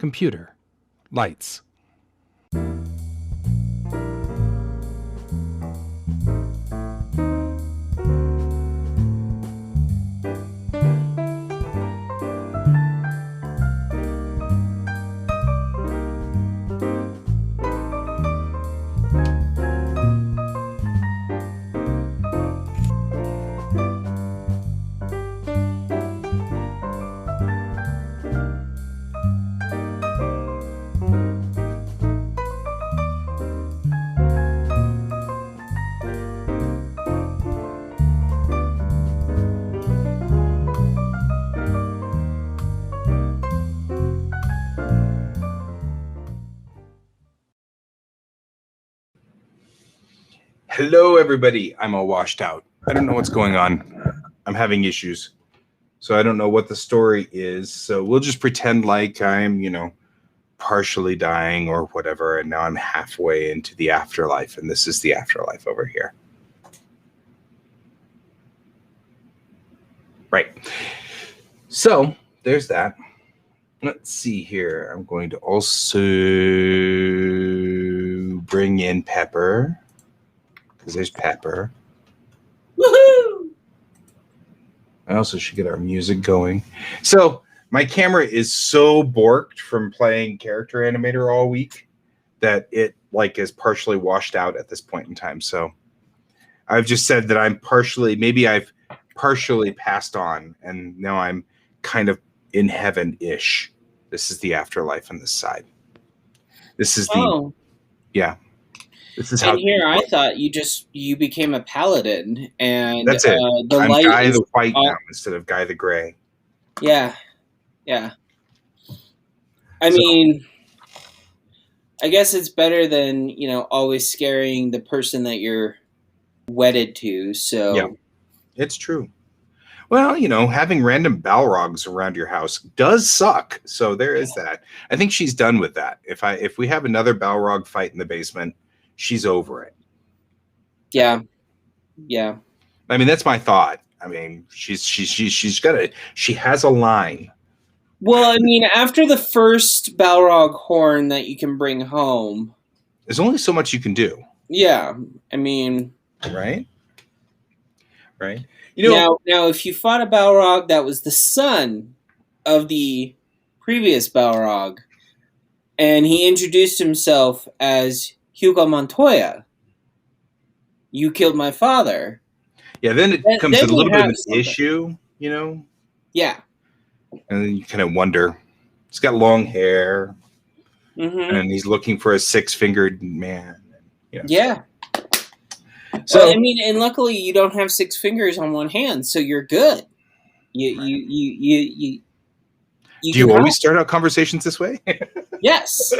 Computer. Lights. Hello, everybody. I'm all washed out. I don't know what's going on. I'm having issues. So I don't know what the story is. So we'll just pretend like I'm, partially dying or whatever. And now I'm halfway into the afterlife. And this is the afterlife over here. Right. So there's that. Let's see here. I'm going to also bring in Pepper. Because there's Pepper. Woohoo! I also should get our music going. So my camera is so borked from playing Character Animator all week that it is partially washed out at this point in time. So I've just said that I've partially passed on, and now I'm kind of in heaven-ish. This is the afterlife on this side. This is yeah. This is and here I thought you became a paladin, and that's it. The I'm light Guy is the White now instead of Guy the Gray. Yeah. I mean, I guess it's better than always scaring the person that you're wedded to. So yeah, it's true. Well, having random Balrogs around your house does suck. So there is that. I think she's done with that. If we have another Balrog fight in the basement, she's over it. Yeah. I mean, that's my thought. I mean, she has a line. Well, I mean, after the first Balrog horn that you can bring home, there's only so much you can do. Yeah, I mean, right. Now, if you fought a Balrog that was the son of the previous Balrog, and he introduced himself as Hugo Montoya, you killed my father. Yeah, then it becomes a little bit of an issue, Yeah. And then you kind of wonder. He's got long hair, and he's looking for a six-fingered man. Yeah. So well, I mean, and luckily you don't have 6 fingers on one hand, so you're good. You do you always start out conversations this way? Yes.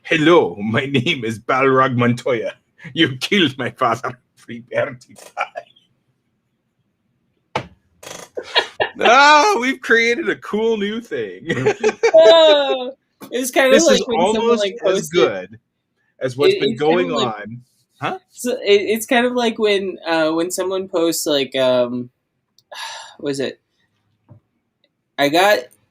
Hello, my name is Balrog Montoya. You killed my father. Prepare to die. Oh, we've created a cool new thing. It's kind of like is almost as good as what's been going on. Huh? So it's kind of like when someone posts was it?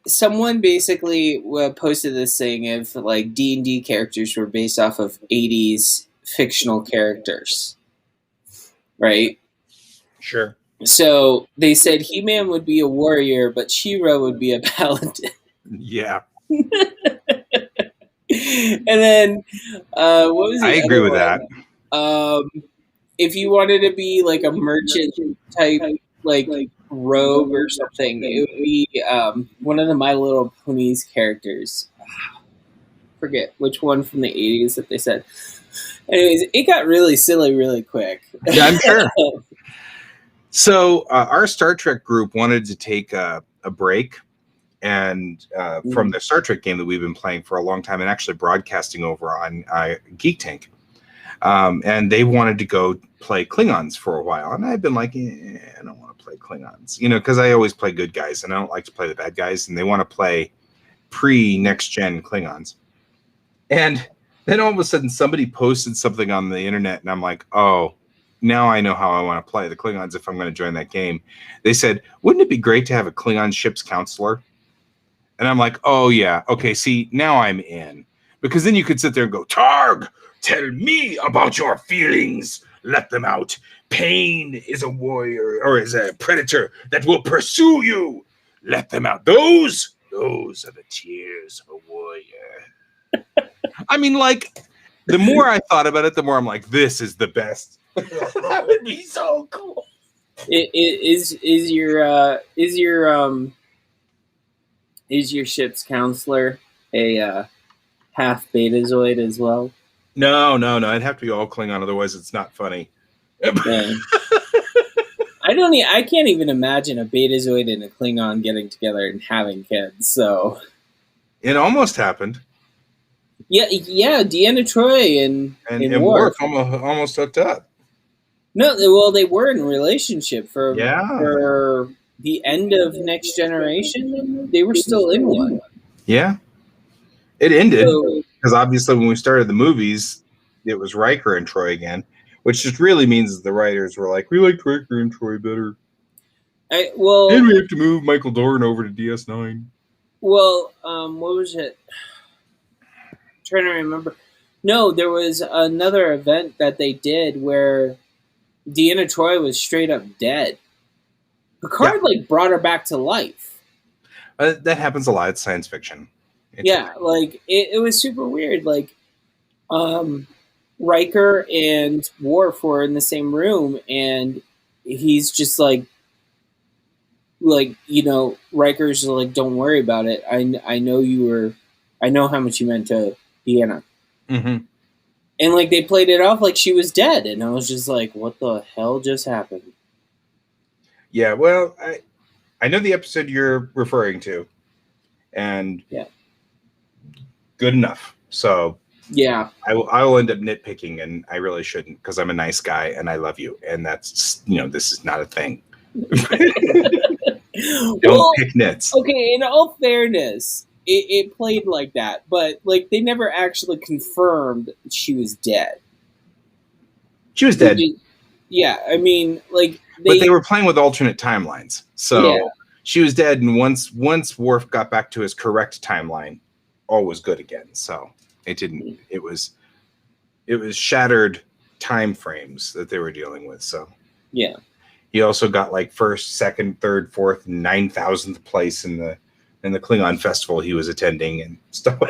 Someone basically posted this thing of D&D characters were based off of 80s fictional characters, right? Sure. So they said He-Man would be a warrior, but She-Ra would be a paladin. Yeah. And then what was I agree with that. If you wanted to be a merchant type rogue or something, it would be one of the My Little Ponies characters. Forget which one from the 80s that they said. Anyways, it got really silly really quick. Yeah, I'm sure. So our Star Trek group wanted to take a break and from the Star Trek game that we've been playing for a long time and actually broadcasting over on Geek Tank. And they wanted to go play Klingons for a while. And I've been like, I don't want to play Klingons, because I always play good guys and I don't like to play the bad guys. And they want to play pre-next gen Klingons. And then all of a sudden somebody posted something on the internet and I'm like, oh, now I know how I want to play the Klingons if I'm going to join that game. They said, wouldn't it be great to have a Klingon ship's counselor? And I'm like, oh, yeah. Okay, see, now I'm in. Because then you could sit there and go, Targ, tell me about your feelings. Let them out. Pain is a warrior or is a predator that will pursue you. Let them out. Those are the tears of a warrior. I mean, like, the more I thought about it, the more I'm like, this is the best. That would be so cool. Is your ship's counselor a half Betazoid as well? No. It'd have to be all Klingon, otherwise it's not funny. Yeah. I can't even imagine a Betazoid and a Klingon getting together and having kids. So it almost happened. Yeah, Deanna Troi and Worf almost hooked up. No, well, they were in a relationship for the end of Next Generation. They were still in one. Yeah, it ended because obviously when we started the movies, it was Riker and Troi again, which just really means the writers were like, we liked Riker and Troi better. And we have to move Michael Dorn over to DS9. Well, what was it? I'm trying to remember. No, there was another event that they did where Deanna Troi was straight up dead. Picard brought her back to life. That happens a lot. It's science fiction. It was super weird. Riker and Worf were in the same room, and he's just Riker's like, don't worry about it. I know how much you meant to Deanna. Mm-hmm. And they played it off like she was dead, and I was just like, what the hell just happened? Yeah, well, I know the episode you're referring to, and good enough. So yeah, I will end up nitpicking, and I really shouldn't because I'm a nice guy and I love you, and that's this is not a thing. Don't pick nits. Okay, in all fairness, it played like that, but they never actually confirmed she was dead. She was dead. Yeah, I mean, but they were playing with alternate timelines, so she was dead. And once Worf got back to his correct timeline, all was good again. So it didn't. It was shattered time frames that they were dealing with. So yeah, he also got first, second, third, fourth, 9,000th place in the Klingon festival he was attending and stuff.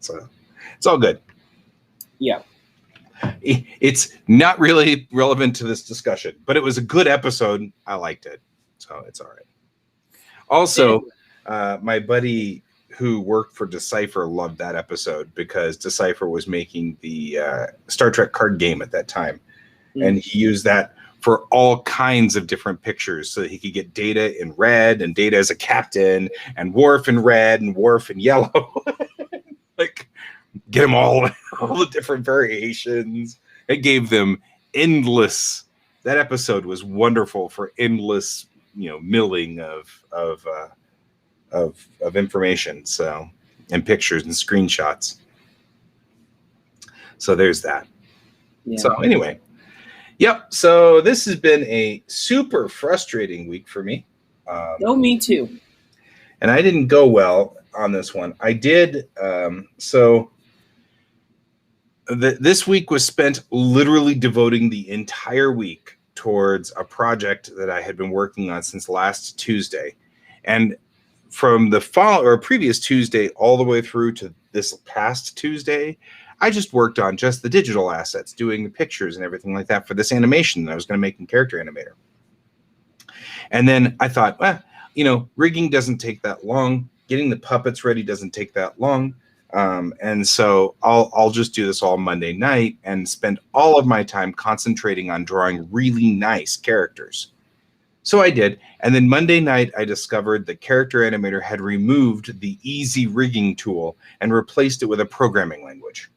So it's all good. Yeah. It's not really relevant to this discussion, but it was a good episode. I liked it. So it's all right. Also, my buddy who worked for Decipher loved that episode because Decipher was making the Star Trek card game at that time. And he used that for all kinds of different pictures so that he could get Data in red and Data as a captain and Worf in red and Worf in yellow. Get them all the different variations. It gave them endless. That episode was wonderful for endless, milling of information. So, and pictures and screenshots. So there's that. Yeah. So anyway, yep. So this has been a super frustrating week for me. Me too. And I didn't go well on this one. I did. This week was spent literally devoting the entire week towards a project that I had been working on since last Tuesday. And from the previous Tuesday all the way through to this past Tuesday, I just worked on just the digital assets, doing the pictures and everything like that for this animation that I was going to make in Character Animator. And then I thought, rigging doesn't take that long. Getting the puppets ready doesn't take that long. And so I'll just do this all Monday night and spend all of my time concentrating on drawing really nice characters. So I did. And then Monday night, I discovered that Character Animator had removed the easy rigging tool and replaced it with a programming language,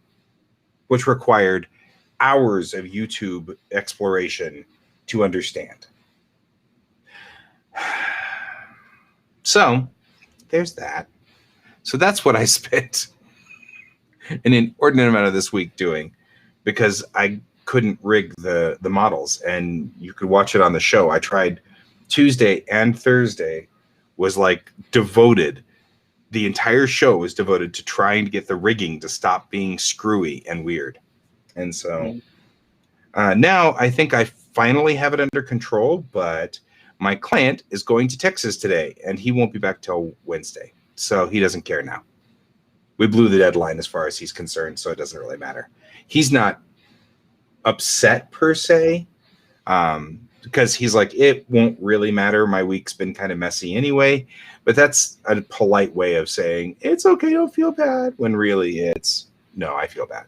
which required hours of YouTube exploration to understand. So there's that. So that's what I spent an inordinate amount of this week doing, because I couldn't rig the models, and you could watch it on the show. I tried Tuesday and Thursday, was like devoted. The entire show was devoted to trying to get the rigging to stop being screwy and weird. And so now I think I finally have it under control, but my client is going to Texas today, and he won't be back till Wednesday. So he doesn't care now. We blew the deadline as far as he's concerned, so it doesn't really matter. He's not upset per se, because he's like, it won't really matter. My week's been kind of messy anyway. But that's a polite way of saying, it's okay, don't feel bad, when really it's, no, I feel bad.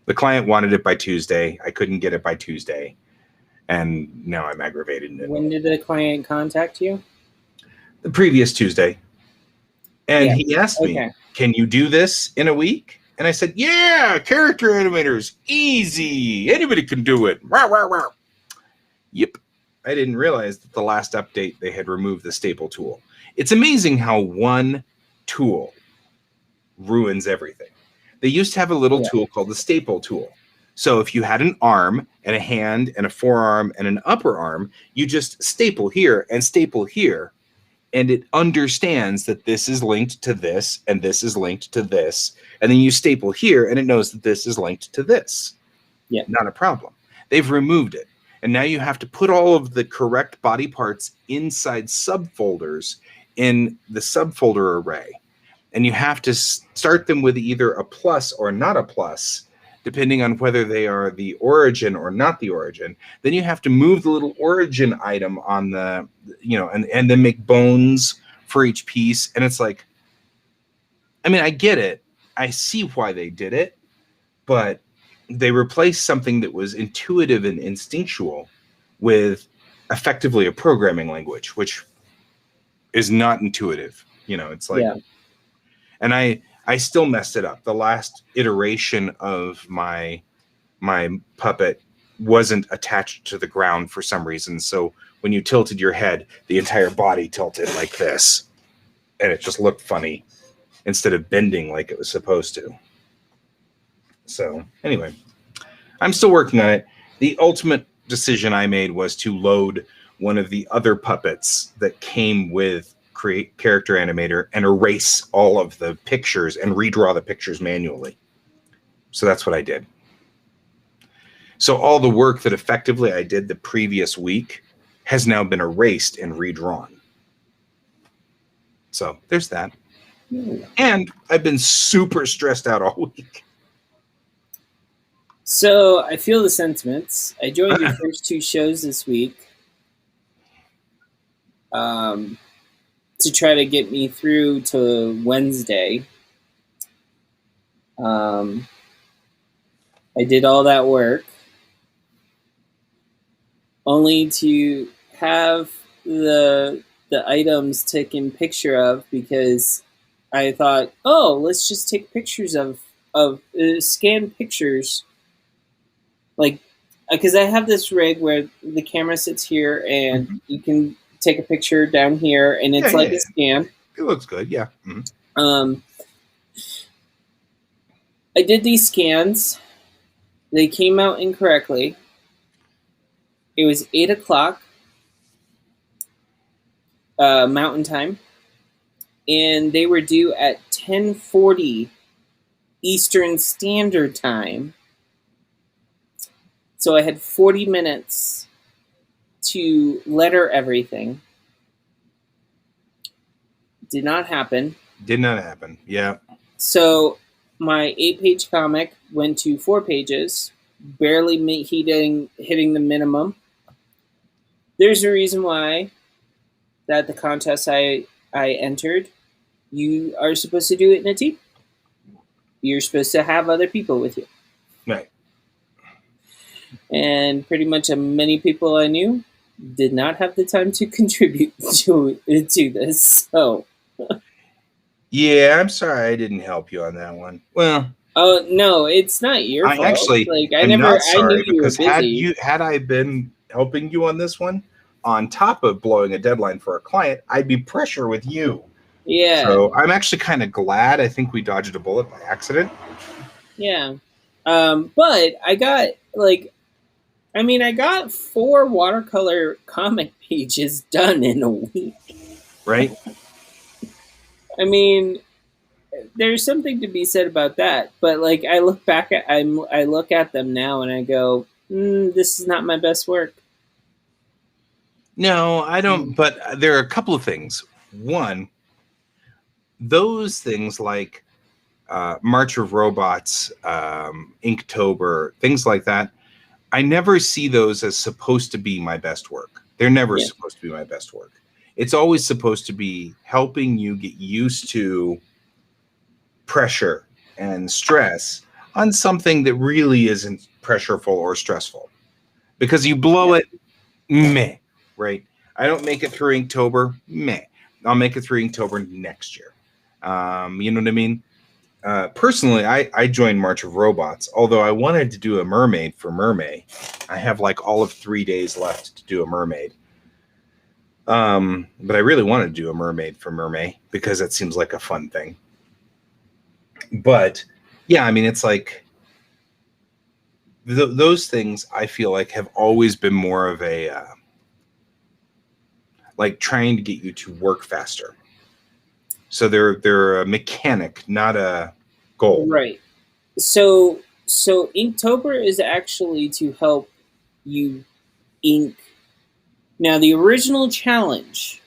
The client wanted it by Tuesday. I couldn't get it by Tuesday. And now I'm aggravated. When did the client contact you? The previous Tuesday. And he asked me, can you do this in a week? And I said, yeah, character animators, easy. Anybody can do it. Rah, rah, rah. Yep. I didn't realize that the last update, they had removed the staple tool. It's amazing how one tool ruins everything. They used to have a little tool called the staple tool. So if you had an arm and a hand and a forearm and an upper arm, you just staple here and staple here. And it understands that this is linked to this and this is linked to this. And then you staple here and it knows that this is linked to this. Yeah. Not a problem. They've removed it. And now you have to put all of the correct body parts inside subfolders in the subfolder array. And you have to start them with either a plus or not a plus, depending on whether they are the origin or not the origin. Then you have to move the little origin item on the, and then make bones for each piece. And it's like, I mean, I get it. I see why they did it, but they replaced something that was intuitive and instinctual with effectively a programming language, which is not intuitive. It's like, and I still messed it up. The last iteration of my puppet wasn't attached to the ground for some reason. So when you tilted your head, the entire body tilted like this. And it just looked funny instead of bending like it was supposed to. So anyway, I'm still working on it. The ultimate decision I made was to load one of the other puppets that came with Create Character Animator and erase all of the pictures and redraw the pictures manually. So that's what I did. So all the work that effectively I did the previous week has now been erased and redrawn. So there's that. And I've been super stressed out all week. So I feel the sentiments. I joined your first two shows this week to try to get me through to Wednesday. I did all that work only to have the items taken picture of, because I thought, oh, let's just take pictures of scan pictures. Like, because I have this rig where the camera sits here and you can take a picture down here and it's a scan. It looks good, yeah. I did these scans. They came out incorrectly. It was 8 o'clock Mountain Time, and they were due at 10:40 Eastern Standard Time. So I had 40 minutes to letter everything. Did not happen. Did not happen, yeah. So my 8-page comic went to 4 pages, barely hitting the minimum. There's a reason why that the contest I entered, you are supposed to do it in a team. You're supposed to have other people with you. Right. And pretty much many people I knew did not have the time to contribute to this. So, yeah, I'm sorry I didn't help you on that one. Well, oh no, it's not your fault. Actually, I knew you were busy. Had I been helping you on this one, on top of blowing a deadline for a client, I'd be pressure with you. Yeah. So I'm actually kind of glad. I think we dodged a bullet by accident. Yeah. But I got I mean, I got 4 watercolor comic pages done in a week. Right? I mean, there's something to be said about that. But like, I look at them now and I go, this is not my best work. No, I don't. But there are a couple of things. One, those things like March of Robots, Inktober, things like that, I never see those as supposed to be my best work. They're never supposed to be my best work. It's always supposed to be helping you get used to pressure and stress on something that really isn't pressureful or stressful. Because you blow it, meh, right? I don't make it through Inktober, meh. I'll make it through Inktober next year. You know what I mean? Personally, I joined March of Robots, although I wanted to do a mermaid for Mermaid. I have like all of 3 days left to do a mermaid. But I really wanted to do a mermaid for Mermaid because that seems like a fun thing. But yeah, I mean, it's like those things I feel like have always been more of a like trying to get you to work faster. So they're a mechanic, not a goal. Right. So Inktober is actually to help you ink. Now, the original challenge,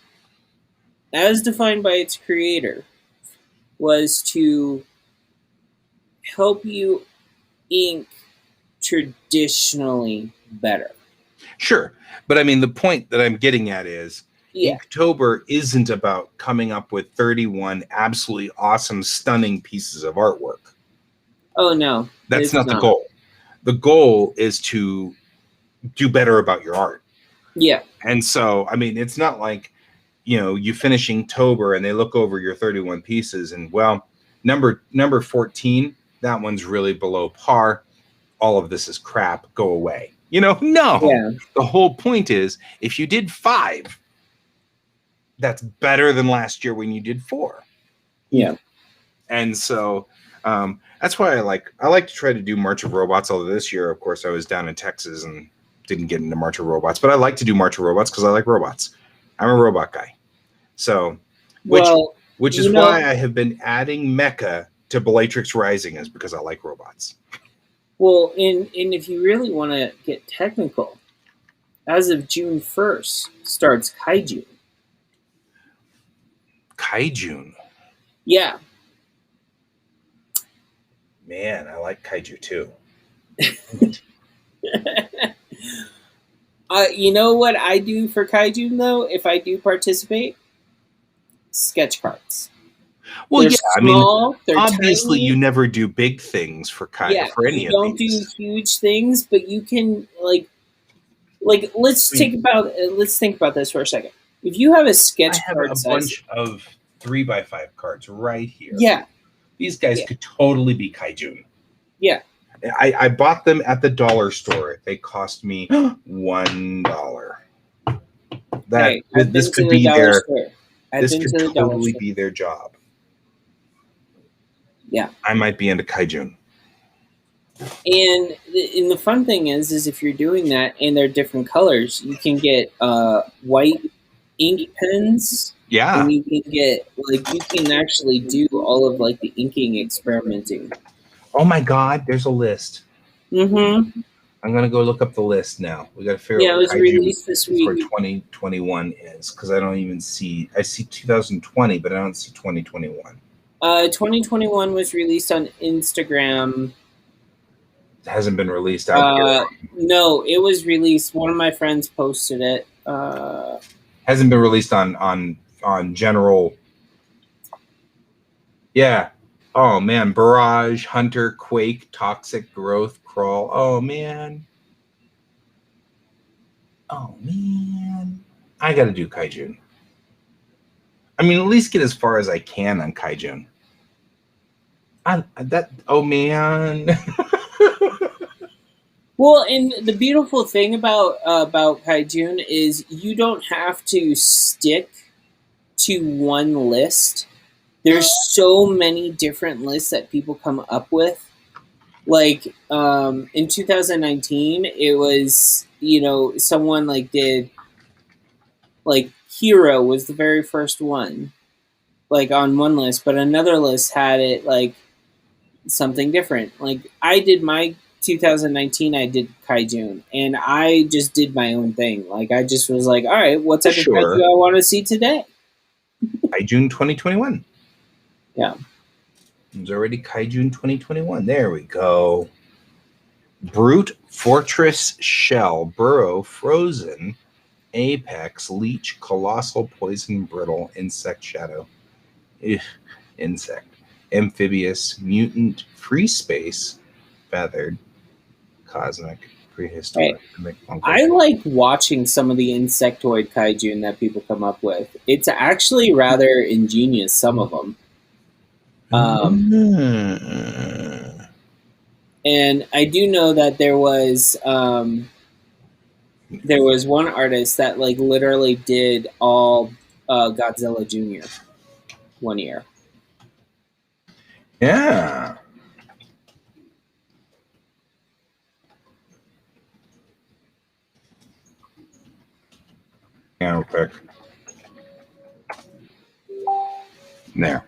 as defined by its creator, was to help you ink traditionally better. Sure. But I mean, the point that I'm getting at is Inktober isn't about coming up with 31 absolutely awesome, stunning pieces of artwork. Oh, no. That's not the goal. The goal is to do better about your art. Yeah. And so, I mean, it's not like, you finish Inktober and they look over your 31 pieces and, well, number 14, that one's really below par. All of this is crap. Go away. No. Yeah. The whole point is if you did 5, that's better than last year when you did 4. Yeah. And so that's why I like to try to do March of Robots. Although this year, of course, I was down in Texas and didn't get into March of Robots. But I like to do March of Robots because I like robots. I'm a robot guy. So, which is why I have been adding Mecha to Bellatrix Rising, is because I like robots. Well, and if you really want to get technical, as of June 1st starts Kaijun. Kaijun? Yeah. Man, I like Kaiju too. You know what I do for Kaijun, though, if I do participate? Sketch cards. Well, they're small, I mean, obviously tiny. You never do big things for for any of these. You don't do huge things, but you can like let's think about this for a second. If you have a sketch card size, bunch of 3x5 cards right here. Yeah, these guys could totally be Kaijun. Yeah, I bought them at the dollar store. They cost me $1. This could be their. This could totally be their job. Yeah, I might be into Kaijun. And the fun thing is if you're doing that and they're different colors, you can get white ink pens. Yeah, and you can get you can actually do all of the inking experimenting. Oh my God, there's a list. Mm-hmm. I'm gonna go look up the list now. We got to figure out. Yeah, it was released this week. For 2021 is because I don't even see. I see 2020, but I don't see 2021. 2021 was released on Instagram. It hasn't been released out here. No, it was released. One of my friends posted it. Hasn't been released on general. Yeah. Oh man, Barrage, Hunter, Quake, Toxic, Growth, Crawl. Oh man. I got to do Kaijun. I mean, at least get as far as I can on Kaijun. Oh man. Well, and the beautiful thing about Kaijun is you don't have to stick to one list. There's so many different lists that people come up with Like in 2019, it was someone like did like Hero was the very first one like on one list, but another list had it like something different. Like I did my 2019, I did Kaijun, and I just did my own thing. Like I just was like, all right, what type of Sure. Kaiju I want to see today? Kaijun 2021. Yeah. It's already Kaijun 2021. There we go. Brute, Fortress, Shell, Burrow, Frozen, Apex, Leech, Colossal, Poison, Brittle, Insect, Shadow, Insect, Amphibious, Mutant, Free Space, Feathered, Cosmic, Prehistoric. I like watching some of the insectoid kaijun that people come up with. It's actually rather ingenious, some of them. And I do know that there was one artist that like literally did all Godzilla Jr. one year. Yeah. Yeah, real quick. There.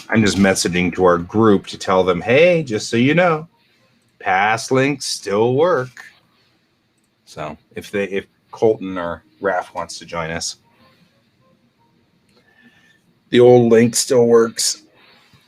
I'm just messaging to our group to tell them, hey, just so you know, past links still work. So if Colton or Raph wants to join us, the old link still works.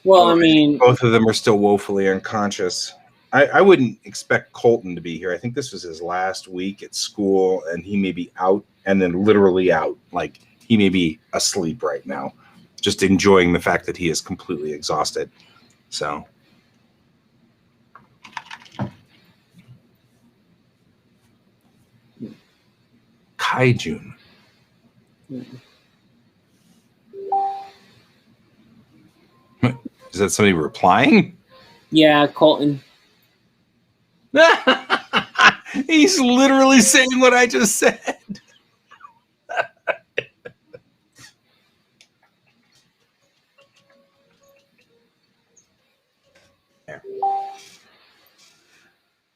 Well, I mean, both of them are still woefully unconscious. I wouldn't expect Colton to be here. I think this was his last week at school, and he may be out, and then literally out. Like he may be asleep right now, just enjoying the fact that he is completely exhausted. So. Kaijun. Is that somebody replying? Yeah, Colton. He's literally saying what I just said.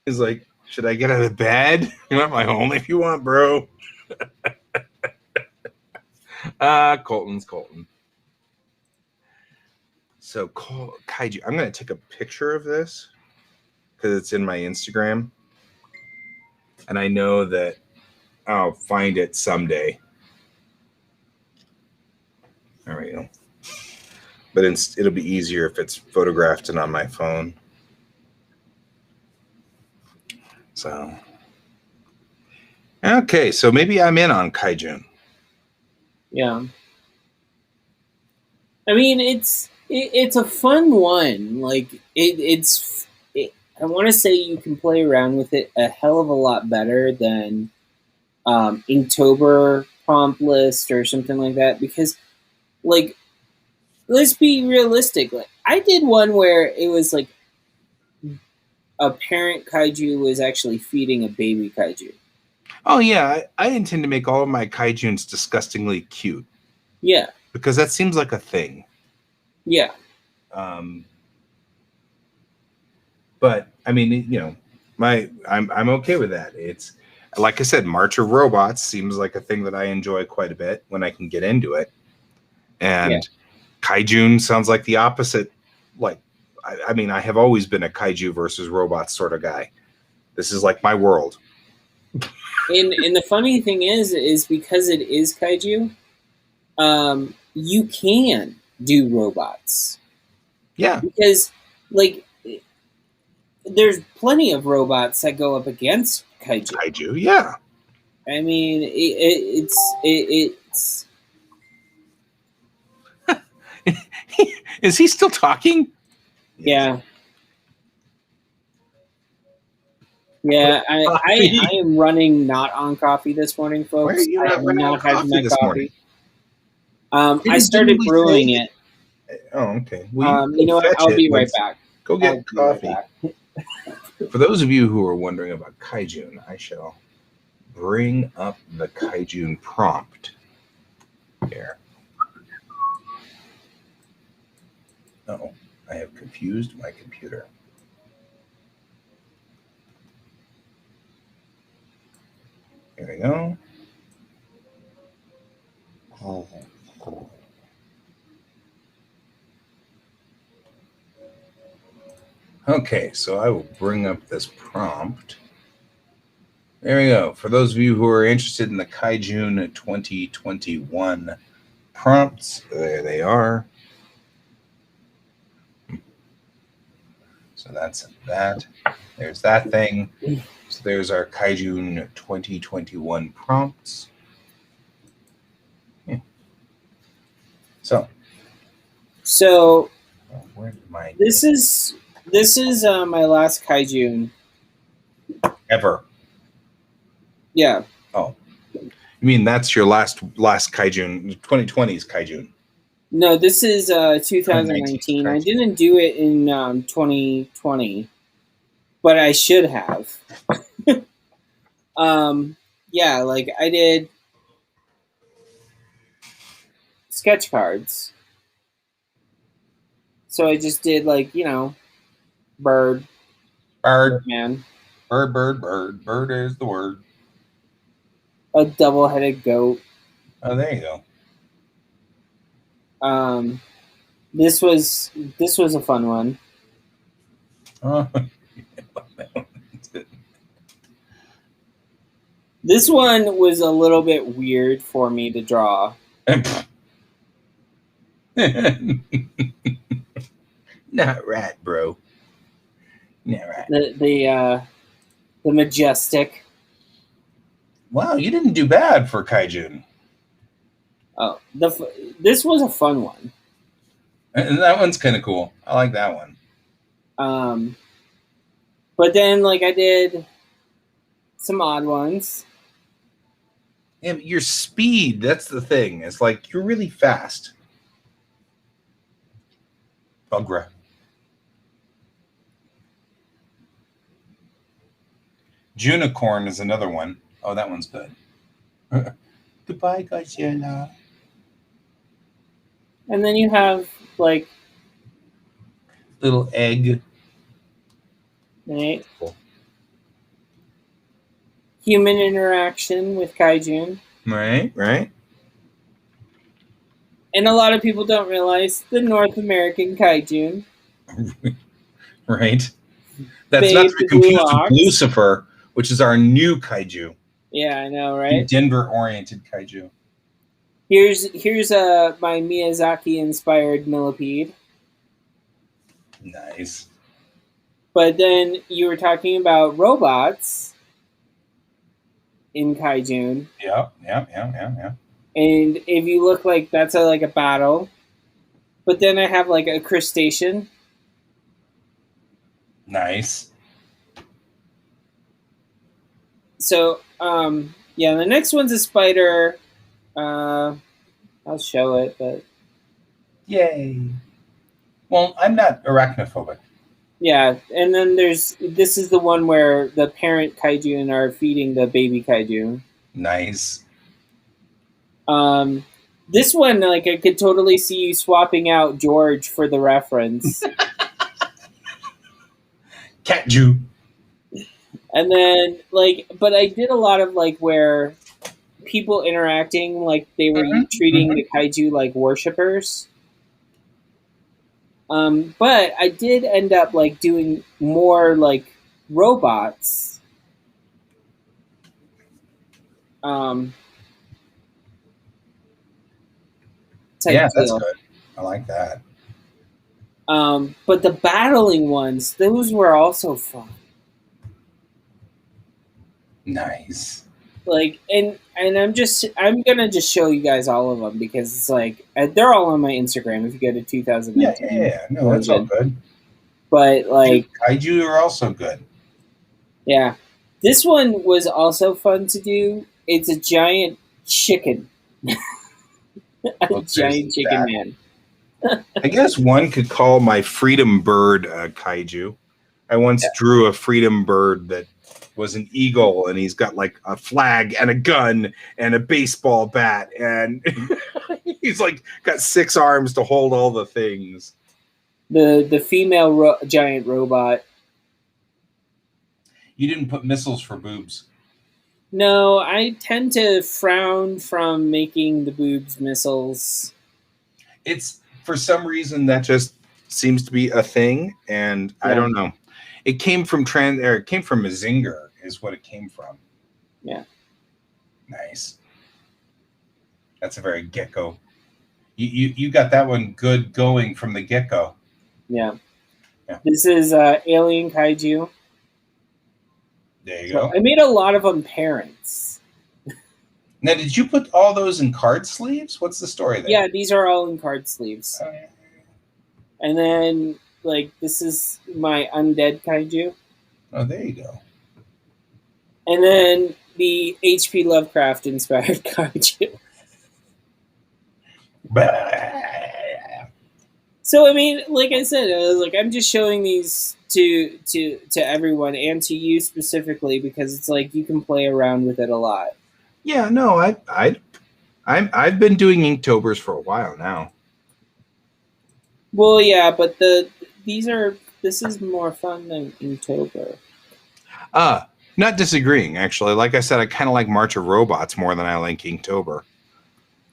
He's like, should I get out of bed? You want my home if you want, bro. Colton's Colton. So Kaiju, I'm going to take a picture of this because it's in my Instagram. And I know that I'll find it someday. There we go. But it'll be easier if it's photographed and on my phone. So, okay, so maybe I'm in on Kaijun. Yeah. I mean, it's a fun one. Like I want to say you can play around with it a hell of a lot better than Inktober prompt list or something like that. Because, like, let's be realistic. Like, I did one where it was like a parent kaiju was actually feeding a baby kaiju. Oh yeah, I intend to make all of my Kaijuns disgustingly cute. Yeah, because that seems like a thing. Yeah. But I mean, you know, I'm okay with that. It's like I said, March of Robots seems like a thing that I enjoy quite a bit when I can get into it. And Kaijun sounds like the opposite. Like, I mean, I have always been a Kaiju versus robots sort of guy. This is like my world. And the funny thing is because it is Kaiju, you can do robots. Yeah. Because, like, there's plenty of robots that go up against Kaiju. Kaiju, yeah. I mean, it's. Is he still talking? Yeah. Yeah, I am running not on coffee this morning, folks. Why are you not running on coffee this morning? I started brewing it. Oh, okay. You know what? I'll be right back. Go get coffee. For those of you who are wondering about Kaijun, I shall bring up the Kaijun prompt here. Oh, I have confused my computer. Here we go. Okay, so I will bring up this prompt. There we go. For those of you who are interested in the Kaijun 2021 prompts, there they are. So that's that. There's that thing. So there's our Kaijun 2021 prompts. Yeah. So where did my this is my last Kaijun. ever? Yeah. Oh, you mean that's your last Kaijun? 2020's Kaijun. No, this is 2019. I didn't do it in 2020, but I should have. Yeah, like I did sketch cards. So I just did like, bird, man, Bird is the word. a double-headed goat. Oh, there you go. This was a fun one. Oh, This one was a little bit weird for me to draw. Not right, bro. Not right. The majestic. Wow, you didn't do bad for Kaijun. Oh, this was a fun one. And that one's kind of cool. I like that one. But then like I did some odd ones. Yeah, but your speed, that's the thing. It's like you're really fast. Bugra. Junicorn is another one. Oh, that one's good. Goodbye, Godzilla. And then you have like Little egg. right, human interaction with Kaijun. Right. And a lot of people don't realize the North American Kaijun. Right. That's Babe not to be the confused Blue with Ox. Lucifer, which is our new kaiju. Yeah, I know, right? Denver-oriented kaiju. Here's my Miyazaki inspired millipede. Nice. But then you were talking about robots in Kaijun. Yeah. And if you look like that's like a battle. But then I have like a crustacean. Nice. So, yeah, the next one's a spider. I'll show it, but Yay. Well, I'm not arachnophobic. yeah, and then this is the one where the parent kaiju are feeding the baby kaiju. Nice. This one, like, I could totally see you swapping out George for the reference. Catju. And then, like, but I did a lot of, like, where people interacting, like, they were treating the kaiju like worshippers. But I did end up, like, doing more, like, robots. Yeah, that's deal. good. I like that. But the battling ones, those were also fun. Nice. Like, and I'm gonna just show you guys all of them because it's like they're all on my Instagram. If you go to 2019, Yeah. No, that's all good. But like, kaiju are also good. yeah, this one was also fun to do. It's a giant chicken, giant chicken man. I guess one could call my freedom bird kaiju. I once drew a freedom bird that was an eagle, and he's got like a flag and a gun and a baseball bat, and he's like got 6 arms to hold all the things. The female giant robot. You didn't put missiles for boobs. No, I tend to frown from making the boobs missiles. It's for some reason that just seems to be a thing, and I Yeah. don't know. It came from it came from Mazinger, is what it came from. Yeah. Nice. That's a very gecko. You got that one good going from the get-go. Yeah. Yeah. This is Alien Kaiju. There you So go. I made a lot of them parents. Now, did you put all those in card sleeves? What's the story there? Yeah, these are all in card sleeves. Oh, yeah. And then, like, this is my undead kaiju. Oh, there you go. And then the H.P. Lovecraft inspired kaiju. So, I mean, like I said, I'm just showing these to everyone and to you specifically because it's like you can play around with it a lot. Yeah, no, I've been doing Inktober's for a while now. Well, yeah, but this is more fun than Inktober. Not disagreeing, actually. Like I said, I kind of like March of Robots more than I like Inktober.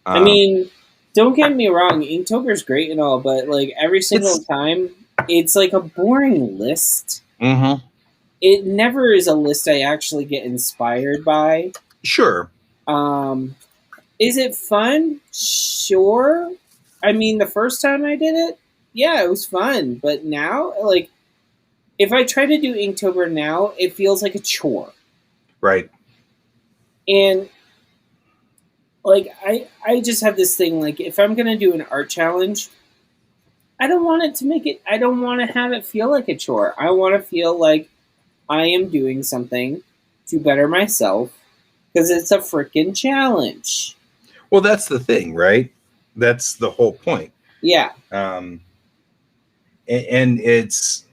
I mean, don't get me wrong, Inktober's great and all, but like every single time, it's like a boring list. Mm-hmm. It never is a list I actually get inspired by. Sure. Is it fun? Sure. I mean, the first time I did it, yeah, it was fun. But now, like, if I try to do Inktober now, it feels like a chore. Right. And like I just have this thing, like, if I'm gonna do an art challenge, I don't want to have it feel like a chore. I want to feel like I am doing something to better myself because it's a freaking challenge. Well, that's the thing, right? That's the whole point. Yeah. And it's,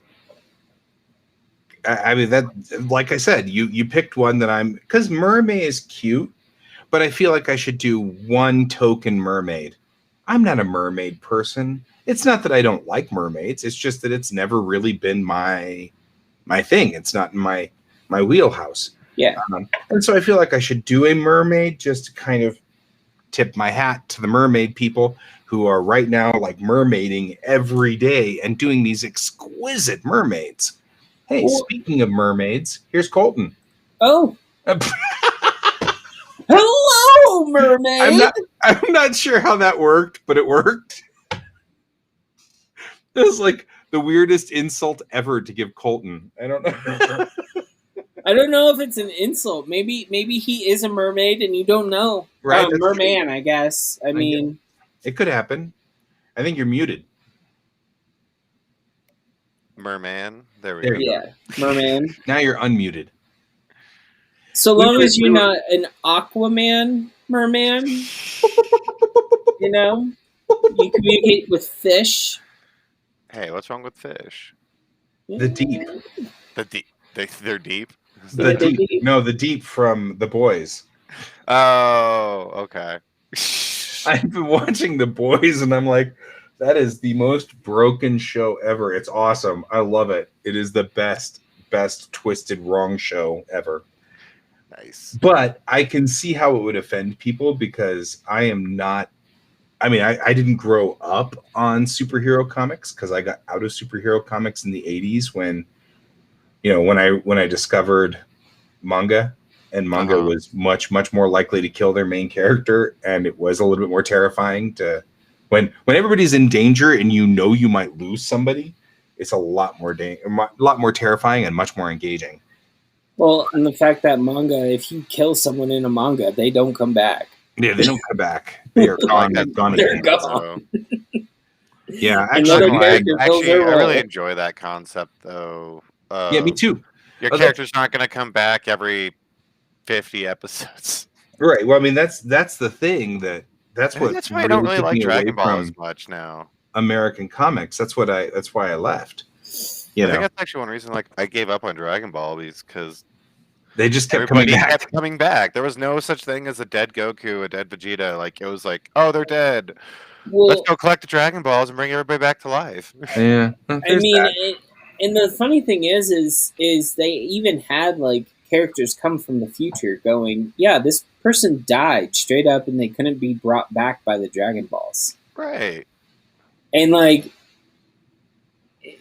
I mean, that, like I said, you picked one that because mermaid is cute, but I feel like I should do one token mermaid. I'm not a mermaid person. It's not that I don't like mermaids. It's just that it's never really been my thing. It's not in my wheelhouse. Yeah. And so I feel like I should do a mermaid just to kind of tip my hat to the mermaid people who are right now like mermaiding every day and doing these exquisite mermaids. Hey, speaking of mermaids, here's Colton. Oh. Hello, mermaid. I'm not sure how that worked, but it worked. It was like the weirdest insult ever to give Colton. I don't know. I don't know if it's an insult. Maybe he is a mermaid and you don't know. Right, merman, true. I guess. I mean, it could happen. I think you're muted. Merman. There we go. Yeah, merman. Now you're unmuted. So long as you're not an Aquaman merman, you know, you communicate with fish. Hey, what's wrong with fish? The deep. The deep. They're deep? The deep. No, the deep from The Boys. Oh, okay. I've been watching The Boys and I'm like, that is the most broken show ever. It's awesome. I love it. It is the best twisted wrong show ever. Nice. But I can see how it would offend people because I am not. I mean, I didn't grow up on superhero comics because I got out of superhero comics in the 80s when I discovered manga, and manga was much more likely to kill their main character, and it was a little bit more terrifying to when everybody's in danger and you might lose somebody. It's a lot more terrifying and much more engaging. Well, and the fact that manga, if you kill someone in a manga, they don't come back. Yeah, they don't come back. They are gone. They're gone. Yeah, I really enjoy that concept, though. Yeah, me too. Your character's not going to come back every 50 episodes, right? Well, I mean, that's the thing that's why I don't really like Dragon Ball as much now. American comics. That's why I left. I think that's actually one reason I gave up on Dragon Ball because they just kept coming back. There was no such thing as a dead Goku, a dead Vegeta. Like it was like, oh, they're dead. Well, let's go collect the Dragon Balls and bring everybody back to life. Yeah, I mean, and the funny thing is they even had like characters come from the future going, yeah, this person died straight up and they couldn't be brought back by the Dragon Balls. Right. And like,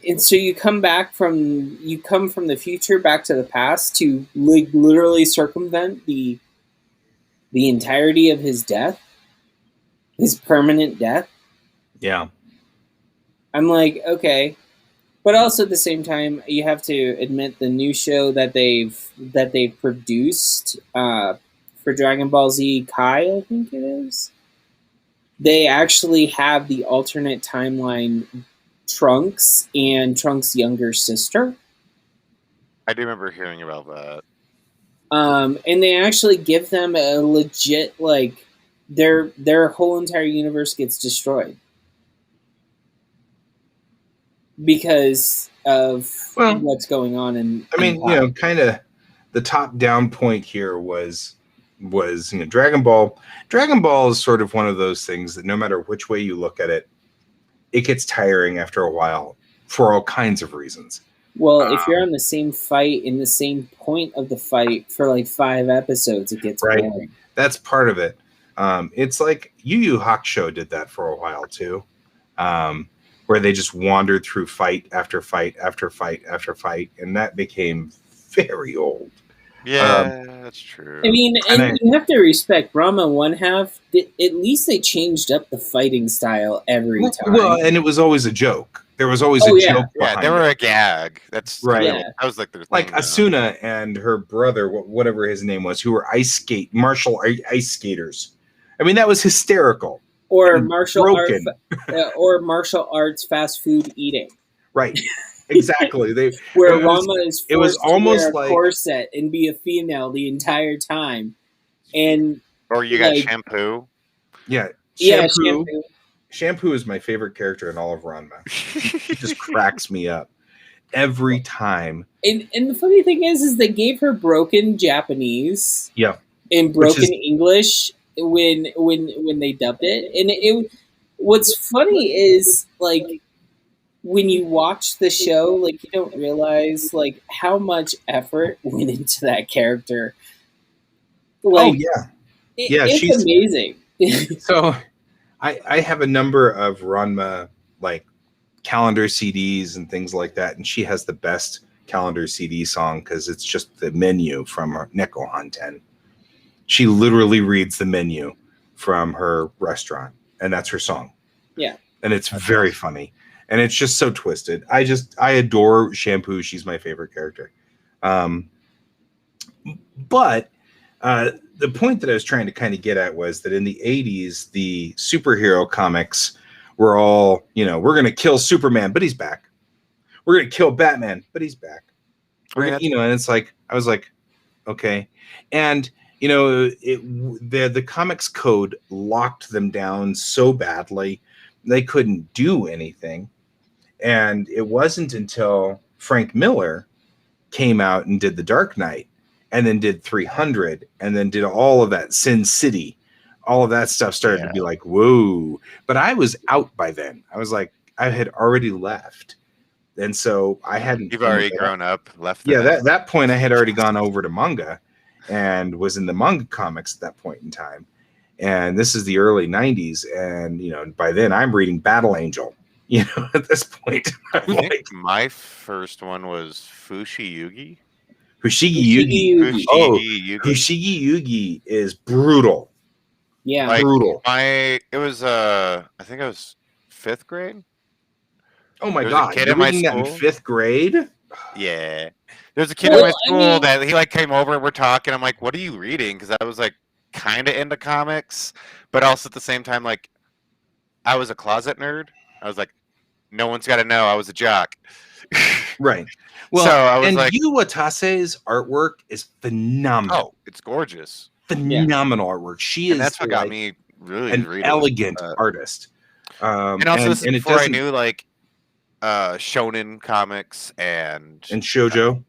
and so you come from the future back to the past to like literally circumvent the entirety of his death, his permanent death. Yeah. I'm like, okay. But also at the same time, you have to admit the new show that they've produced for Dragon Ball Z Kai, I think it is. They actually have the alternate timeline Trunks and Trunks' younger sister. I do remember hearing about that. And they actually give them a legit, like, their whole entire universe gets destroyed because of what's going on. And I mean, kind of the top down point here was Dragon Ball. Dragon Ball is sort of one of those things that no matter which way you look at it, it gets tiring after a while for all kinds of reasons. Well, if you're on the same fight in the same point of the fight for like 5 episodes, it gets boring. That's part of it. It's like Yu Yu Hakusho did that for a while too, where they just wandered through fight after fight after fight after fight, and that became very old. Yeah, that's true. I mean, and you have to respect Rama one half. At least they changed up the fighting style every time. Well, and it was always a joke. There was always a joke. Yeah, they were a gag. That's right. Yeah. That was like their thing, like Asuna and her brother, whatever his name was, who were martial ice skaters. I mean, that was hysterical. Or martial arts fast food eating. Right. Exactly. Rama is forced it was almost to wear a corset and be a female the entire time, or you got shampoo. Yeah, shampoo. Shampoo is my favorite character in all of Ranma. He just cracks me up every time. And the funny thing is they gave her broken Japanese, and broken English when they dubbed it. And what's funny is like, when you watch the show, like, you don't realize like how much effort went into that character. Like, she's amazing. So I have a number of Ranma like calendar CDs and things like that, and she has the best calendar CD song because it's just the menu from Neko Hanten. She literally reads the menu from her restaurant, and that's her song. Yeah, and it's very funny. And it's just so twisted. I adore Shampoo. She's my favorite character. But the point that I was trying to kind of get at was that in the 80s, the superhero comics were all, we're going to kill Superman, but he's back. We're going to kill Batman, but he's back. And it's like, I was like, okay. And, the comics code locked them down so badly, they couldn't do anything. And it wasn't until Frank Miller came out and did The Dark Knight, and then did 300, and then did all of that, Sin City, all of that stuff started to be like, whoa. But I was out by then. I was like, I had already left. And so I hadn't. You've already grown up, left. Yeah, that point I had already gone over to manga and was in the manga comics at that point in time. And this is the early 90s. And, by then I'm reading Battle Angel. At this point, I think my first one was Fushigi Yugi. Fushigi Yugi. Fushigi Yugi is brutal. Yeah, like, brutal. It was I think I was 5th grade. Oh my god! You're reading that in 5th grade? Yeah, there's a kid in my school that he like came over and we're talking. I'm like, "What are you reading?" Because I was like kind of into comics, but also at the same time, like, I was a closet nerd. I was like, no one's got to know I was a jock. Right. Well, so I was like, Yu Watase's artwork is phenomenal. Oh, it's gorgeous. Phenomenal artwork. She is. That's what got me really an elegant artist. And also, this is before I knew like shonen comics and shoujo.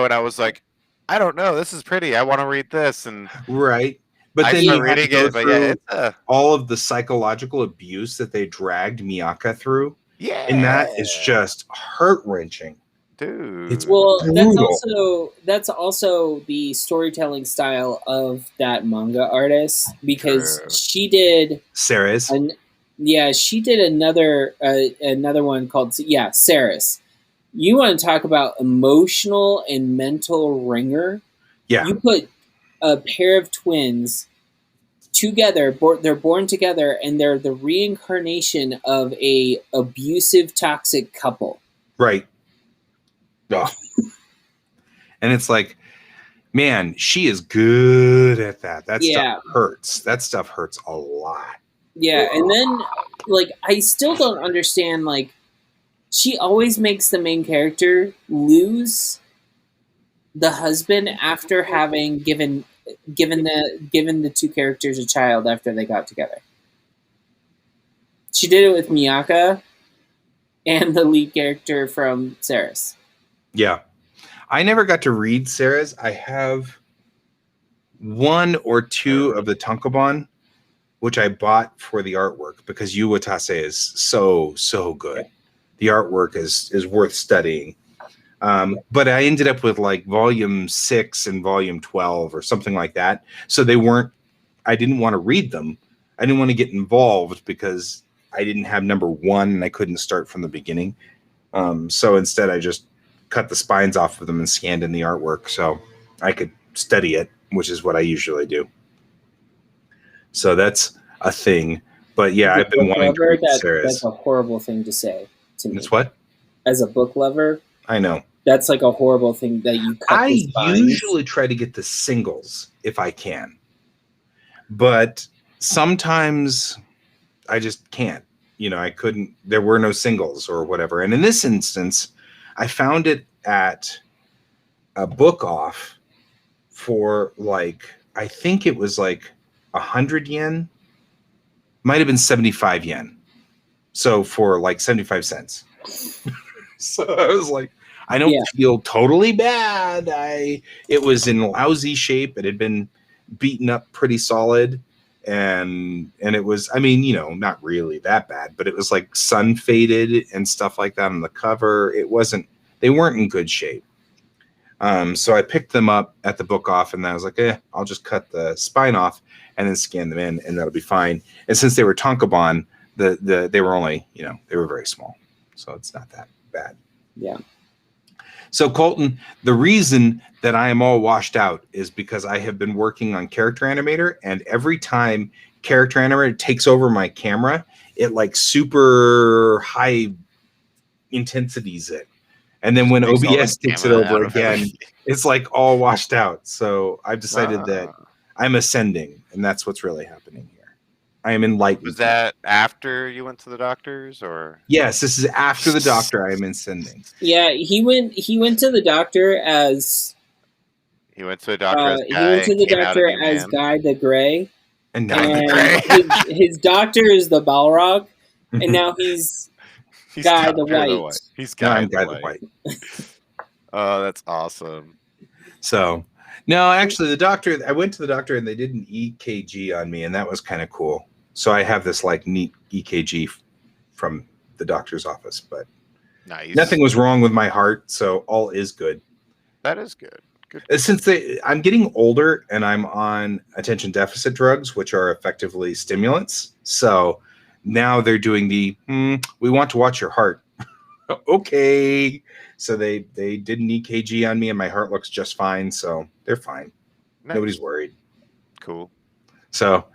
And I was like, I don't know. This is pretty. I want to read this. And right. But then you reading it, but it's all of the psychological abuse that they dragged Miyaka through. Yeah. And that is just heart-wrenching. Dude. It's Well, brutal. that's also the storytelling style of that manga artist, because True. she did Sarah's. she did another one called Saris. You want to talk about emotional and mental ringer? Yeah. You put a pair of twins together, they're born together, and they're the reincarnation of a abusive, toxic couple. Right. Oh. And it's like, man, she is good at that. That stuff hurts. That stuff hurts a lot. Yeah, and then like I still don't understand, like she always makes the main character lose the husband after having given the two characters a child after they got together. She did it with Miyaka and the lead character from Saris. Yeah. I never got to read Sarah's. I have one or two of the Tankobon, which I bought for the artwork because Yu Watase is so good. Yeah. The artwork is worth studying. But I ended up with like volume 6 and volume 12 or something like that. So I didn't want to read them. I didn't want to get involved because I didn't have number 1 and I couldn't start from the beginning. So instead I just cut the spines off of them and scanned in the artwork so I could study it, which is what I usually do. So that's a thing. But yeah, I've been wanting to read Sarah's. That's a horrible thing to say to me. It's what? As a book lover, I know. That's like a horrible thing that you cut. I usually try to get the singles if I can. But sometimes I just can't. You know, I couldn't. There were no singles or whatever. And in this instance, I found it at a book off for like, I think it was like 100 yen. Might have been 75 yen. So for like 75 cents. So I was like, I don't feel totally bad. It was in lousy shape. It had been beaten up pretty solid. And it was, I mean, you know, not really that bad, but it was like sun faded and stuff like that on the cover. They weren't in good shape. So I picked them up at the book off and I was like, I'll just cut the spine off and then scan them in and that'll be fine. And since they were Tankobon, they were only, you know, they were very small. So it's not that bad. Yeah. So Colton, the reason that I am all washed out is because I have been working on Character Animator, and every time Character Animator takes over my camera, it like super high intensities it. And then when OBS takes it over again, it's like all washed out. So I've decided that I'm ascending, and that's what's really happening here. I am enlightened. Was that after you went to the doctors, or? Yes, this is after the doctor. I am ascending. Yeah, he went to the doctor as. He went to the doctor as Guy. He went to the doctor as Guy the Gray. And now his doctor is the Balrog, and now he's Guy the White. He's Guy the White. Oh, that's awesome. So, no, actually, I went to the doctor and they did an EKG on me, and that was kind of cool. So I have this like neat EKG from the doctor's office, but nice. Nothing was wrong with my heart, so all is good. That is good. Good. Since I'm getting older and I'm on attention deficit drugs, which are effectively stimulants, so now they're doing we want to watch your heart. Okay. So they did an EKG on me and my heart looks just fine. So they're fine. Nice. Nobody's worried. Cool. So,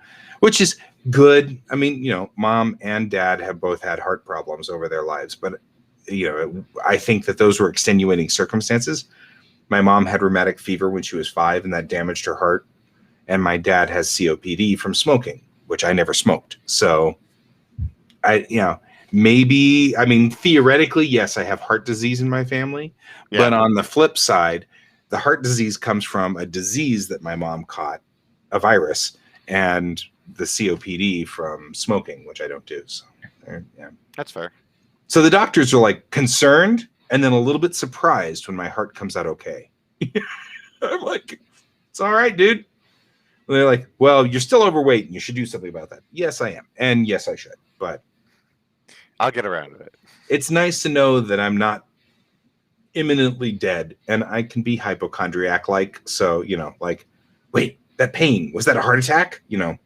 which is good. I mean, you know, mom and dad have both had heart problems over their lives, but you know, I think that those were extenuating circumstances. My mom had rheumatic fever when she was 5 and that damaged her heart. And my dad has COPD from smoking, which I never smoked. So maybe, I mean, theoretically, yes, I have heart disease in my family. Yeah. But on the flip side, the heart disease comes from a disease that my mom caught, a virus, and the COPD from smoking, which I don't do. So, yeah. That's fair. So the doctors are like concerned and then a little bit surprised when my heart comes out okay. I'm like, it's all right, dude. And they're like, well, you're still overweight and you should do something about that. Yes, I am. And yes, I should. But I'll get around to it. It's nice to know that I'm not imminently dead, and I can be hypochondriac like. So, you know, like, wait, that pain, was that a heart attack? You know,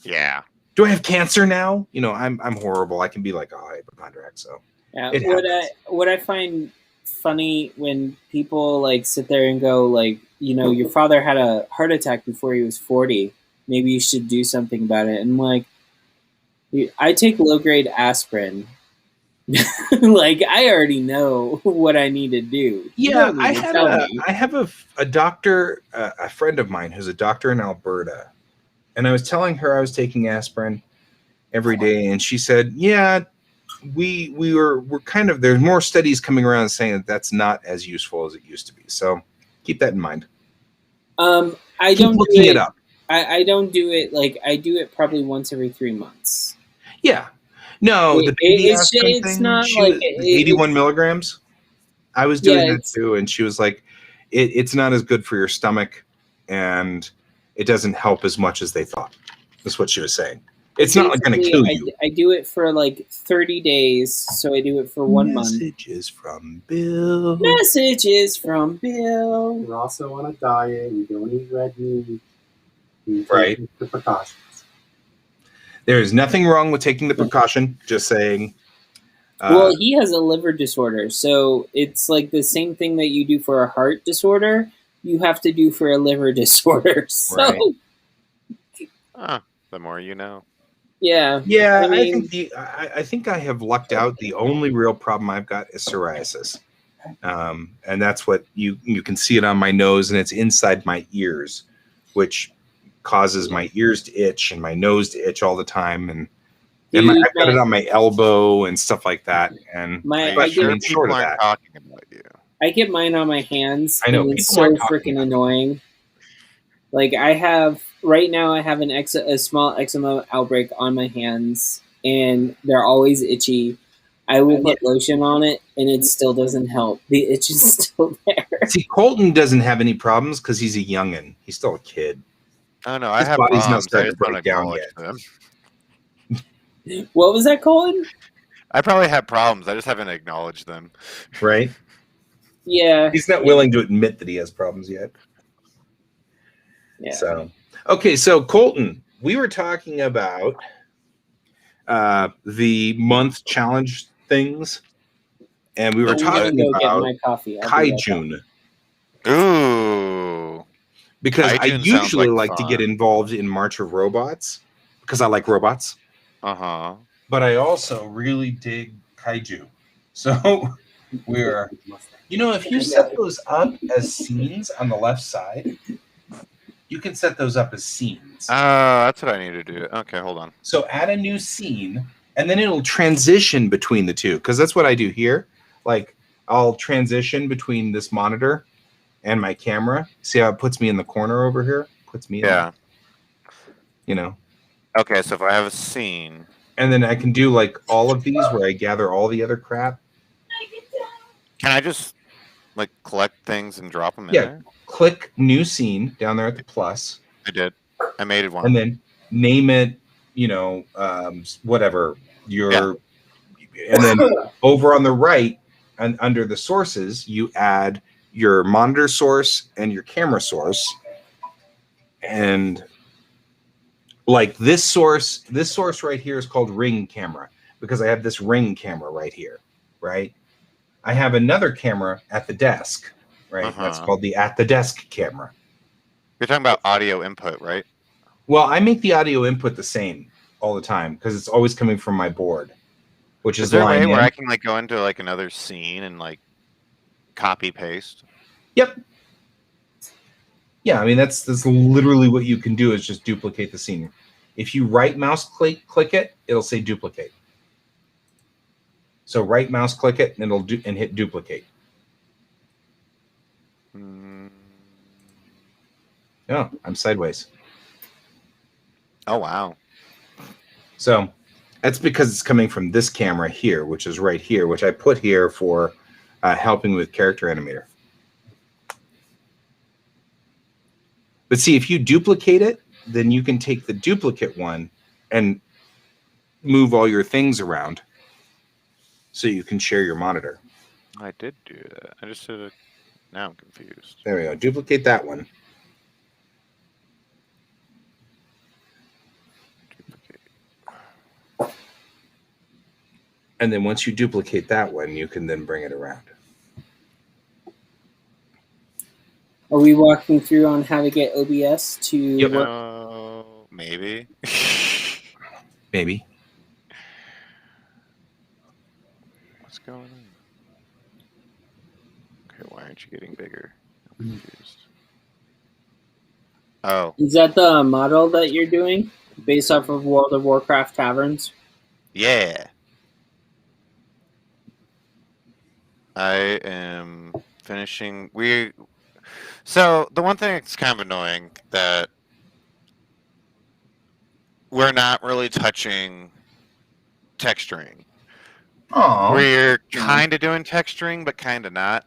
Yeah. do I have cancer now? You know, I'm horrible. I can be like a hypochondriac. So Yeah, it happens. what I find funny when people like sit there and go like, you know, your father had a heart attack before he was 40. Maybe you should do something about it. And like, I take low grade aspirin. Like I already know what I need to do. You Yeah, don't need to tell me. I have a doctor, a friend of mine who's a doctor in Alberta, and I was telling her I was taking aspirin every day, and she said, "Yeah, we're kind of there's more studies coming around saying that that's not as useful as it used to be. So keep that in mind. I Keep don't do looking it. it up. I don't do it like I do it probably once every 3 months. Yeah, no, the baby aspirin It's thing, not she like was 81 milligrams. I was doing that too, and she was like, "It's not as good for your stomach, and it doesn't help as much as they thought." That's what she was saying. It's not like going to kill you. I do it for like 30 days, so I do it for 1 month. Messages from Bill. Messages from Bill. You're also on a diet. You don't eat red meat. You Right. take the precautions. There is nothing wrong with taking the precaution. Just saying. Well, he has a liver disorder, so it's like the same thing that you do for a heart disorder, you have to do for a liver disorder. So, Right. The more you know. Yeah, I I mean- think I think I have lucked out. The only real problem I've got is psoriasis, and that's what you can see it on my nose, and it's inside my ears, which causes my ears to itch and my nose to itch all the time, and Dude, I've got it on my elbow and stuff like that. And my but I I get, mean, short people of aren't that, talking about you. I get mine on my hands. I know, and it's people so aren't talking freaking about it. annoying. Like I have right now, I have a small eczema outbreak on my hands, and they're always itchy. I will put lotion on it, and it still doesn't help. The itch is still there. see, Colton doesn't have any problems because he's a youngin. He's still a kid. Oh no, I His have body's not problems. I starting just to don't break down acknowledge yet. them. What was that, Colin? I probably have problems. I just haven't acknowledged them. Right? Yeah. He's not willing to admit that he has problems yet. Yeah. So, okay, so Colton, we were talking about the month challenge things, and we were I'm gonna talking go get about my coffee. I'll be right back. Kaijun, Ooh. because I Kaijun sounds usually like like to get fun. involved in March of Robots because I like robots, Uh-huh. but I also really dig Kaiju. So we're, if you set those up as scenes on the left side, you can set those up as scenes. That's what I need to do. Okay, hold on. So add a new scene, and then it'll transition between the two, because that's what I do here. Like, I'll transition between this monitor and my camera. See how it puts me in the corner over here? Puts me Yeah. in, Okay, so if I have a scene. And then I can do like all of these where I gather all the other crap. Can I just like collect things and drop them in Yeah. there? Click new scene down there at the plus, I did. I made it one. and then name it, whatever your, and then over on the right and under the sources, you add your monitor source and your camera source. And like this source right here is called Ring camera because I have this Ring camera right here, right? I have another camera at the desk, right? That's called the at the desk camera. You're talking about audio input, right? Well, I make the audio input the same all the time because it's always coming from my board, which Is is there a way line where in. I can like go into like another scene and like copy paste? Yep. Yeah, I mean that's literally what you can do is just duplicate the scene. If you right mouse click it, it'll say duplicate. So right mouse click it and it'll hit duplicate. Oh, I'm sideways. Oh wow. So that's because it's coming from this camera here, which is right here, which I put here for helping with Character Animator. But see, if you duplicate it, then you can take the duplicate one and move all your things around so you can share your monitor. I did do that. I just did it. Now I'm confused. There we go. Duplicate that one. Duplicate. And then once you duplicate that one, you can then bring it around. Are we walking through on how to get OBS to Yep. work? Maybe. Maybe. What's going on? Okay, why aren't you getting bigger? I'm confused. Oh, Is that the model that you're doing based off of World of Warcraft Taverns? yeah. I am finishing. So the one thing that's kind of annoying that we're not really touching texturing. Oh. We're kind of doing texturing, but kind of not.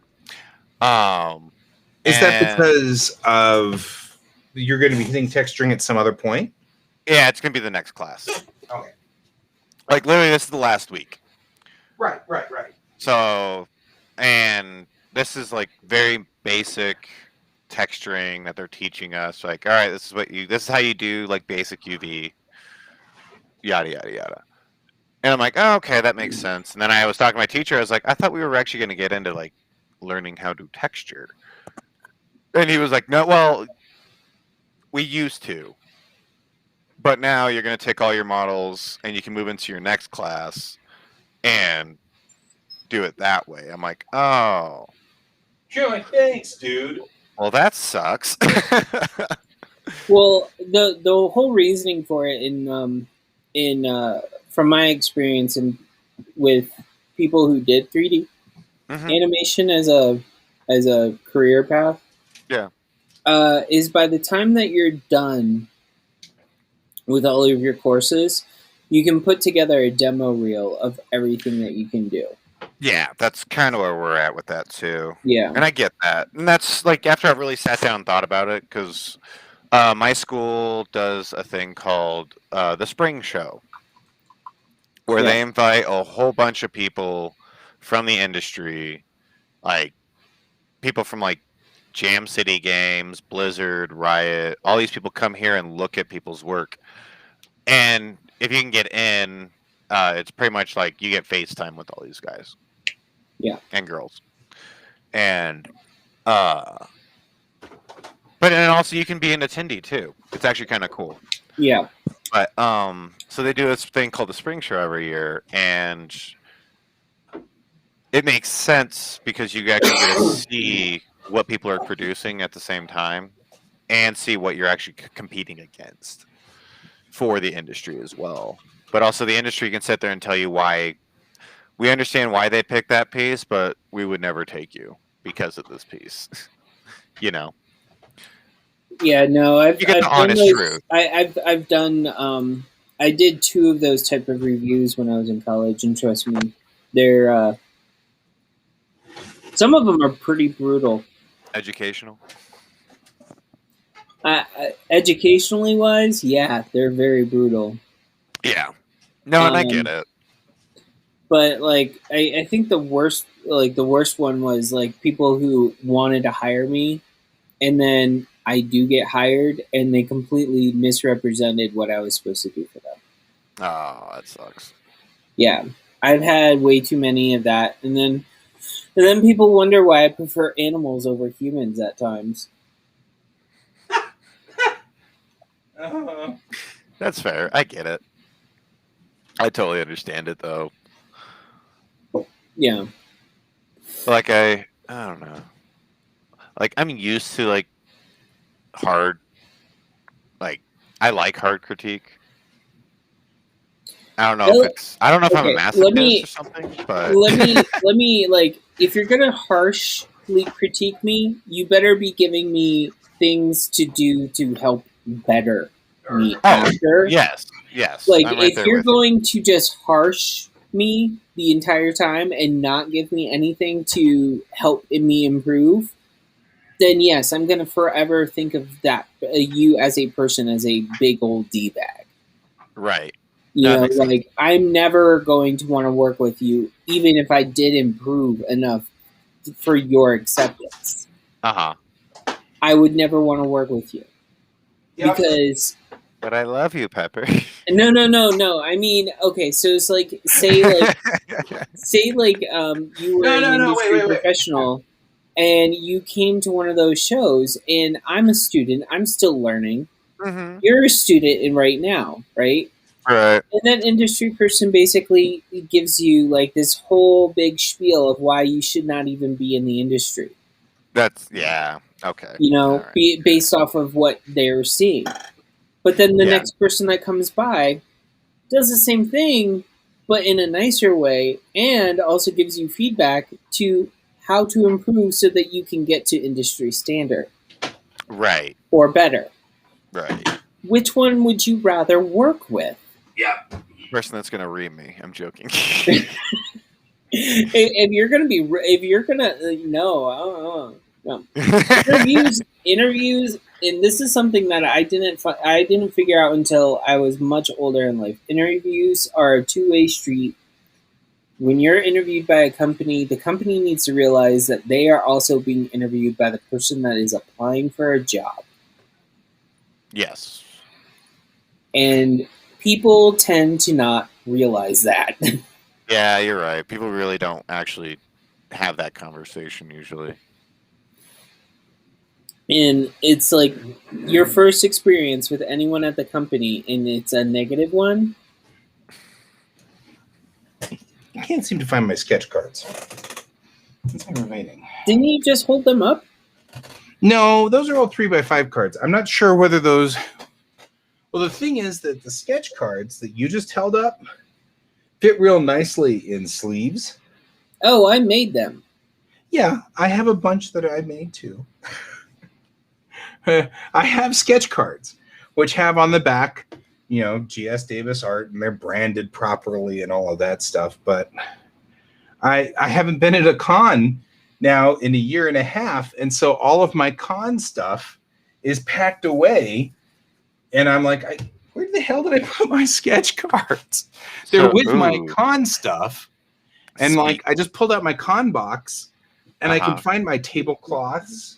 Is that and- because of you're going to be hitting texturing at some other point? Yeah, it's gonna be the next class. Okay. Like literally, this is the last week. Right. So, and this is like very basic texturing that they're teaching us. Like, all right, this is how you do like basic UV, yada yada yada. And I'm like, oh, okay, that makes sense. And then I was talking to my teacher. I was like, I thought we were actually going to get into like learning how to texture. And he was like, no, well, we used to, but now you're going to take all your models and you can move into your next class and do it that way. I'm like, oh, Sure. Thanks, dude. well, that sucks. Well, the whole reasoning for it from my experience and with people who did 3D Mhm. animation as a career path, Yeah. is by the time that you're done with all of your courses, you can put together a demo reel of everything that you can do. Yeah, that's kind of where we're at with that too. Yeah, And I get that. And that's like after I really sat down and thought about it, because my school does a thing called the Spring Show, where they invite a whole bunch of people from the industry, like people from like Jam City Games, Blizzard, Riot, all these people come here and look at people's work. And if you can get in, it's pretty much like you get FaceTime with all these guys. Yeah. And girls. And but then also you can be an attendee too. It's actually kind of cool. yeah, But so they do this thing called the Spring Show every year, and it makes sense because you actually get to see what people are producing at the same time and see what you're actually competing against for the industry as well. But also the industry can sit there and tell you why we understand why they picked that piece, but we would never take you because of this piece. You know. yeah. No, I've You get the done honest those- truth. I've done. I did 2 of those type of reviews when I was in college, and trust me, they're some of them are pretty brutal. Educational. Educationally wise, yeah, they're very brutal. Yeah. No, and I get it. But like, I think the worst one was like people who wanted to hire me, and then I do get hired, and they completely misrepresented what I was supposed to do for them. Oh, that sucks. Yeah, I've had way too many of that, and then people wonder why I prefer animals over humans at times. That's fair. I get it. I totally understand it though. Yeah, Like I don't know. Like I'm used to like hard, like I like hard critique. I don't know Well, if it's. I don't know if I'm a okay, let me- masochist or something, but let me like, if you're gonna harshly critique me, you better be giving me things to do to help better me after. yes. Like, I'm right if there you're with you. going to just harsh me the entire time and not give me anything to help me improve, then yes, I'm gonna forever think of that you as a person as a big old d-bag. Right. You That know, makes sense. like I'm never going to want to work with you, even if I did improve enough for your acceptance, I would never want to work with you because. But I love you, Pepper. No. I mean, okay, so it's like say you were an industry professional and you came to one of those shows, and I'm a student, I'm still learning. Mm-hmm. You're a student in right now, right? Right. And that industry person basically gives you like this whole big spiel of why you should not even be in the industry. That's okay. You know, Right. based off of what they're seeing. But then the next person that comes by does the same thing, but in a nicer way, and also gives you feedback to how to improve so that you can get to industry standard. Right. Or better. Right. Which one would you rather work with? Yeah. Person that's gonna read me. I'm joking. If you're gonna no. Interviews, and this is something that I didn't figure out until I was much older in life. Interviews are a two-way street. When you're interviewed by a company, the company needs to realize that they are also being interviewed by the person that is applying for a job. Yes. And people tend to not realize that. Yeah, you're right. People really don't actually have that conversation usually. And it's like your first experience with anyone at the company, and it's a negative one. I can't seem to find my sketch cards. It's aggravating. Didn't you just hold them up? No, those are all 3x5 cards. I'm not sure whether those. Well, the thing is that the sketch cards that you just held up fit real nicely in sleeves. Oh, I made them. Yeah, I have a bunch that I made too. I have sketch cards, which have on the back, G.S. Davis art, and they're branded properly and all of that stuff. But I haven't been at a con now in a year and a half, and so all of my con stuff is packed away, and I'm like, where the hell did I put my sketch cards? They're with my con stuff, and like I just pulled out my con box, and I can find my tablecloths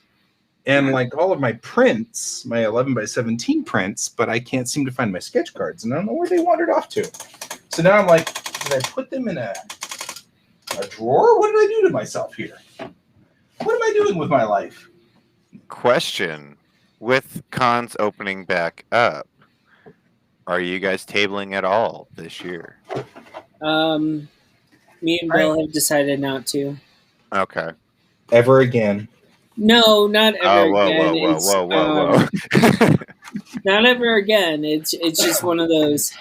and like all of my prints, my 11x17 prints, but I can't seem to find my sketch cards, and I don't know where they wandered off to. So now I'm like, did I put them in a drawer? What did I do to myself here? What am I doing with my life? Question: with cons opening back up, are you guys tabling at all this year? Me and Bill have decided not to. Okay. Ever again. No, not ever again. Whoa. Not ever again. It's just one of those.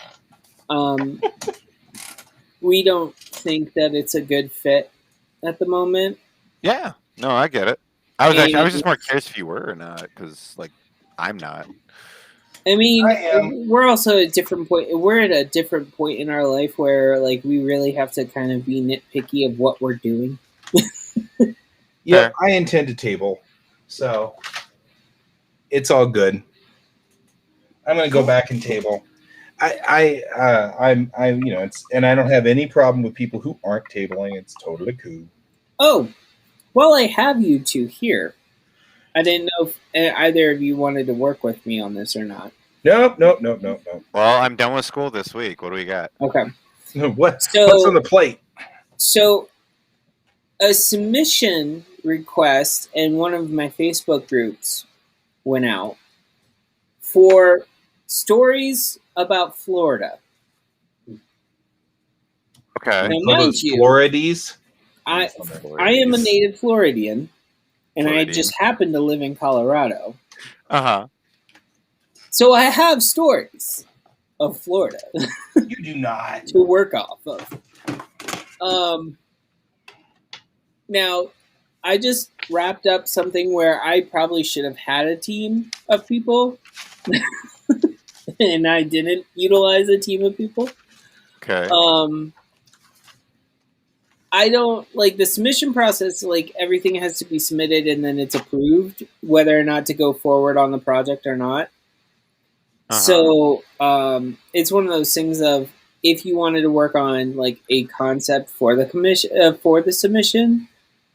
We don't think that it's a good fit at the moment. Yeah. No, I get it. I was just more curious if you were or not, because like I'm not. I mean, we're also at a different point. We're at a different point in our life where like we really have to kind of be nitpicky of what we're doing. Yeah, I intend to table, so it's all good. I'm going to go back and table. I'm and I don't have any problem with people who aren't tabling. It's totally cool. Oh, well, I have you two here. I didn't know if either of you wanted to work with me on this or not. Nope. Well, I'm done with school this week. What do we got? Okay. What's on the plate? So, a submission request in one of my Facebook groups went out for stories about Florida. Okay. Now, mind you, Florides? I am a native Floridian, and I just happen to live in Colorado. Uh-huh. So I have stories of Florida. You do not. To work off of. Now, I just wrapped up something where I probably should have had a team of people, and I didn't utilize a team of people. Okay. I don't like the submission process. Like everything has to be submitted and then it's approved, whether or not to go forward on the project or not. Uh-huh. So it's one of those things of if you wanted to work on like a concept for the commission for the submission,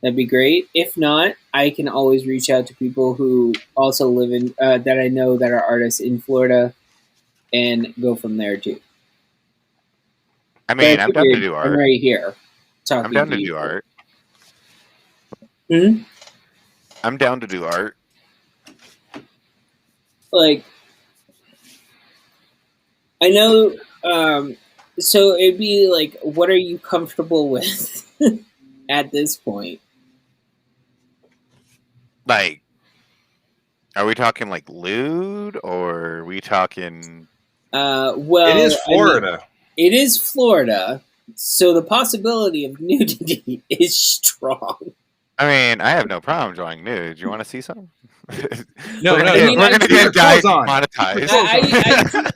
that'd be great. If not, I can always reach out to people who also live in that I know that are artists in Florida, and go from there too. I mean, But I I'm down to figured do I'm art. right here talking I'm down to you. do art. Mhm. I'm down to do art. Like, I know. So it'd be like, what are you comfortable with at this point? Like, are we talking like lewd, or are we talking? Well, It is I mean, Florida. it is Florida, so the possibility of nudity is strong. I mean, I have no problem drawing nude. You want to see some? No, we're gonna no, get, I mean, we're I gonna keep your get guys clothes on. monetized.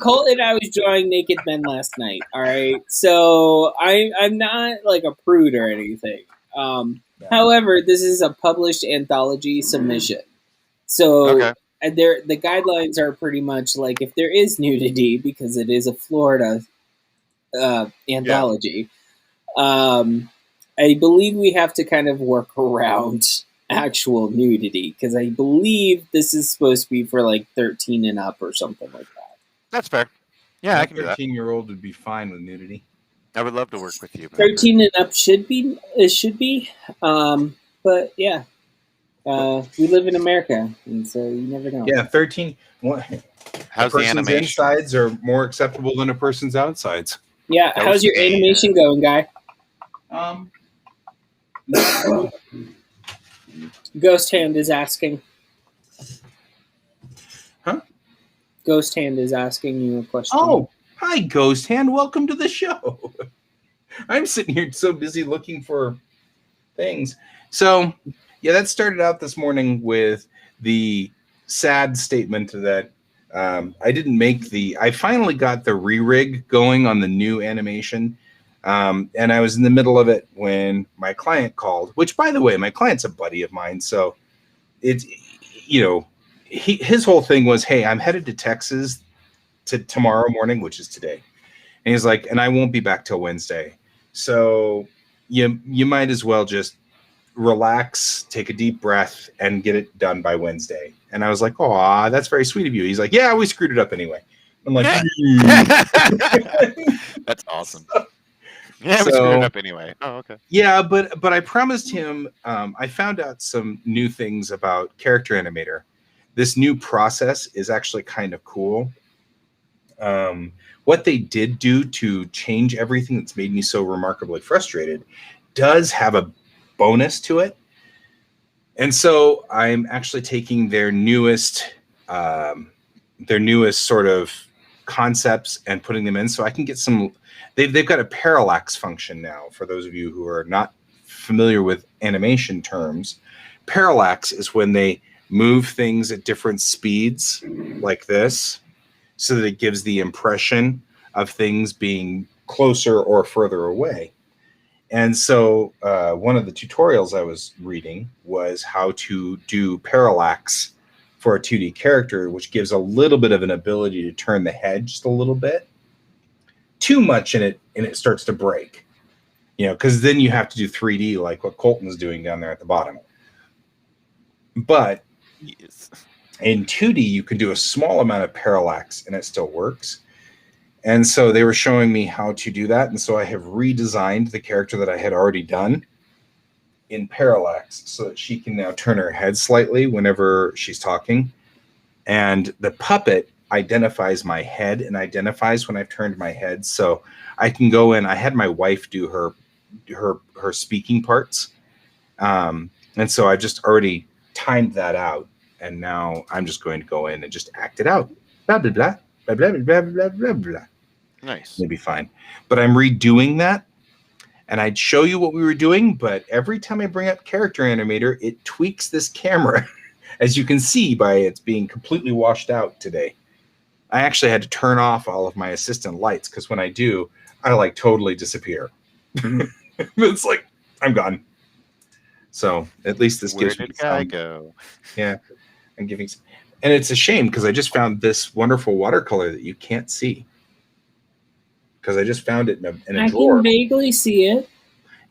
Colt and I was drawing naked men last night. All right, so I'm not like a prude or anything. However, this is a published anthology submission, so Okay. the guidelines are pretty much like, if there is nudity, because it is a Florida anthology. I believe we have to kind of work around actual nudity, because I believe this is supposed to be for like 13 and up or something like that. That's fair. Yeah, I A can do that. 13-year-old would be fine with nudity. I would love to work with you. 13 and up should be. But yeah, we live in America, and so you never know. Yeah, 13. What? How's a the person's animation? insides are more acceptable than a person's outsides. Yeah, That how's was your a- animation going, guy? Ghost Hand is asking. Huh? Ghost Hand is asking you a question. Oh, hi, Ghost Hand. Welcome to the show. I'm sitting here so busy looking for things. So, yeah, that started out this morning with the sad statement that I didn't make I finally got the re-rig going on the new animation. And I was in the middle of it when my client called, which, by the way, my client's a buddy of mine. So it's, his whole thing was, hey, I'm headed to Texas tomorrow morning, which is today. And he's like, and I won't be back till Wednesday. So you might as well just relax, take a deep breath, and get it done by Wednesday. And I was like, oh, that's very sweet of you. He's like, yeah, we screwed it up anyway. I'm like, That's awesome. Yeah, we So- screwed it up anyway. Oh, okay. yeah, but I promised him. I found out some new things about Character Animator. This new process is actually kind of cool. What they did do to change everything that's made me so remarkably frustrated does have a bonus to it. And so I'm actually taking their newest sort of concepts and putting them in, so I can get some. They've got a parallax function now. For those of you who are not familiar with animation terms, parallax is when they move things at different speeds, like this, so that it gives the impression of things being closer or further away. And so one of the tutorials I was reading was how to do parallax for a 2D character, which gives a little bit of an ability to turn the head just a little bit. Too much in it, and it starts to break. Because then you have to do 3D like what Colton's doing down there at the bottom. But Yes. in 2D, you can do a small amount of parallax, and it still works. And so they were showing me how to do that. And so I have redesigned the character that I had already done in parallax so that she can now turn her head slightly whenever she's talking. And the puppet identifies my head and identifies when I've turned my head. So I can go in. I had my wife do her speaking parts. And so I just already timed that out. And now I'm just going to go in and just act it out. Blah, blah, blah. Blah, blah, blah, blah, blah, blah. Nice. It'll be fine. But I'm redoing that. And I'd show you what we were doing, but every time I bring up Character Animator, it tweaks this camera, as you can see by it's being completely washed out today. I actually had to turn off all of my assistant lights, because when I do, I like totally disappear. It's like, I'm gone. So at least this Where gives me did Guy some. go? Yeah, I'm giving some. And it's a shame, because I just found this wonderful watercolor that you can't see. Because I just found it in a I drawer. can vaguely see it.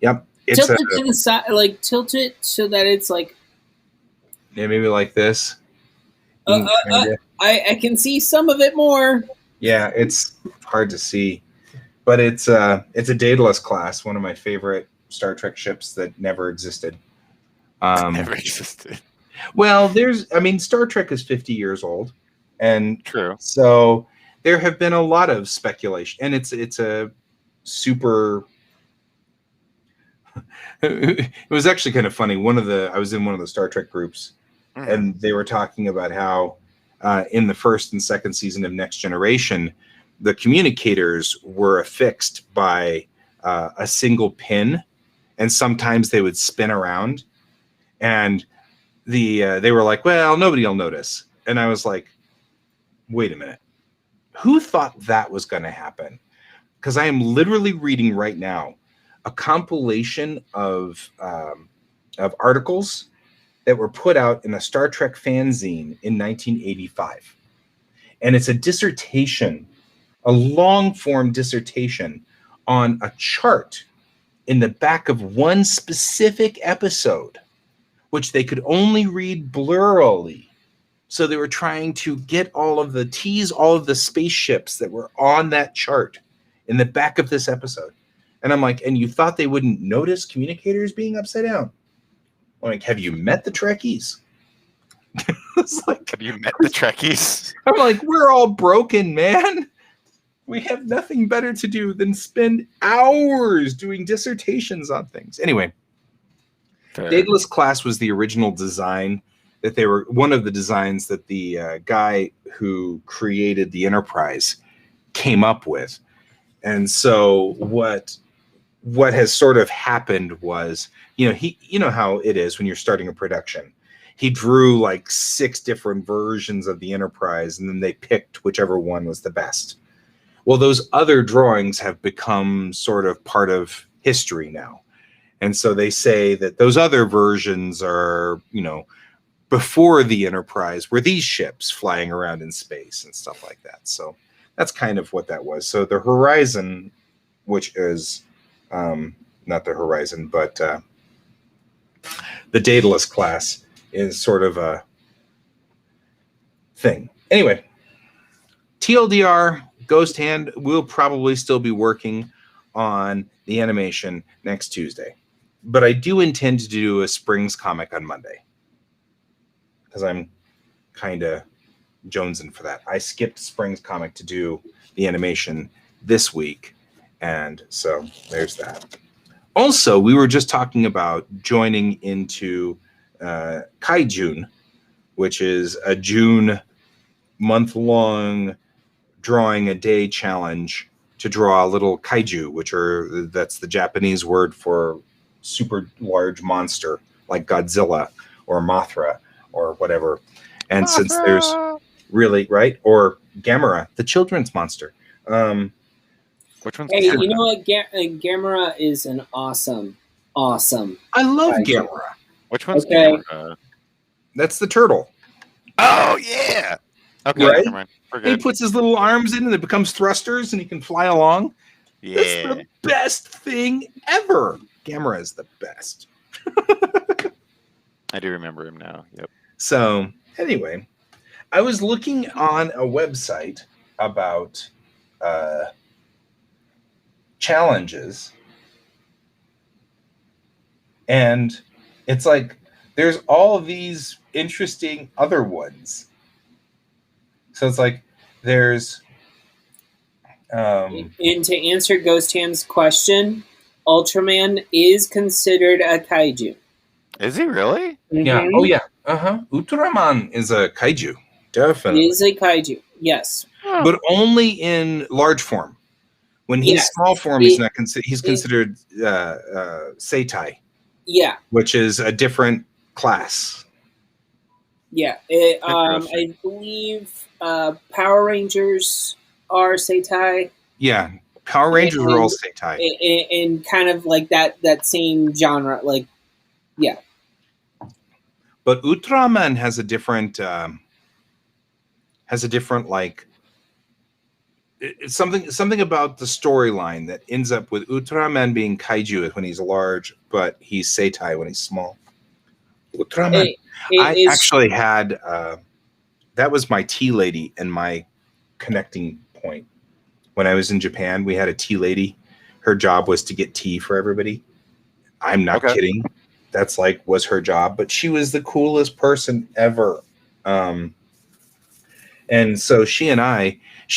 Yep. it's tilt it to the side, like tilt it so that it's like maybe like this. You can kinda- I can see some of it more. yeah, it's hard to see, but it's a Daedalus class, one of my favorite Star Trek ships that never existed. Never existed. Well, Star Trek is 50 years old, and True. so there have been a lot of speculation, and it's a super. It was actually kind of funny. I was in one of the Star Trek groups, Mhm. and they were talking about how in the first and second season of Next Generation, the communicators were affixed by a single pin, and sometimes they would spin around, and they were like, well, nobody will notice. And I was like, wait a minute, who thought that was going to happen? Because I am literally reading right now a compilation of articles that were put out in a Star Trek fanzine in 1985. And it's a dissertation, a long form dissertation on a chart in the back of one specific episode, which they could only read blurrily. So they were trying to get all of the spaceships that were on that chart in the back of this episode. And I'm like, and you thought they wouldn't notice communicators being upside down? I'm like, have you met the Trekkies? It's like, Have you met the Trekkies? I'm like, we're all broken, man. We have nothing better to do than spend hours doing dissertations on things. Anyway, Fair. Daedalus class was the original design that they were one of the designs that the guy who created the Enterprise came up with. And so what has sort of happened was, you know how it is when you're starting a production. He drew like 6 different versions of the Enterprise, and then they picked whichever one was the best. Well, those other drawings have become sort of part of history now. And so they say that those other versions are, before the Enterprise were these ships flying around in space and stuff like that. So that's kind of what that was. So the Horizon, which is not the Horizon, but the Daedalus class is sort of a thing. Anyway, TLDR, Ghost Hand will probably still be working on the animation next Tuesday. But I do intend to do a Springs comic on Monday, because I'm kind of jonesing for that. I skipped Springs comic to do the animation this week, and so there's that. Also, we were just talking about joining into Kaijun, which is a June month-long drawing a day challenge to draw a little kaiju, that's the Japanese word for super large monster like Godzilla or Mothra or whatever. And since there's really, right? Or Gamera, the children's monster. Which one's Hey, Gamera? you know what? Gamera is an awesome. I love Kaiju. Gamera. Which one's Okay. Gamera? That's the turtle. Oh, yeah! Okay, Right? never mind. We're He good. puts his little arms in and it becomes thrusters and he can fly along. That's Yeah. the best thing ever. Gamera is the best. I do remember him now. Yep. So anyway, I was looking on a website about challenges, and it's like there's all of these interesting other ones. So it's like there's And to answer Ghost Hand's question, Ultraman is considered a kaiju. Is he really? yeah, Mhm. oh yeah, Ultraman is a kaiju, It definitely, is a kaiju. Yes. but only in large form. When he's Yes. small form, he's not he's considered Seitai, Yeah. which is a different class. Yeah. Interesting. I believe Power Rangers are Seitai, Yeah, Power Rangers are all Seitai. and kind of like that same genre. Like, yeah. But Ultraman has a different like it's something about the storyline that ends up with Ultraman being kaiju when he's large, but he's Seitai when he's small. Ultraman. I actually had that was my tea lady and my connecting point. When I was in Japan, we had a tea lady. Her job was to get tea for everybody. I'm not kidding. That's was her job, but she was the coolest person ever. And so she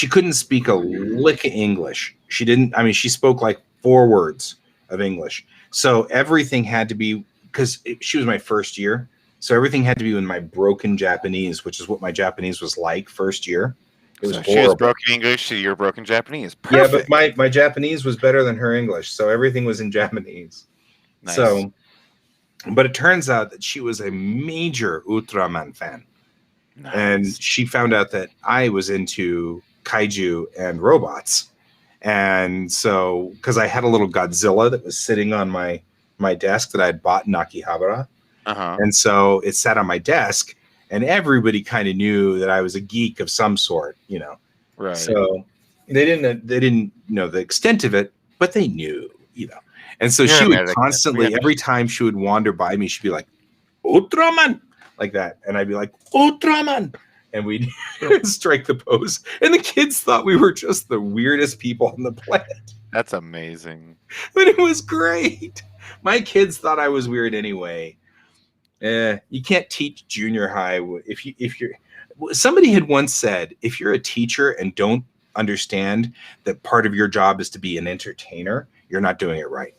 couldn't speak a lick of English. She didn't, she spoke 4 words of English. So everything had to be, because she was my first year. So everything had to be in my broken Japanese, which is what my Japanese was like first year. It was horrible. She was broken English to your broken Japanese. Perfect. Yeah, but my Japanese was better than her English. So everything was in Japanese. Nice. So, but it turns out that she was a major Ultraman fan. Nice. And she found out that I was into kaiju and robots. And so, because I had a little Godzilla that was sitting on my desk that I had bought in Akihabara. And so it sat on my desk, and everybody kind of knew that I was a geek of some sort, Right. So they didn't know the extent of it, but they knew, And so she would constantly, every time she would wander by me, she'd be like, Ultraman, like that. And I'd be like, Ultraman. And we'd strike the pose. And the kids thought we were just the weirdest people on the planet. That's amazing. But it was great. My kids thought I was weird anyway. You can't teach junior high if you're. Somebody had once said, if you're a teacher and don't understand that part of your job is to be an entertainer, you're not doing it right.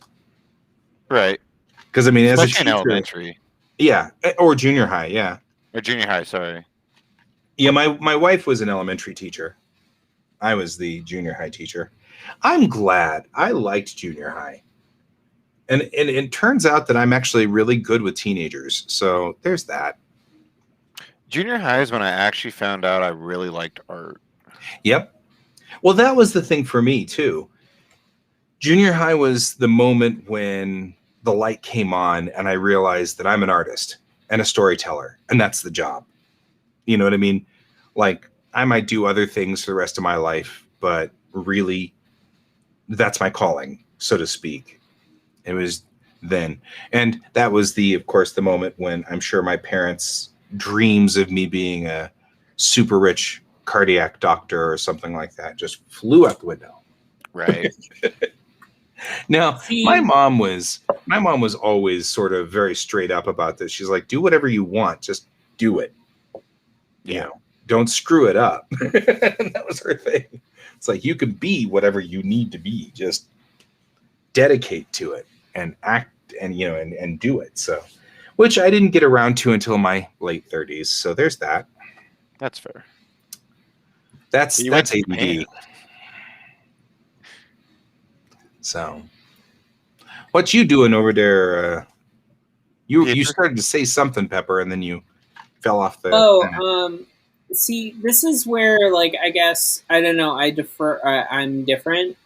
Right. Because as especially a teacher, in elementary. Yeah, or junior high. Yeah. Or junior high. Sorry. Yeah, my wife was an elementary teacher. I was the junior high teacher. I'm glad. I liked junior high. And it turns out that I'm actually really good with teenagers. So there's that. Junior high is when I actually found out I really liked art. Yep. Well, that was the thing for me, too. Junior high was the moment when the light came on and I realized that I'm an artist and a storyteller, and that's the job. You know what I mean? I might do other things for the rest of my life, but really, that's my calling, so to speak. It was then. And that was of course, the moment when I'm sure my parents' dreams of me being a super rich cardiac doctor or something like that just flew out the window. Right. Now, my mom was always sort of very straight up about this. She's like, do whatever you want, just do it. Don't screw it up. And that was her thing. It's like, you can be whatever you need to be, just dedicate to it and act and and do it. So, which I didn't get around to until my late 30s. So there's that. That's fair. That's ADD. So, what you doing over there? You started to say something, Pepper, and then you fell off the. See, this is where, I guess, I don't know. I defer. I'm different.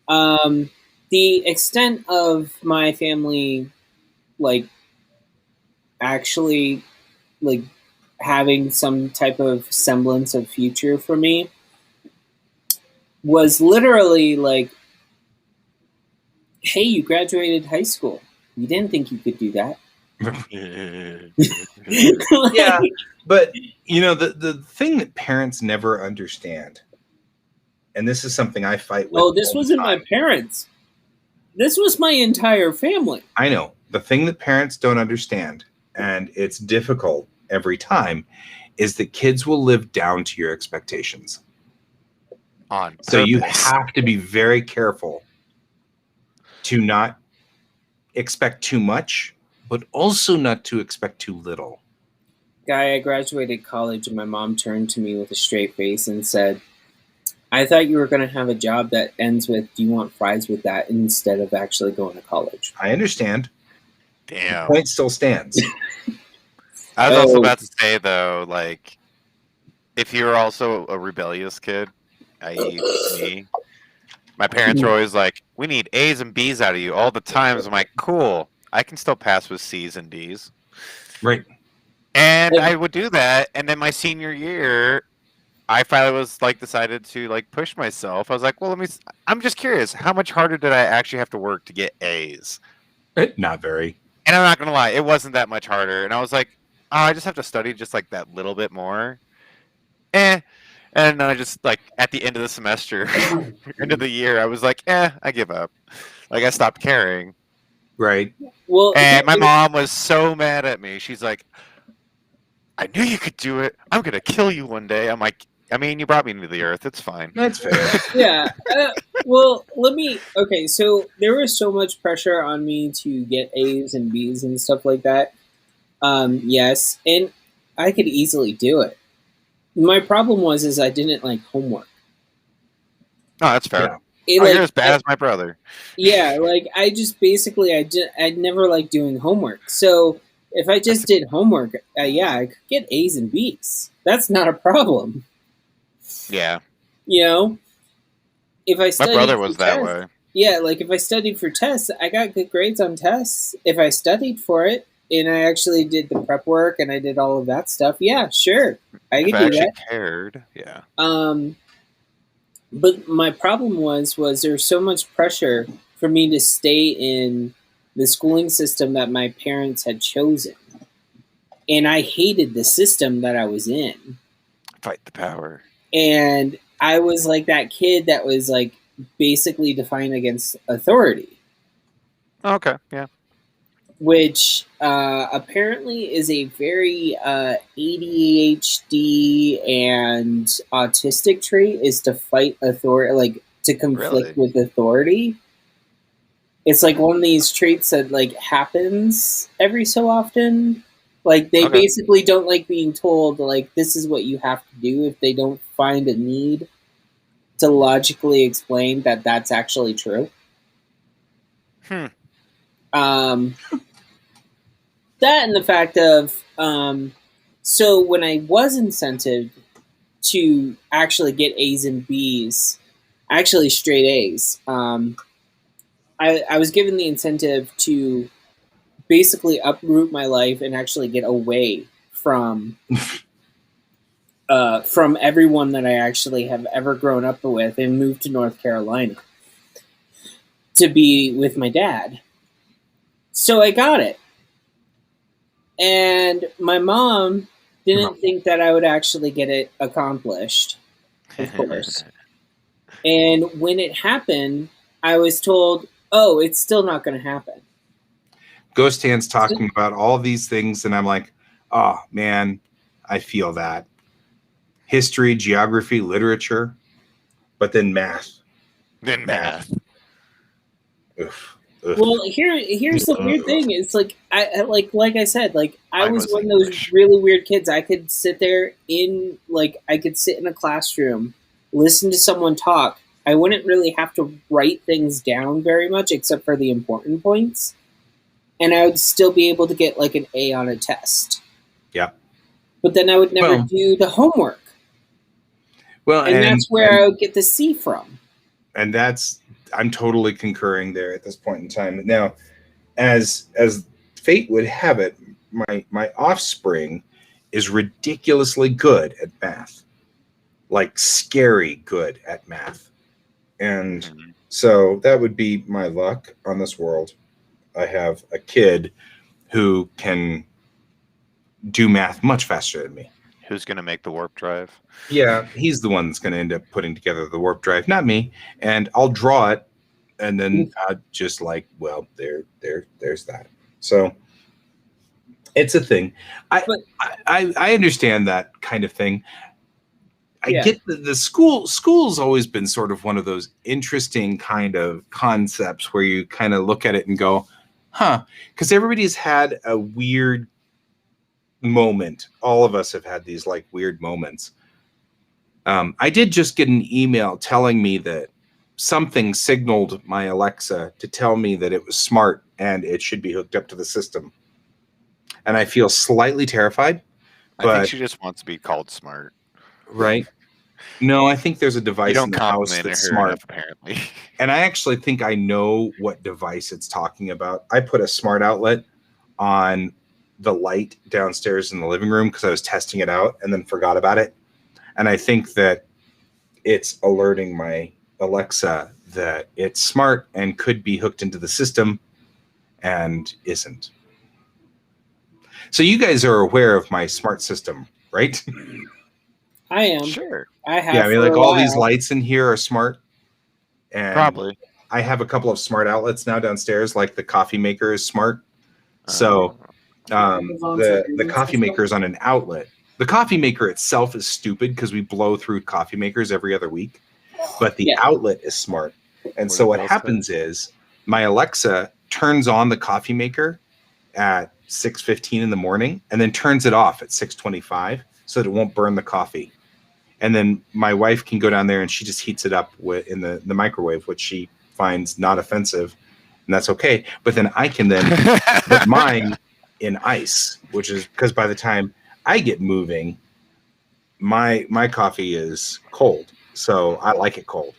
The extent of my family, actually, having some type of semblance of future for me was literally hey, you graduated high school. You didn't think you could do that. Yeah, but the thing that parents never understand, and this is something I fight with. Oh, this wasn't my parents. This was my entire family. I know. The thing that parents don't understand, and it's difficult every time, is that kids will live down to your expectations. So you have to be very careful to not expect too much, but also not to expect too little. Guy, I graduated college and my mom turned to me with a straight face and said, I thought you were going to have a job that ends with, do you want fries with that, instead of actually going to college. I understand. Damn. The point still stands. I was also about to say, though, if you're also a rebellious kid, i.e. me, my parents were always like, we need A's and B's out of you all the time. So I'm like, cool. I can still pass with C's and D's. Right. And I would do that. And then my senior year, I finally was like decided to like push myself. I was like, well, I'm just curious, how much harder did I actually have to work to get A's? Not very. And I'm not gonna lie, it wasn't that much harder. And I was like, oh, I just have to study just like that little bit more. And then I just like at the end of the semester, end of the year, I was like, I give up. Like I stopped caring. Right. Well, And my mom was so mad at me. She's like, I knew you could do it. I'm gonna kill you one day. I'm like, I mean, you brought me into the earth. It's fine. That's fair. yeah. Well, let me. Okay, so there was so much pressure on me to get A's and B's and stuff like that. Yes, and I could easily do it. My problem was I didn't like homework. Oh, that's fair. Yeah. You're as bad as my brother. Yeah, like I just basically I'd never liked doing homework. So if I just did homework, I could get A's and B's. That's not a problem. Yeah. You know, if I My studied brother for was that tests- way. Yeah, like if I studied for tests, I got good grades on tests. If I studied for it and I actually did the prep work and I did all of that stuff, yeah, sure, I If could I do actually that. cared, yeah. But my problem was there was so much pressure for me to stay in the schooling system that my parents had chosen, and I hated the system that I was in. Fight the power. And I was like that kid that was like basically defiant against authority, Okay, yeah. which apparently is a very ADHD and autistic trait, is to fight authority, like to conflict with authority. It's like one of these traits that like happens every so often. Like they Okay. basically don't like being told like this is what you have to do if they don't find a need to logically explain that that's actually true. Hmm. That and the fact of so when I was incented to actually get A's and B's, actually straight A's, I was given the incentive to basically uproot my life and actually get away from everyone that I actually have ever grown up with and move to North Carolina to be with my dad. So I got it. And my mom didn't think that I would actually get it accomplished, of course. And when it happened, I was told, oh, it's still not going to happen. Ghost Hand's talking about all these things, and I'm like, oh, man, I feel that. History, geography, literature, but then math. Then math. Oof. Well, here's the weird thing. It's like I like I said, like I Mine was was one of those English. really weird kids. I could sit there I could sit in a classroom, listen to someone talk. I wouldn't really have to write things down very much except for the important points. And I would still be able to get like an A on a test. Yeah. But then I would never Well- do the homework. Well, And that's where I would get the C from. and that's I'm totally concurring there at this point in time. Now, as fate would have it, my offspring is ridiculously good at math, like scary good at math, and so that would be my luck on this world. I have a kid who can do math much faster than me. Who's gonna make the warp drive? Yeah, he's the one that's going to end up putting together the warp drive, not me. And I'll draw it, and then just like, well, there's that. So it's a thing. I understand that kind of thing. I get the school's always been sort of one of those interesting kind of concepts where you kind of look at it and go, huh, because everybody's had a weird moment. All of us have had these like weird moments. I did just get an email telling me that something signaled my Alexa to tell me that it was smart and it should be hooked up to the system. And I feel slightly terrified. I think But- she just wants to be called smart. Right? No, I think there's a You device don't in the house compliment that's her smart. enough, apparently. And I actually think I know what device it's talking about. I put a smart outlet on the light downstairs in the living room because I was testing it out and then forgot about it. And I think that it's alerting my Alexa that it's smart and could be hooked into the system and isn't. So you guys are aware of my smart system, right? I am. Sure. I have. Yeah, I mean, for like a all these while. lights in here are smart. And Probably. I have a couple of smart outlets now downstairs, like the coffee maker is smart. So the coffee maker is on an outlet. The coffee maker itself is stupid because we blow through coffee makers every other week, but the Yeah. outlet is smart. And so what happens is my Alexa turns on the coffee maker at 6:15 in the morning and then turns it off at 6:25 so that it won't burn the coffee. And then my wife can go down there and she just heats it up in the microwave, which she finds not offensive, and that's okay. But then I can then put mine in ice, which is because by the time I get moving, my coffee is cold. So I like it cold.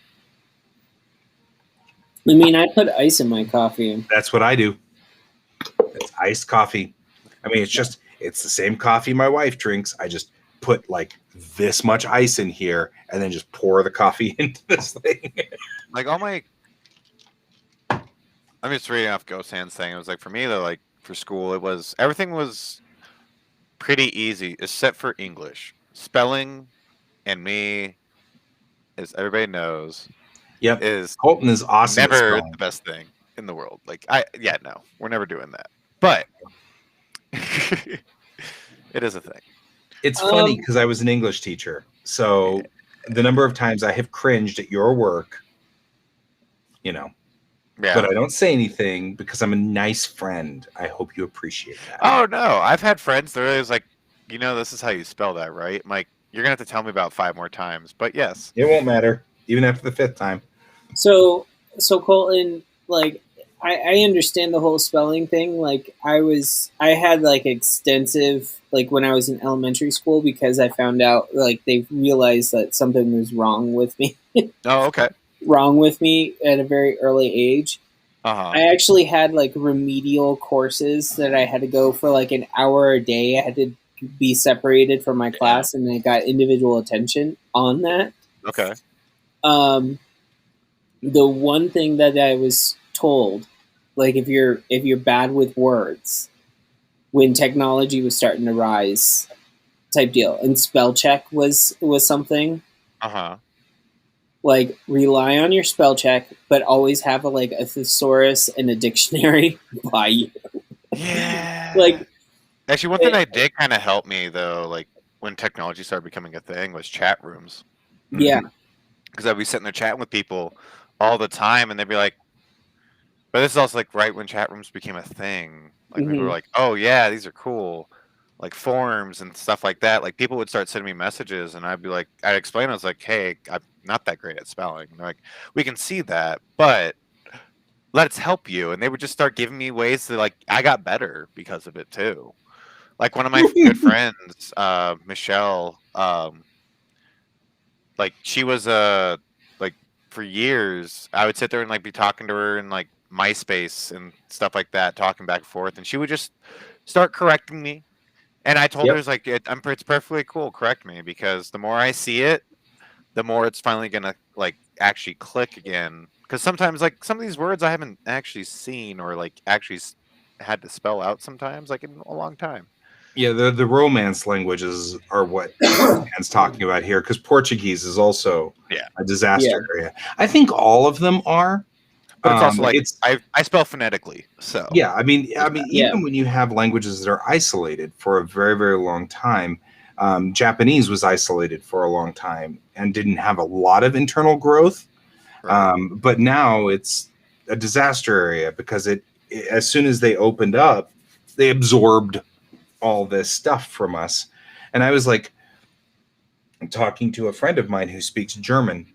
I mean, I put ice in my coffee. That's what I do. It's iced coffee. I mean, it's the same coffee my wife drinks. I just put like this much ice in here and then just pour the coffee into this thing. Like all my, I'm just reading off Ghost Hands thing. It was like for me though, like for school, everything was pretty easy except for English. Spelling and me, as everybody knows, Yep. is Colton is awesome. at never spelling. the best thing in the world. Like no, we're never doing that. But it is a thing. It's funny because I was an English teacher. So the number of times I have cringed at your work, Yeah. but I don't say anything because I'm a nice friend. I hope you appreciate that. Oh no, I've had friends that are always like, this is how you spell that, right? I'm like, you're gonna have to tell me about 5 more times. But yes. It won't matter, even after the 5th time. So Colton, like, I understand the whole spelling thing. Like, I had like extensive, like when I was in elementary school, because I found out, like, they realized that something was wrong with me. Oh, okay. Wrong with me at a very early age. Uh-huh. I actually had like remedial courses that I had to go for like an hour a day. I had to be separated from my class, and I got individual attention on that. Okay. The one thing that I was told, like if you're bad with words, when technology was starting to rise, type deal, and spell check was something. Uh-huh. Like, rely on your spell check, but always have a thesaurus and a dictionary by you. Yeah. Like, actually, one thing that did kind of help me though, like when technology started becoming a thing, was chat rooms. yeah, Because I'd be sitting there chatting with people all the time, and they'd be like, but this is also like right when chat rooms became a thing. Like people were like, oh yeah, these are cool. Like forums and stuff like that. Like people would start sending me messages, and I'd explain. I was like, hey, I'm not that great at spelling. And they're like, we can see that, but let's help you. And they would just start giving me ways to, like, I got better because of it too. Like one of my good friends, Michelle, like she was like for years, I would sit there and like be talking to her in like MySpace and stuff like that, talking back and forth, and she would just start correcting me. And I told her, it's like, it's perfectly cool, correct me, because the more I see it, the more it's finally gonna like actually click again. Because sometimes, like, some of these words I haven't actually seen or like actually had to spell out sometimes, like in a long time. Yeah, the Romance languages are what Dan's talking about here, because Portuguese is also a disaster area. I think all of them are. But it's also like I spell phonetically, so I mean, even when you have languages that are isolated for a very, very long time, Japanese was isolated for a long time and didn't have a lot of internal growth. Right. But now it's a disaster area because as soon as they opened up, they absorbed all this stuff from us. And I was like talking to a friend of mine who speaks German,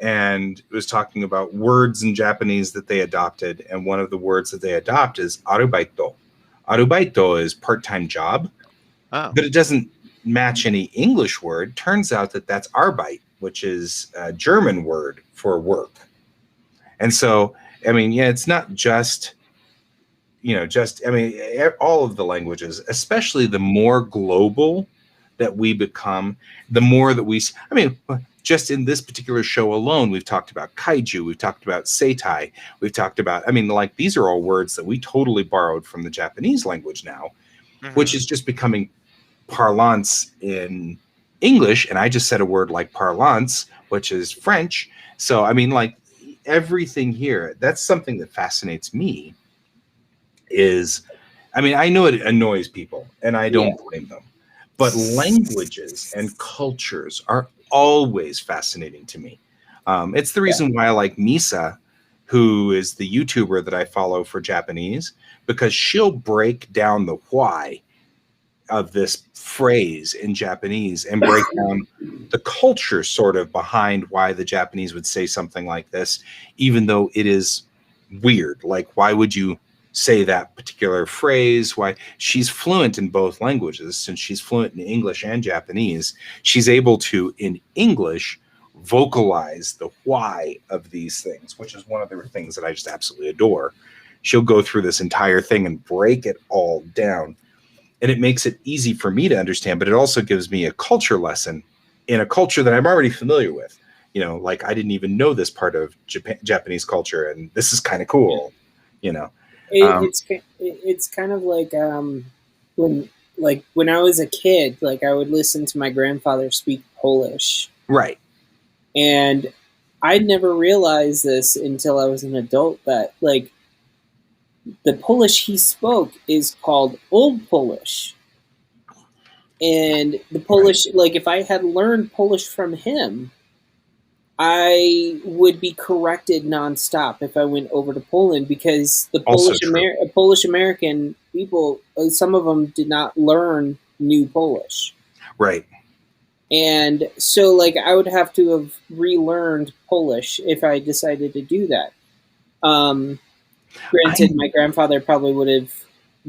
and was talking about words in Japanese that they adopted. And one of the words that they adopt is arubaito. Arubaito is part-time job, but it doesn't match any English word. Turns out that that's Arbeit, which is a German word for work. And so, I mean, it's not just, all of the languages, especially the more global that we become, the more that we, I mean, just in this particular show alone, we've talked about kaiju, we've talked about seitai, we've talked about, I mean, like these are all words that we totally borrowed from the Japanese language now, which is just becoming parlance in English. And I just said a word like parlance, which is French. So, I mean, like everything here, that's something that fascinates me is, I mean, I know it annoys people and I don't blame them, but languages and cultures are always fascinating to me. It's the reason why I like Misa, who is the YouTuber that I follow for Japanese, because she'll break down the why of this phrase in Japanese and break down the culture sort of behind why the Japanese would say something like this, even though it is weird. Like, why would you say that particular phrase? Why? She's fluent in both languages. Since she's fluent in English and Japanese, she's able to, in English, vocalize the why of these things, which is one of the things that I just absolutely adore. She'll go through this entire thing and break it all down. And it makes it easy for me to understand, but it also gives me a culture lesson in a culture that I'm already familiar with. You know, like I didn't even know this part of Japanese culture, and this is kind of cool, you know. It's kind of like when I was a kid, like I would listen to my grandfather speak Polish. Right. And I'd never realized this until I was an adult, that like the Polish he spoke is called Old Polish. And the Polish, like if I had learned Polish from him, I would be corrected nonstop if I went over to Poland, because the Polish American people, some of them did not learn New Polish. Right. And so like I would have to have relearned Polish if I decided to do that. Granted, my grandfather probably would have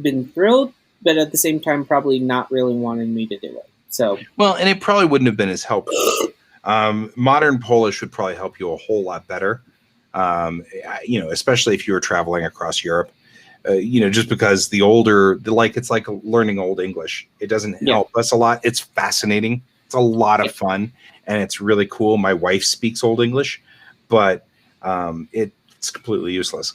been thrilled, but at the same time, probably not really wanting me to do it. So, well, and it probably wouldn't have been as helpful. Modern Polish would probably help you a whole lot better. You know, especially if you were traveling across Europe. You know, just because the older, it's like learning Old English. It doesn't help us a lot. It's fascinating. It's a lot of fun, and it's really cool. My wife speaks Old English, but it's completely useless.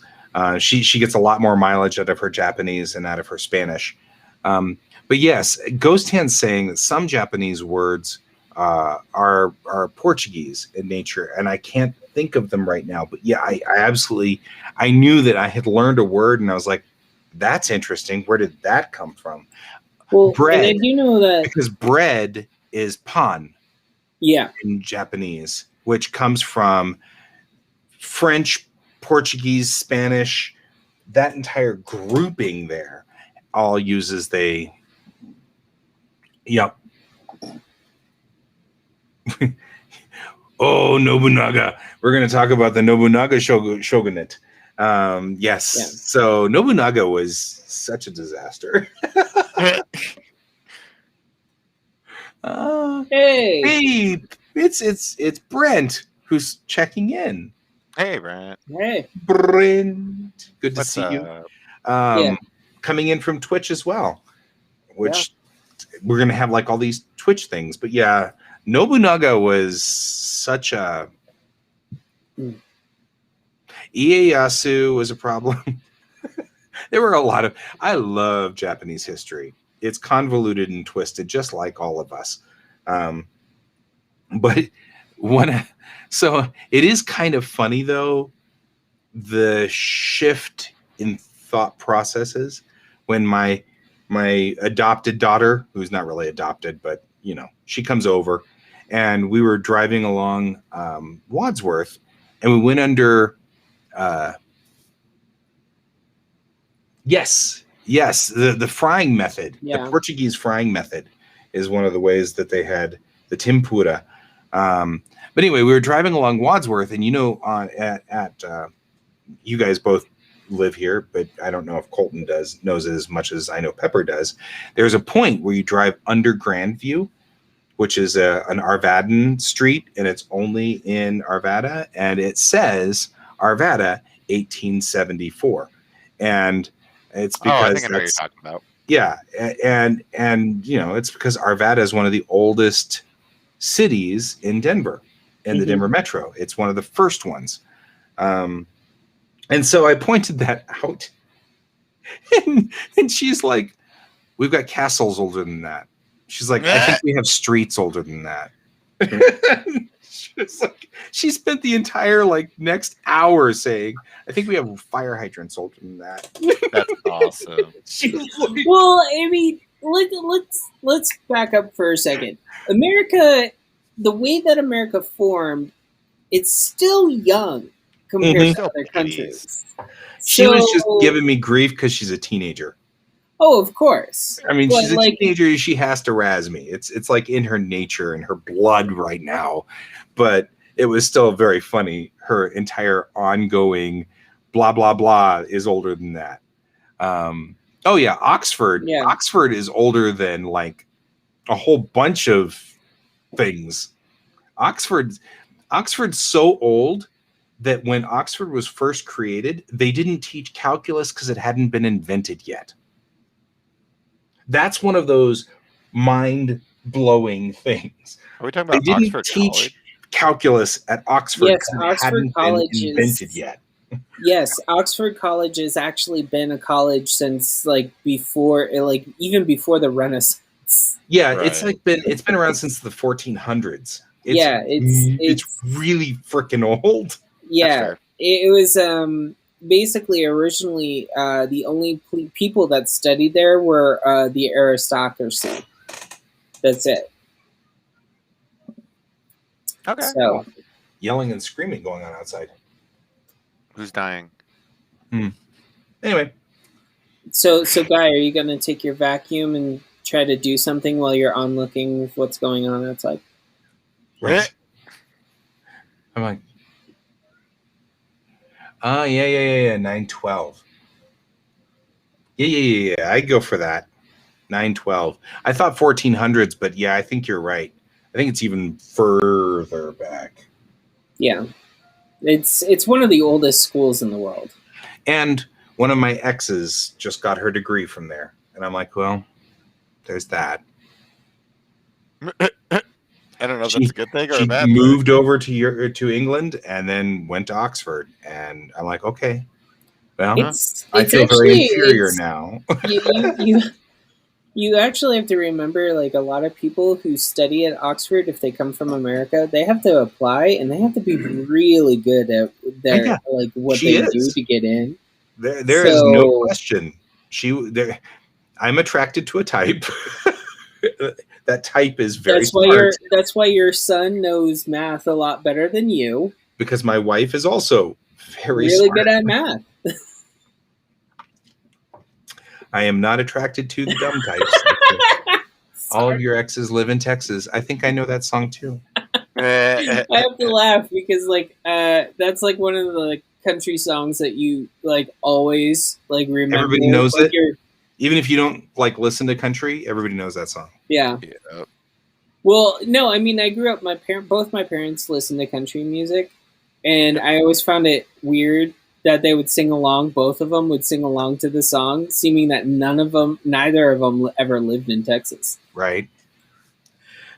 She gets a lot more mileage out of her Japanese and out of her Spanish. But yes, Ghost Hand's saying that some Japanese words are Portuguese in nature, and I can't think of them right now. But yeah, I absolutely, I knew that I had learned a word, and I was like, that's interesting. Where did that come from? Well, bread. And I do know that because bread is pan. Yeah. In Japanese, which comes from French, Portuguese, Spanish, that entire grouping there all uses Oh, Nobunaga. We're going to talk about the Nobunaga shogunate. Yes. Yeah. So Nobunaga was such a disaster. Hey, it's Brent who's checking in. Hey, Brent. Hey, Brent. Good to What's see up? you. Coming in from Twitch as well, which we're gonna have like all these Twitch things. But yeah, Nobunaga was such a Ieyasu was a problem. There were a lot of. I love Japanese history. It's convoluted and twisted, just like all of us. But so it is kind of funny though, the shift in thought processes when my adopted daughter, who's not really adopted, but you know, she comes over, and we were driving along Wadsworth, and we went under. Yes, the frying method, the Portuguese frying method, is one of the ways that they had the tempura. But anyway, we were driving along Wadsworth, and you know, you guys both live here, but I don't know if Colton knows it as much as I know Pepper does. There's a point where you drive under Grandview, which is an Arvadan street, and it's only in Arvada, and it says Arvada 1874, and it's because I think I know what you're talking about. Yeah, and you know, it's because Arvada is one of the oldest cities in Denver, in the Mhm. Denver metro. It's one of the first ones. And so I pointed that out, and she's like, "We've got castles older than that." She's like, "I think we have streets older than that." She spent the entire like next hour saying, "I think we have fire hydrants older than that." That's awesome. She's like, Well, I mean, let's back up for a second. America, the way that America formed, it's still young compared Mhm. to other countries. she was just So- giving me grief because she's a teenager. Oh, of course. I mean, But, she's a like- teenager. She has to razz me. It's like in her nature and her blood right now. But it was still very funny. Her entire ongoing blah blah blah is older than that. Oh yeah, Oxford. Yeah. Oxford is older than like a whole bunch of things. Oxford's so old that when Oxford was first created, they didn't teach calculus because it hadn't been invented yet. That's one of those mind-blowing things. Are we talking They about didn't Oxford teach College? calculus at Oxford Yes, 'cause it Oxford hadn't College been is- invented yet. Yes, Oxford College has actually been a college since like before, like even before the Renaissance. Yeah, it's Right. like it's been around since the 1400s. Yeah, it's really freaking old. Yeah, fair. it was basically originally the only people that studied there were the aristocracy. That's it. Okay. So Yelling and screaming going on outside. Who's dying? Anyway, so Guy, are you gonna take your vacuum and try to do something while you're on looking with what's going on outside? right. I'm like, oh yeah, 912. Yeah. I'd go for that. 912. I thought 1400s, but yeah, I think you're right. I think it's even further back. Yeah, it's one of the oldest schools in the world. And one of my exes just got her degree from there. And I'm like, well, there's that. I don't know if She- that's a good thing or She a bad thing. moved over to England and then went to Oxford. And I'm like, okay. Well, It's I feel very actually- inferior it's- now. you actually have to remember, like a lot of people who study at Oxford, if they come from America, they have to apply and they have to be really good at their Yeah, like what she they do is. to get in. There is no So- question. I'm attracted to a type. That type is very That's why your son knows math a lot better than you. because my wife is also very Really smart. good at math. I am not attracted to the dumb types. All of your exes live in Texas. I think I know that song too. I have to laugh because that's like one of the like, country songs that you like always like remember. Everybody knows like, it? you're- Even if you don't like listen to country, everybody knows that song. Yeah. Yeah. Well, no, I mean, I grew up. Both my parents listened to country music, and I always found it weird that they would sing along. Both of them would sing along to the song, seeming that neither of them ever lived in Texas. Right?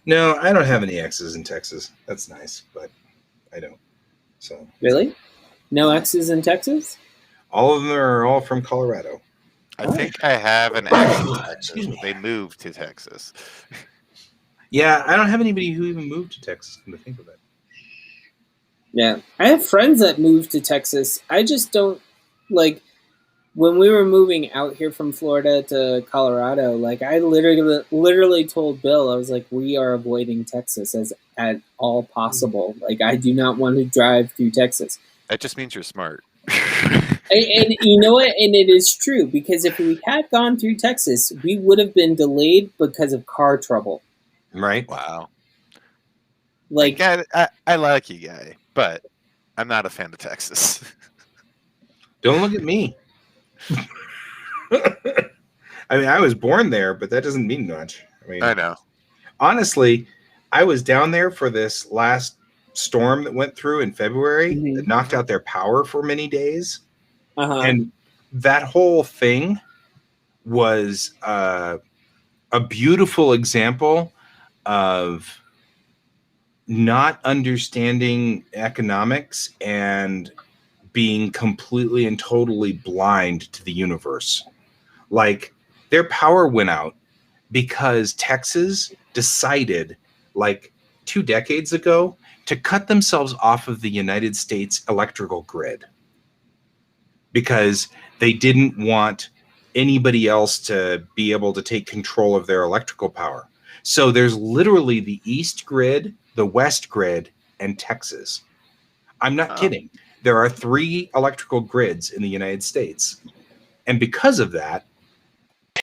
No, I don't have any exes in Texas. That's nice, but I don't. So Really? No exes in Texas? all of them are all from Colorado. I think I have an ex in Texas. Excuse me. They moved to Texas. Yeah, I don't have anybody who even moved to Texas. Come to think of it. Yeah, I have friends that moved to Texas. I just don't like when we were moving out here from Florida to Colorado. Like, I literally told Bill, I was like, we are avoiding Texas as at all possible. Like, I do not want to drive through Texas. That just means you're smart. And you know what? And it is true because if we had gone through Texas, we would have been delayed because of car trouble. Right? Wow. Like, I like you, guy, but I'm not a fan of Texas. Don't look at me. I mean, I was born there, but that doesn't mean much. I mean, I know. honestly, I was down there for this last storm that went through in February Mhm. that knocked out their power for many days. uh-huh. And that whole thing was a beautiful example of not understanding economics and being completely and totally blind to the universe. Like, their power went out because Texas decided, like 2 decades ago, to cut themselves off of the United States electrical grid because they didn't want anybody else to be able to take control of their electrical power. So there's literally the East grid, the West grid, and Texas. I'm not kidding. There are 3 electrical grids in the United States. And because of that,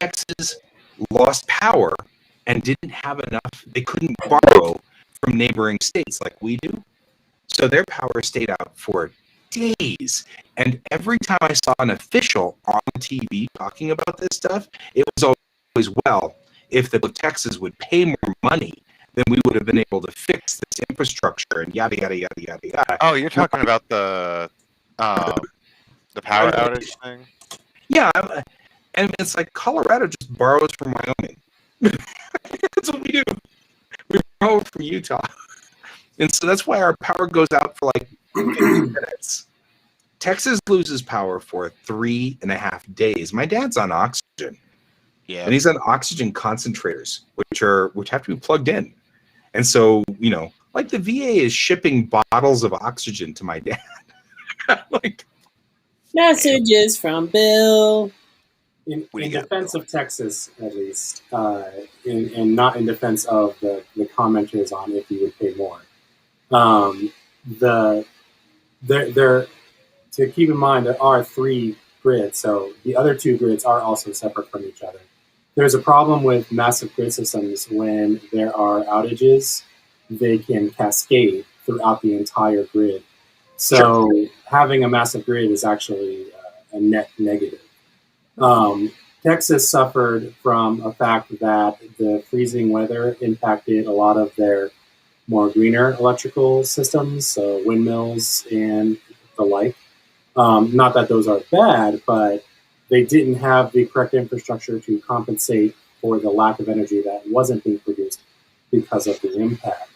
Texas lost power and didn't have enough. They couldn't borrow from neighboring states like we do. So their power stayed out for days. And every time I saw an official on TV talking about this stuff, it was always, well, if the Texas would pay more money, then we would have been able to fix this infrastructure and yada, yada, yada, yada, yada. Oh, you're talking about the power outage thing? Yeah. And it's like Colorado just borrows from Wyoming. That's what we do. We borrow from Utah. And so that's why our power goes out for like 15 minutes. Texas loses power for 3.5 days. My dad's on oxygen. Yeah. And he's on oxygen concentrators, which have to be plugged in. And so, you know, like the VA is shipping bottles of oxygen to my dad. Like, messages from Bill. In What do you got, defense of Texas, at least, and not in defense of the commenters on if you would pay more. There to keep in mind, there are 3 grids, so the other 2 grids are also separate from each other. There's a problem with massive grid systems when there are outages. They can cascade throughout the entire grid. So having a massive grid is actually a net negative. Texas suffered from a fact that the freezing weather impacted a lot of their more greener electrical systems, so windmills and the like. Not that those are bad, but they didn't have the correct infrastructure to compensate for the lack of energy that wasn't being produced because of the impact.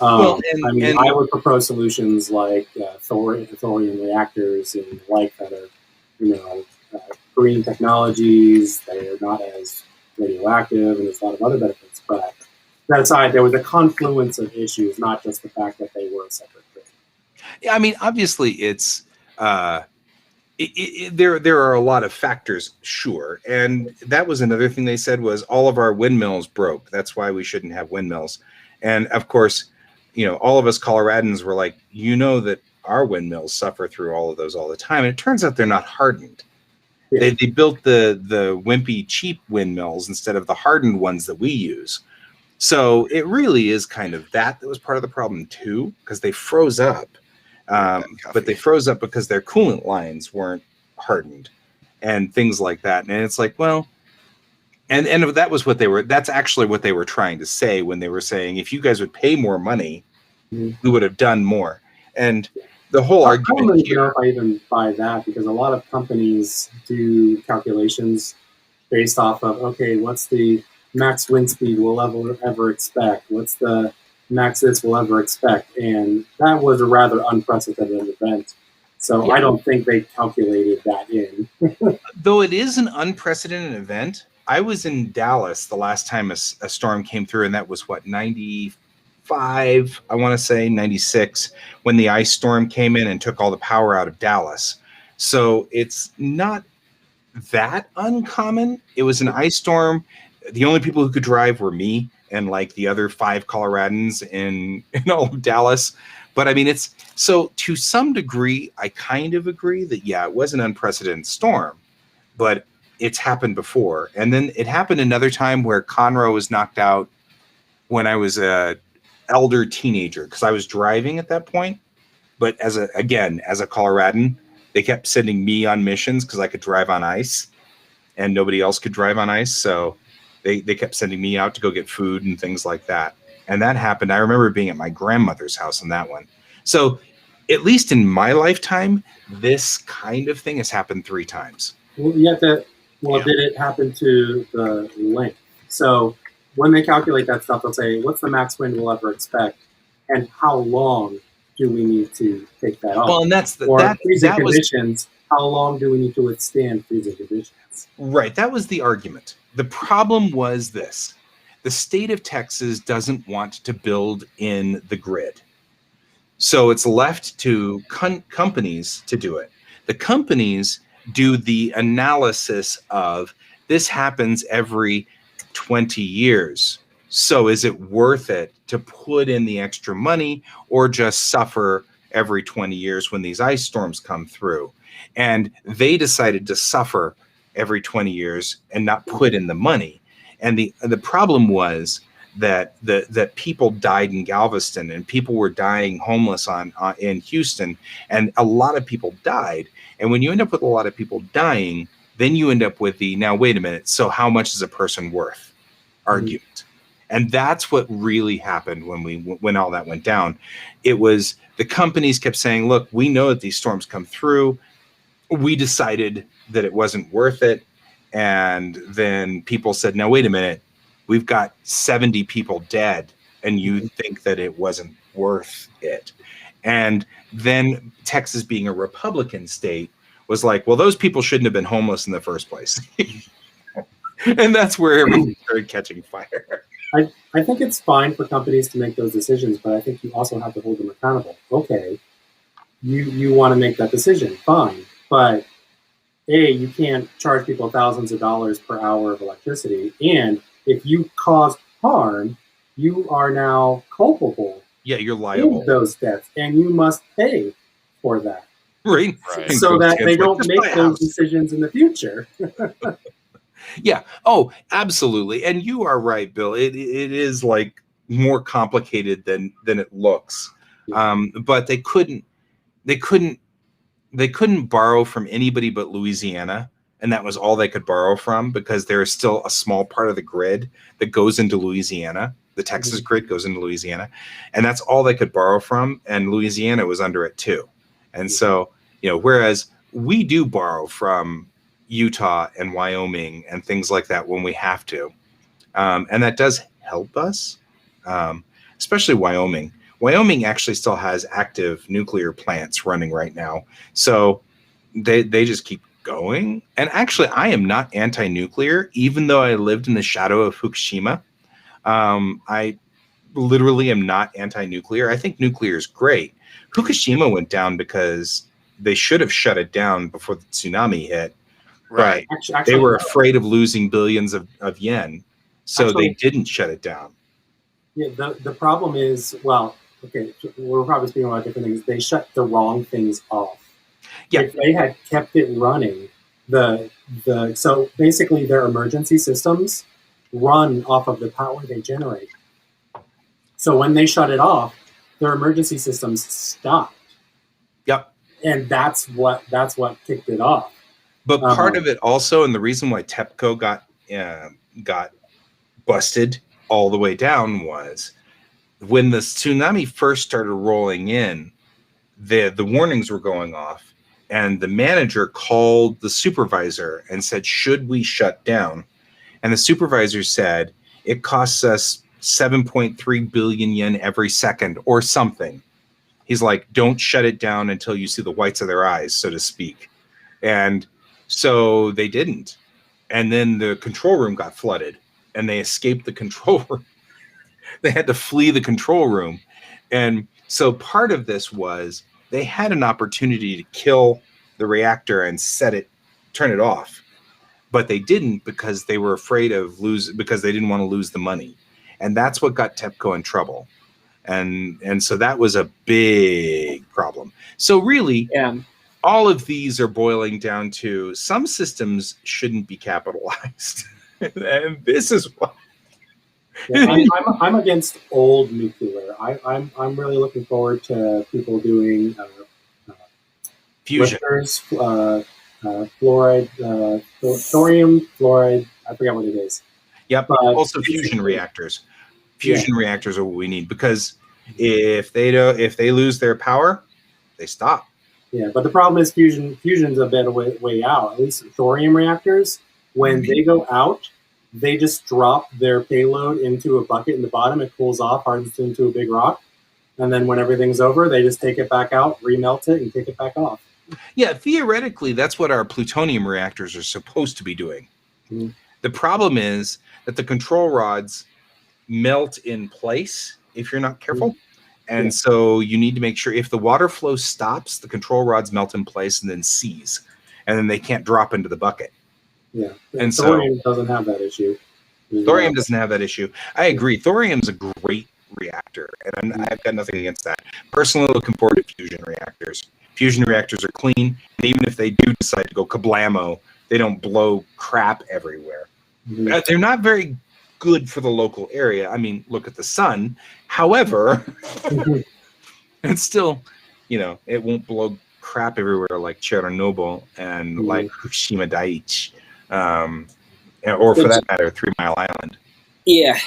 I would propose solutions like thorium reactors and the like that are, green technologies. They are not as radioactive, and there's a lot of other benefits. But that aside, there was a confluence of issues, not just the fact that they were a separate grid. Yeah, I mean, obviously, it's there are a lot of factors, sure, and that was another thing they said was all of our windmills broke. That's why we shouldn't have windmills. And of course, all of us Coloradans were like, that our windmills suffer through all of those all the time. And it turns out they're not hardened. Yeah. They built the wimpy, cheap windmills instead of the hardened ones that we use. So it really is kind of that was part of the problem too, because they froze up. But they froze up because their coolant lines weren't hardened and things like that. And it's like, well, and that was that's actually what they were trying to say when they were saying, if you guys would pay more money, we would have done more. And the whole argument I don't even know if I even buy that, because a lot of companies do calculations based off of, okay, what's the max wind speed we'll ever expect? What's the max this we'll ever expect? And that was a rather unprecedented event. So yeah. I don't think they calculated that in. Though it is an unprecedented event, I was in Dallas the last time a storm came through, and that was, 95, I want to say, 96, when the ice storm came in and took all the power out of Dallas. So it's not that uncommon. It was an ice storm. The only people who could drive were me and like the other 5 Coloradans in all of Dallas. But I mean, it's so to some degree, I kind of agree that, yeah, it was an unprecedented storm, but it's happened before. And then it happened another time where Conroe was knocked out when I was a elder teenager, because I was driving at that point. But as a Coloradan, they kept sending me on missions because I could drive on ice and nobody else could drive on ice. So they kept sending me out to go get food and things like that. And that happened. I remember being at my grandmother's house on that one. So at least in my lifetime, this kind of thing has happened 3 times. Well, you have to Well, Yeah. did it happen to the length? So when they calculate that stuff, they'll say, what's the max wind we'll ever expect? And how long do we need to take that off? Well, and that's the, Or freezing that was conditions, how long do we need to withstand freezing conditions? right. That was the argument. The problem was this: the state of Texas doesn't want to build in the grid, so it's left to companies to do it. The companies do the analysis of this happens every 20 years. So is it worth it to put in the extra money or just suffer every 20 years when these ice storms come through? And they decided to suffer every 20 years and not put in the money. And the problem was that that people died in Galveston and people were dying homeless in Houston, and a lot of people died. And when you end up with a lot of people dying, then you end up with the now wait a minute, so how much is a person worth argument. And that's what really happened when all that went down. It was the companies kept saying, look, we know that these storms come through. We decided that it wasn't worth it. And then people said, now wait a minute, we've got 70 people dead and you think that it wasn't worth it. And then Texas, being a Republican state, was like, well, those people shouldn't have been homeless in the first place. And that's where everything started catching fire. I think it's fine for companies to make those decisions, but I think you also have to hold them accountable. Okay, you want to make that decision, fine. But A, you can't charge people thousands of dollars per hour of electricity. And if you cause harm, you are now culpable Yeah, you're liable. in those deaths, and you must pay for that. Right. Right. So that they don't Just make buy a those house. decisions in the future. Yeah. Oh, absolutely. And you are right, Bill. It is like more complicated than it looks. But they couldn't borrow from anybody but Louisiana, and that was all they could borrow from, because there is still a small part of the grid that goes into Louisiana. The Texas grid goes into Louisiana, and that's all they could borrow from. And Louisiana was under it too. And so, whereas we do borrow from Utah and Wyoming and things like that when we have to. And that does help us, especially Wyoming. Wyoming actually still has active nuclear plants running right now. So they just keep going. And actually, I am not anti-nuclear, even though I lived in the shadow of Fukushima. I literally am not anti-nuclear. I think nuclear is great. Fukushima went down because they should have shut it down before the tsunami hit. Right. But they were afraid of losing billions of yen. So Actually, they didn't shut it down. Yeah, the problem is, well, okay, we're probably speaking about different things. They shut the wrong things off. Yeah. If they had kept it running, so basically their emergency systems run off of the power they generate. So when they shut it off, their emergency systems stopped. Yep. And that's what kicked it off. But part of it also, and the reason why TEPCO got busted all the way down, was when the tsunami first started rolling in, the warnings were going off, and the manager called the supervisor and said, should we shut down? And the supervisor said, it costs us 7.3 billion yen every second or something. He's like, don't shut it down until you see the whites of their eyes, so to speak. And so they didn't. And then the control room got flooded and they escaped the control room. They had to flee the control room. And so part of this was they had an opportunity to kill the reactor and turn it off. But they didn't, because they were afraid of because they didn't want to lose the money. And that's what got TEPCO in trouble. And so that was a big problem. So really, all of these are boiling down to some systems shouldn't be capitalized. And this is why. Yeah, I'm against old nuclear. I'm really looking forward to people doing fusion, fluoride, thorium, fluoride. I forgot what it is. Yep. But also fusion reactors. Fusion reactors are what we need, because if they lose their power, they stop. Yeah, but the problem is fusion's a better way out. At least thorium reactors, When they go out, they just drop their payload into a bucket in the bottom. It cools off, hardens into a big rock. And then when everything's over, they just take it back out, remelt it, and take it back off. Yeah, theoretically, that's what our plutonium reactors are supposed to be doing. Mhm. The problem is that the control rods melt in place if you're not careful. And Yeah. so you need to make sure if the water flow stops, the control rods melt in place and then seize. And then they can't drop into the bucket. Yeah. And so- thorium doesn't have that issue. Thorium doesn't have that issue. I agree. Thorium's a great reactor, and I've got nothing against that. Personally, looking forward to fusion reactors. Fusion reactors are clean, and even if they do decide to go kablamo, they don't blow crap everywhere. Mhm. They're not very good for the local area. I mean, look at the sun. However, it's still, it won't blow crap everywhere like Chernobyl and like Fukushima Daiichi, or for that matter, 3 Mile Island. Yeah.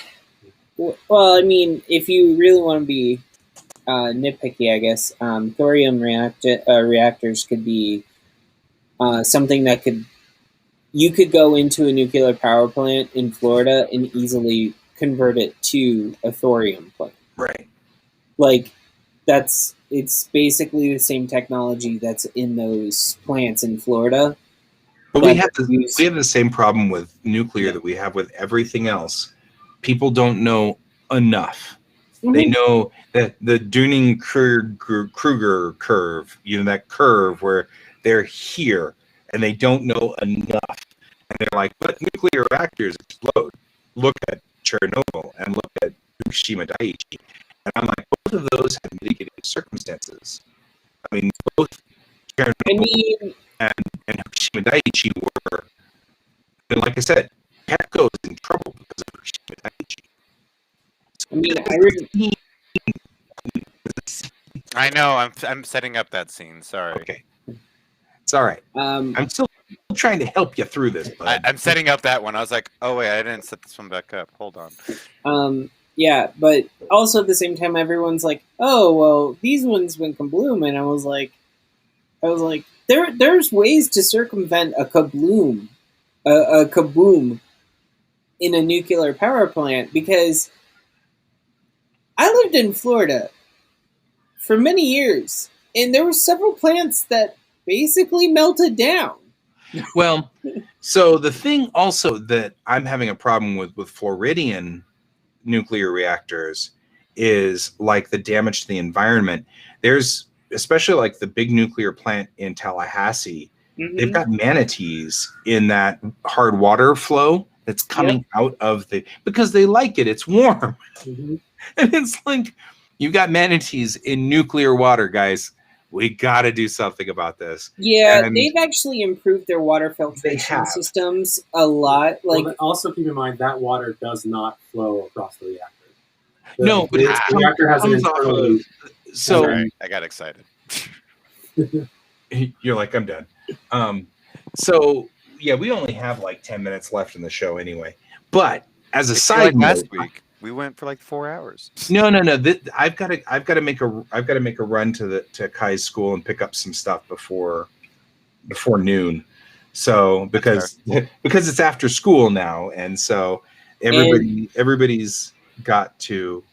Well, I mean, if you really want to be nitpicky, I guess thorium reactors could be something that you could go into a nuclear power plant in Florida and easily convert it to a thorium plant. Right. Like it's basically the same technology that's in those plants in Florida. But we have the same problem with nuclear that we have with everything else. People don't know enough. Mm-hmm. They know that the Dunning-Kruger curve, that curve where they're here and they don't know enough. And they're like, but nuclear reactors explode. Look at Chernobyl and look at Fukushima Daiichi. And I'm like, both of those have mitigating circumstances. I mean, both Chernobyl and Fukushima Daiichi were, and like I said, TEPCO is in trouble because of Fukushima Daiichi. I know. I'm setting up that scene. Sorry. Okay. It's all right. I'm still trying to help you through this, bud. I'm setting up that one. I was like, oh wait, I didn't set this one back up. Hold on. Yeah, but also at the same time, everyone's like, "Oh, well, these ones went kabloom," and I was like, there's ways to circumvent a kaboom in a nuclear power plant, because I lived in Florida for many years, and there were several plants that basically melted down. Well, so the thing also that I'm having a problem with Floridian nuclear reactors is like the damage to the environment. There's especially like the big nuclear plant in Tallahassee. Mm-hmm. They've got manatees in that hard water flow that's coming out of because they like it. It's warm. Mm-hmm. And it's like, you got manatees in nuclear water, guys. We got to do something about this. Yeah, and they've actually improved their water filtration systems a lot. Like, but also keep in mind that water does not flow across the reactor. No, but the reactor has an internal. So right, I got excited. You're like, I'm done. So yeah, we only have like 10 minutes left in the show anyway. But as a side note, last week we went for like 4 hours. No. I've got to make a run to Kai's school and pick up some stuff before noon. So because it's after school now, and so everybody's got to.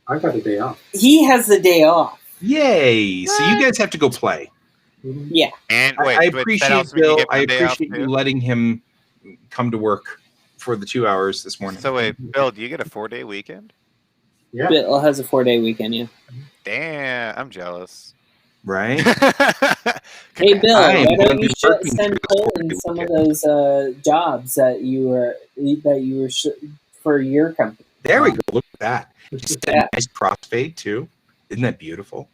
I've got a day off. He has the day off. Yay! What? So you guys have to go play. Yeah. And I appreciate Bill. I appreciate you letting him come to work for the 2 hours this morning. So wait, Bill, do you get a 4-day weekend? Yeah. Bill has a 4-day weekend, yeah. Damn, I'm jealous. Right? Hey, Bill, why don't you send Colton some of those jobs that you were for your company? There we go. Look at that. Just a nice crossfade too. Isn't that beautiful?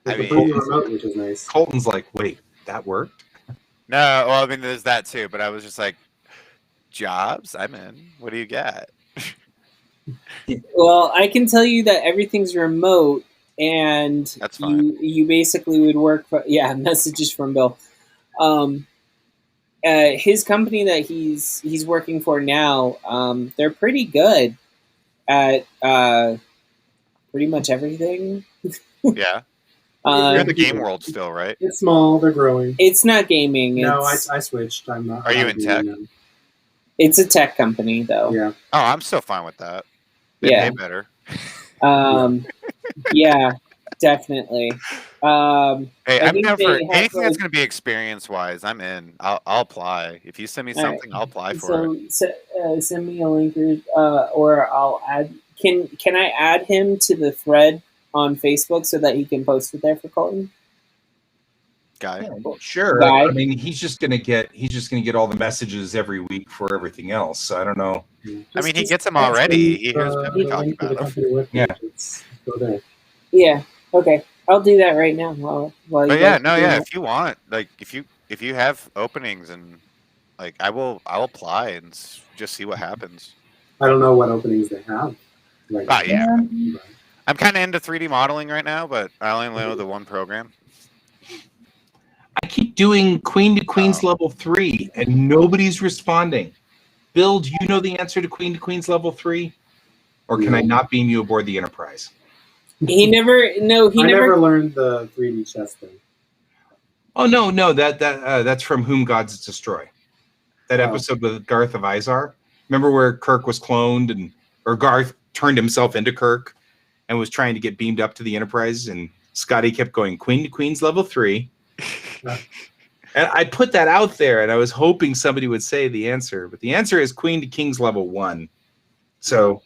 I mean, remote, which is nice. Colton's like, wait, that worked? No, well, I mean, there's that too, but I was just like, jobs? I'm in. What do you got? Well, I can tell you that everything's remote, and that's fine. You basically would work for, messages from Bill. His company that he's working for now, they're pretty good at pretty much everything. Yeah. You're in the game world still, right? It's small. They're growing. It's not gaming. No, I It's, switched. I'm not. Are you I'm in not tech? doing it's a tech company, though. them. Yeah. Oh, I'm still fine with that. They Yeah. pay better. Yeah, definitely. Hey, I I'm think down they for have, anything that's like- going to be experience wise. I'm in. I'll apply. If you send me All right. something, I'll apply for it. So send me a link, or I'll add. Can I add him to the thread on Facebook so that he can post it there for Colton? Guy. Yeah, sure. Guy. I mean, he's just gonna get all the messages every week for everything else. So I don't know. I mean, he gets them already. He hears people the talking link to the about them. company web Yeah. page. Let's go there. Yeah. Okay. I'll do that right now. While you But yeah, guys no, are doing yeah. that. If you want, like, if you have openings and like, I'll apply and just see what happens. I don't know what openings they have. Right Ah, yeah. now. I'm kind of into 3D modeling right now, but I only know the one program. I keep doing Queen to Queen's level 3, and nobody's responding. Bill, do you know the answer to Queen's level 3, or can I not beam you aboard the Enterprise? He never. No, he I never. never learned the 3D chess thing. Oh no, that's from Whom Gods Destroy. That Oh. episode with Garth of Izar. Remember where Kirk was cloned or Garth turned himself into Kirk and was trying to get beamed up to the Enterprise, and Scotty kept going Queen to Queen's level 3. And I put that out there, and I was hoping somebody would say the answer, but the answer is Queen to King's level 1. So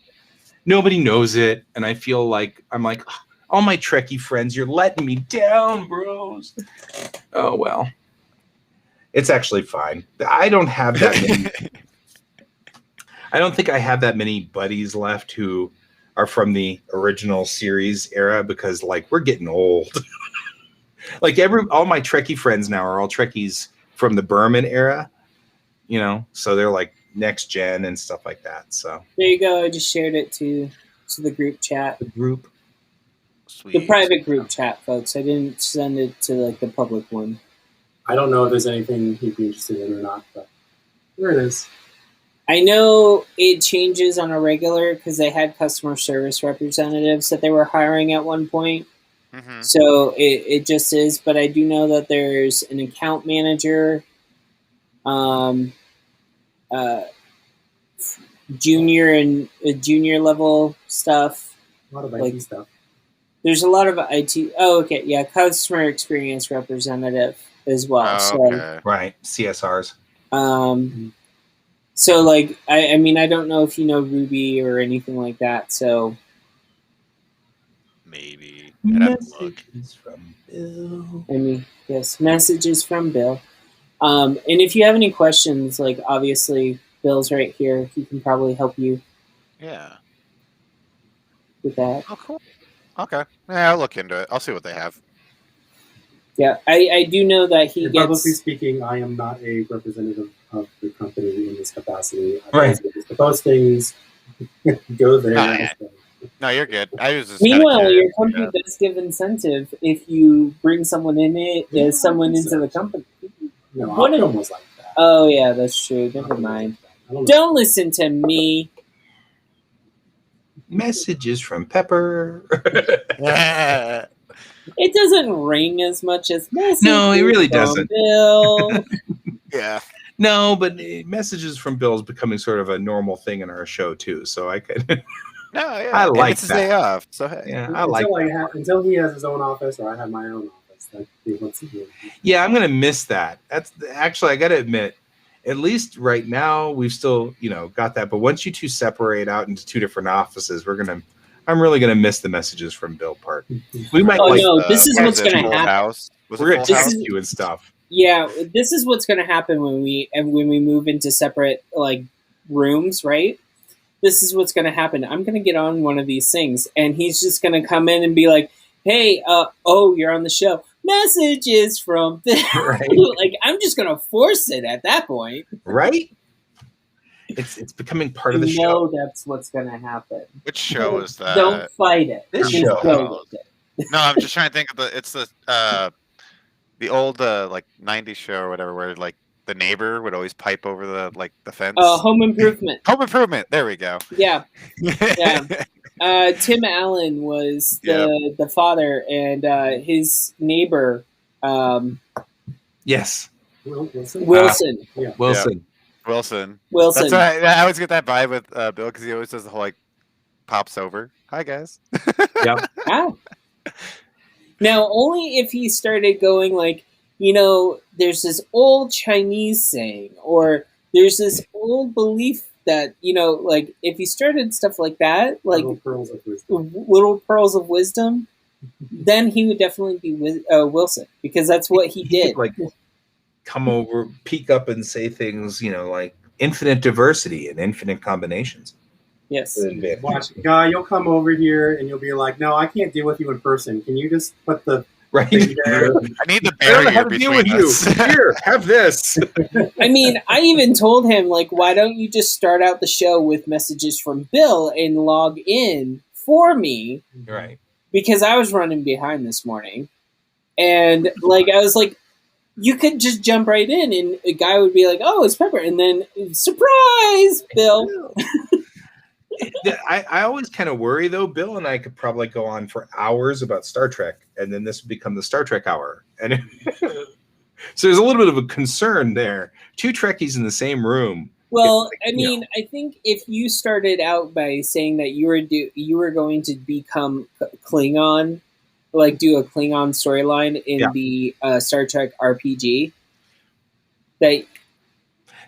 nobody knows it, and I feel like I'm like, all my Trekkie friends, you're letting me down, bros. Oh well, it's actually fine. I don't have that many. I don't think I have that many buddies left who are from the original series era, because like we're getting old. Like all my Trekkie friends now are all Trekkies from the Berman era, so they're like next gen and stuff like that. So There you go. I just shared it to the group chat, the group. Sweet. the private group chat, folks. I didn't send it to like the public one. I don't know if there's anything he'd be interested in or not, but there it is. I know it changes on a regular because they had customer service representatives that they were hiring at one point. Mhm. So it just is, but I do know that there's an account manager, junior and junior level stuff. A lot of IT Like- stuff. There's a lot of IT. Oh, okay, yeah, customer experience representative as well. Oh, okay. Right, CSRs. So like, I mean, I don't know if you know Ruby or anything like that. So Maybe. I'd have to look. Messages from Bill. I mean, yes, messages from Bill. And if you have any questions, like obviously Bill's right here. He can probably help you Yeah. with that. Oh, cool. Okay. Yeah, I'll look into it. I'll see what they have. Yeah, I do know that he And publicly gets. speaking, I am not a representative of the company in this capacity. Right. The postings go there. Oh, yeah. No, you're good. I was just Meanwhile, kinda your curious, company does give incentive if you bring someone in it, Yeah, someone into so- the company. No, What Optum was like that. Oh yeah, that's true. Never mind. I don't know. Don't listen to me. Messages from Pepper. Yeah. It doesn't ring as much as messages. No, it really from doesn't. Bill. Yeah. No, but messages from Bill is becoming sort of a normal thing in our show too. So I could, No, yeah. I And like it's his that. day off, so hey. yeah, I like. Until he has his own office or I have my own office. That'd be what's the Yeah, I'm gonna miss that. That's actually, I gotta admit, at least right now we've still, got that. But once you two separate out into two different offices, I'm really gonna miss the messages from Bill part. We might Oh, like, no, this is what what's was it, gonna Full happen. House? Was it we're gonna Full text House? you and stuff. Yeah, this is what's going to happen when we move into separate like rooms, right? This is what's going to happen. I'm going to get on one of these things, and he's just going to come in and be like, "Hey, you're on the show. Messages from Bill." Right. Like I'm just going to force it at that point. Right? It's becoming part of the You show. know that's what's going to happen. Which show is that? Don't fight it. This Just show. go with it. No, I'm just trying to think of the old like 90s show or whatever, where like the neighbor would always pipe over the fence. Home Improvement. Home Improvement. There we go. Yeah. Yeah. Tim Allen was the father, and his neighbor, Yes, Wilson. Wilson. Wilson. Wilson. Wilson. That's why I always get that vibe with Bill because he always does the whole like pops over. Hi guys. Yep. Ah. Now, only if he started going like, there's this old Chinese saying, or there's this old belief that, like if he started stuff like that, like little pearls of wisdom, then he would definitely be Wilson, because that's what he did. Like come over, peek up and say things, like infinite diversity and infinite combinations. Yes. Watch, Guy, you'll come over here and you'll be like, no, I can't deal with you in person. Can you just put the right there? I need the I don't know how barrier to deal with between you. us. Here, have this. I mean, I even told him, like, why don't you just start out the show with messages from Bill and log in for me? Right. Because I was running behind this morning. And, like, I was like, you could just jump right in, and a guy would be like, oh, it's Pepper. And then, surprise, Bill. I always kind of worry, though. Bill and I could probably go on for hours about Star Trek, and then this would become the Star Trek hour. And so there's a little bit of a concern there. Two Trekkies in the same room. Well, I mean, I think if you started out by saying that you were going to become Klingon, like do a Klingon storyline in the Star Trek RPG, that.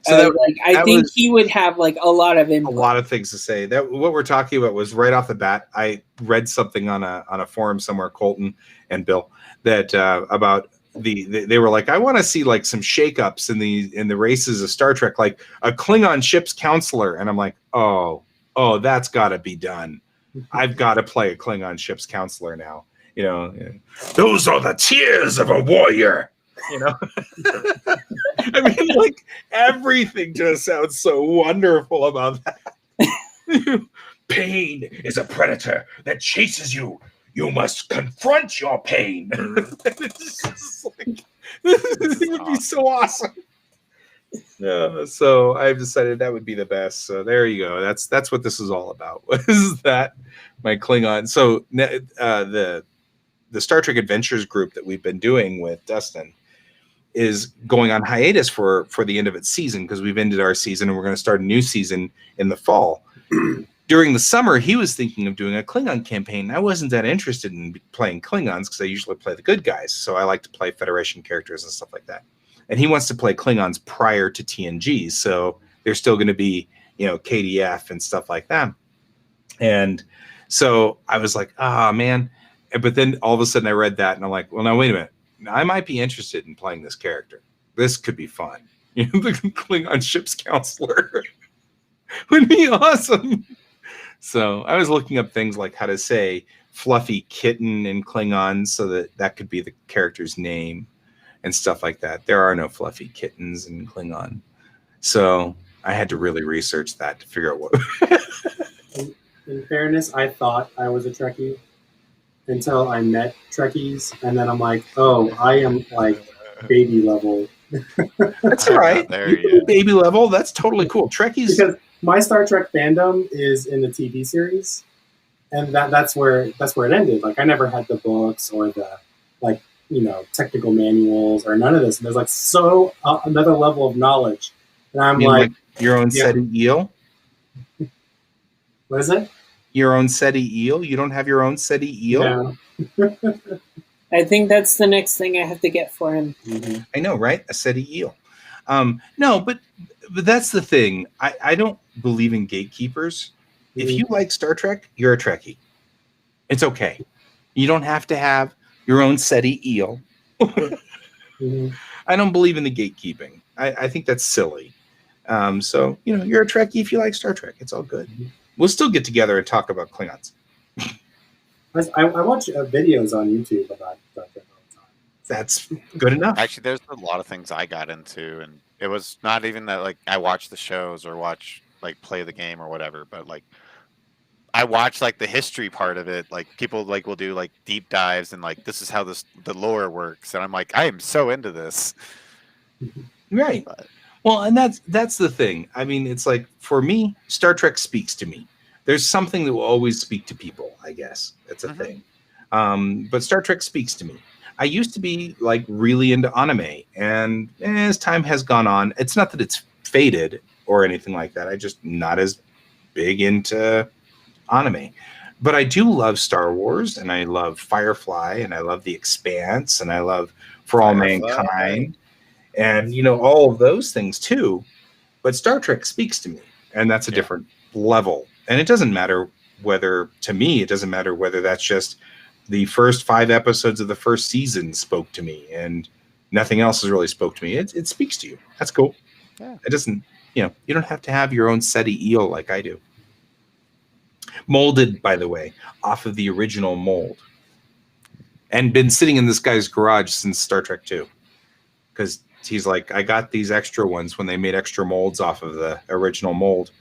So I think he would have like a lot of input. A lot of things to say. That what we're talking about was right off the bat. I read something on a forum somewhere, Colton and Bill, that about they were like, I want to see like some shakeups in the races of Star Trek, like a Klingon ship's counselor, and I'm like, oh, that's got to be done. I've got to play a Klingon ship's counselor now. Those are the tears of a warrior. I mean, like everything just sounds so wonderful about that. Pain is a predator that chases you. You must confront your pain. It's just like, this would be so awesome. So I've decided that would be the best. So there you go. That's what this is all about. Was that my Klingon? So the Star Trek Adventures group that we've been doing with Dustin is going on hiatus for the end of its season, because we've ended our season and we're going to start a new season in the fall. During the summer, he was thinking of doing a Klingon campaign. I wasn't that interested in playing Klingons because I usually play the good guys. So I like to play Federation characters and stuff like that. And he wants to play Klingons prior to TNG. So they're still going to be, KDF and stuff like that. And so I was like, man. But then all of a sudden I read that and I'm like, well, now wait a minute. I might be interested in playing this character. This could be fun. The Klingon ship's counselor would be awesome. So I was looking up things like how to say fluffy kitten in Klingon so that could be the character's name and stuff like that. There are no fluffy kittens in Klingon. So I had to really research that to figure out what. In fairness, I thought I was a Trekkie until I met Trekkies, and then I'm like, oh, I am like baby level. That's all right. Baby level. That's totally cool. Trekkies. Because my Star Trek fandom is in the TV series, and that's where it ended. Like I never had the books or the technical manuals or none of this. And there's like another level of knowledge, and I'm like your own SETI eel. What is it? Your own SETI eel? You don't have your own SETI eel? No. I think that's the next thing I have to get for him. Mm-hmm. I know, right? A SETI eel. No, but that's the thing. I don't believe in gatekeepers. Mm-hmm. If you like Star Trek, you're a Trekkie. It's okay. You don't have to have your own SETI eel. Mm-hmm. I don't believe in the gatekeeping. I think that's silly. So, you're a Trekkie if you like Star Trek. It's all good. Mm-hmm. We'll still get together and talk about Klingons. I watch videos on YouTube about Star Trek all the time. That's good enough. Actually, there's a lot of things I got into, and it was not even that like I watch the shows or play the game or whatever, but like I watch like the history part of it. Like people will do like deep dives and like this is how the lore works, and I'm like I am so into this. Right. But, well, and that's the thing. I mean, it's like for me, Star Trek speaks to me. There's something that will always speak to people, I guess. That's a thing. But Star Trek speaks to me. I used to be like really into anime, and as time has gone on, it's not that it's faded or anything like that. I just not as big into anime. But I do love Star Wars, and I love Firefly, and I love The Expanse, and I love For All Mankind, and all of those things too. But Star Trek speaks to me, and that's a different level. And it doesn't matter whether that's just the first 5 episodes of the first season spoke to me, and nothing else has really spoke to me. It speaks to you. That's cool. Yeah. It doesn't. You don't have to have your own SETI eel like I do. Molded, by the way, off of the original mold, and been sitting in this guy's garage since Star Trek 2, because he's like, I got these extra ones when they made extra molds off of the original mold,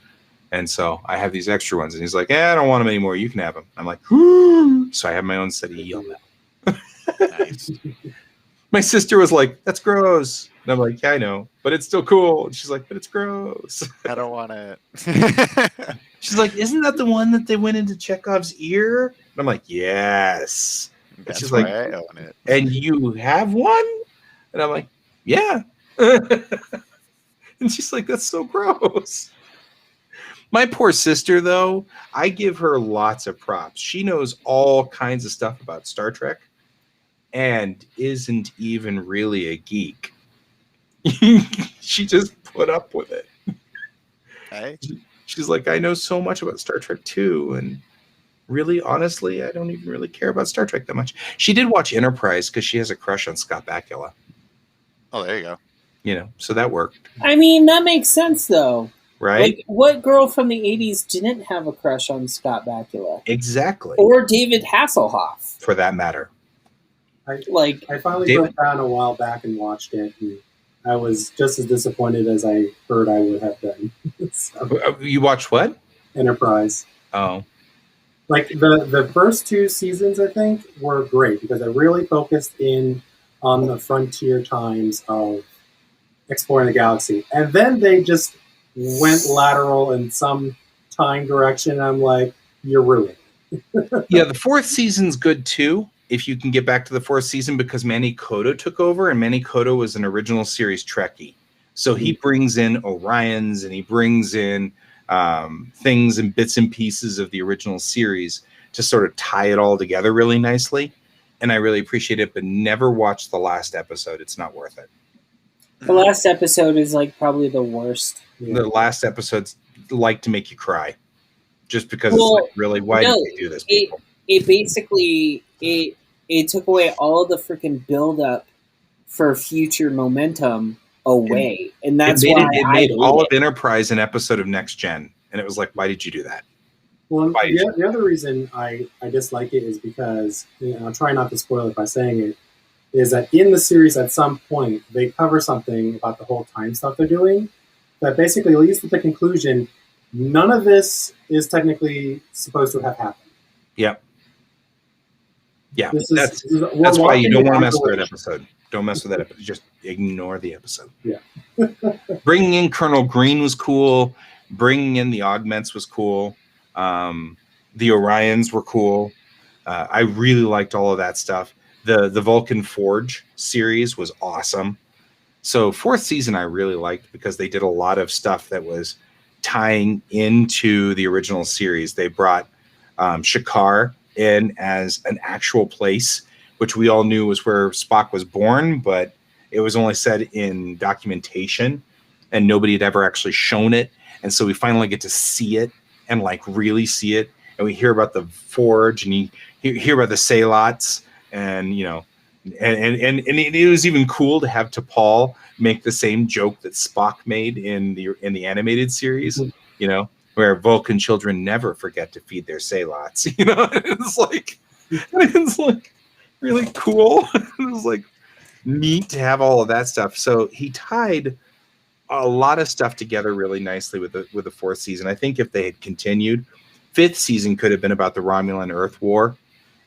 and so I have these extra ones. And he's like, I don't want them anymore. You can have them. I'm like, so I have my own SETI eel now. Nice. My sister was like, that's gross. And I'm like, yeah, I know, but it's still cool. And she's like, but it's gross. I don't want it. She's like, isn't that the one that they went into Chekhov's ear? And I'm like, yes. That's she's why like, I own it. and you have one? And I'm like, yeah. And she's like, that's so gross. My poor sister, though, I give her lots of props. She knows all kinds of stuff about Star Trek and isn't even really a geek. She just put up with it. Hey. She's like, I know so much about Star Trek too, and really, honestly, I don't even really care about Star Trek that much. She did watch Enterprise because she has a crush on Scott Bakula. Oh, there you go. So that worked. I mean, that makes sense, though. Right? Like, what girl from the 80s didn't have a crush on Scott Bakula? Exactly. Or David Hasselhoff? For that matter. I Like, finally broke down a while back and watched it, and I was just as disappointed as I heard I would have been. So, You watched what? Enterprise. Oh. Like the first 2 seasons, I think, were great because I really focused in on the frontier times of exploring the galaxy. And then they just went lateral in some time direction. I'm like, you're ruined. Yeah, the 4th season's good too, if you can get back to the 4th season, because Manny Koto took over, and Manny Koto was an original series Trekkie. So he brings in Orions, and he brings in things and bits and pieces of the original series to sort of tie it all together really nicely. And I really appreciate it, but never watch the last episode. It's not worth it. the last episode is, like, probably the worst. Yeah. The last episode's like to make you cry. Just because Well, it's like, really, why no, did they do this, people? It basically, it took away all of the freaking build-up for future momentum away. And that's why it I made hate all it. of Enterprise an episode of Next Gen. And it was like, why did you do that? Well, Why- the other reason I dislike it is because, I'll try not to spoil it by saying it, is that in the series at some point they cover something about the whole time stuff they're doing that basically leads to the conclusion none of this is technically supposed to have happened. Yep. Yeah, This that's we're why you watching don't it want to on mess with that television. episode. Don't mess with that episode. Just ignore the episode. Yeah. Bringing in Colonel Green was cool. Bringing in the Augments was cool. The Orions were cool. I really liked all of that stuff. The Vulcan Forge series was awesome. So 4th season I really liked because they did a lot of stuff that was tying into the original series. They brought Shakar in as an actual place, which we all knew was where Spock was born, but it was only said in documentation and nobody had ever actually shown it. And so we finally get to see it and like really see it. And we hear about the Forge and you hear about the Salots and, and it was even cool to have T'Pol make the same joke that Spock made in the animated series, where Vulcan children never forget to feed their Salots. It's like really cool. It was like neat to have all of that stuff. So he tied a lot of stuff together really nicely with the 4th season. I think if they had continued, 5th season could have been about the Romulan Earth War,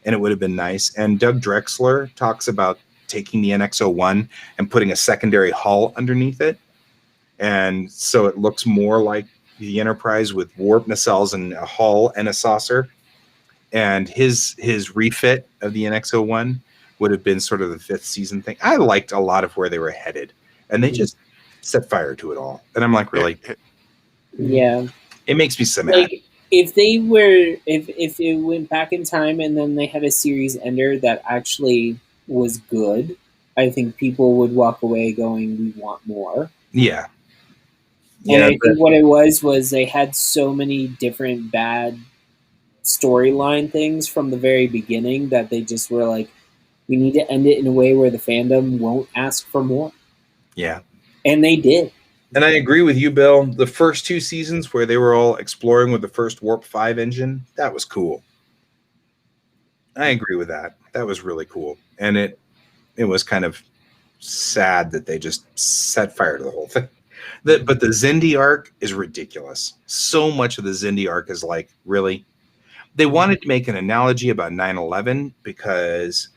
and it would have been nice. And Doug Drexler talks about taking the NX-01 and putting a secondary hull underneath it, and so it looks more like the Enterprise with warp nacelles and a hull and a saucer, and his refit of the NX-01 would have been sort of the 5th season thing. I liked a lot of where they were headed, and they just set fire to it all. And I'm like, really? Yeah. It makes me so mad. Like, if they were, if it went back in time and then they had a series ender that actually was good, I think people would walk away going, we want more. Yeah. And I think what it was they had so many different bad storyline things from the very beginning that they just were like, we need to end it in a way where the fandom won't ask for more. Yeah. And they did. And I agree with you, Bill. The first 2 seasons where they were all exploring with the first Warp 5 engine, that was cool. I agree with that. That was really cool. And it was kind of sad that they just set fire to the whole thing. But the Xindi arc is ridiculous. So much of the Xindi arc is like, really? They wanted to make an analogy about 9/11 because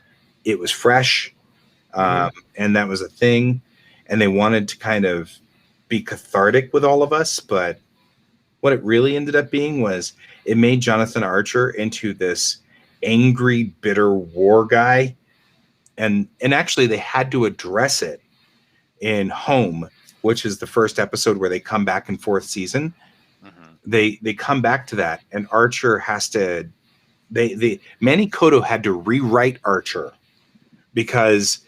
it was fresh, and that was a thing. And they wanted to kind of be cathartic with all of us, but what it really ended up being was it made Jonathan Archer into this angry, bitter war guy, and actually they had to address it in Home, which is the first episode where they come back in 4th season. They come back to that, and Archer has to. Manny Koto had to rewrite Archer because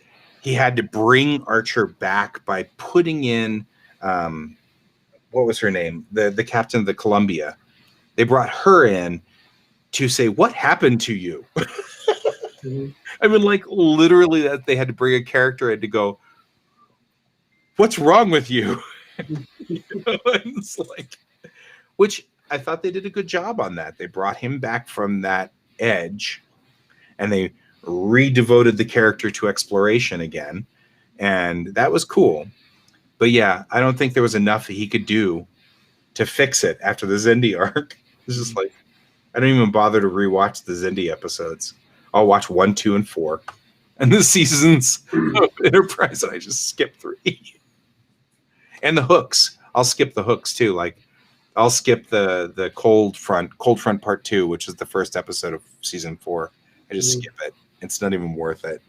he had to bring Archer back by putting in. What was her name? The captain of the Columbia. They brought her in to say, what happened to you? I mean, like, literally that they had to bring a character in to go, what's wrong with you? It's like, which I thought they did a good job on that. They brought him back from that edge and they redevoted the character to exploration again. And that was cool. But yeah, I don't think there was enough that he could do to fix it after the Xindi arc. It's just like, I don't even bother to rewatch the Xindi episodes. I'll watch 1, 2, and 4. And the seasons of Enterprise, and I just skip 3. And the hooks. I'll skip the hooks too. Like, I'll skip the Cold Front Part 2, which is the first episode of season 4. I just skip it. It's not even worth it.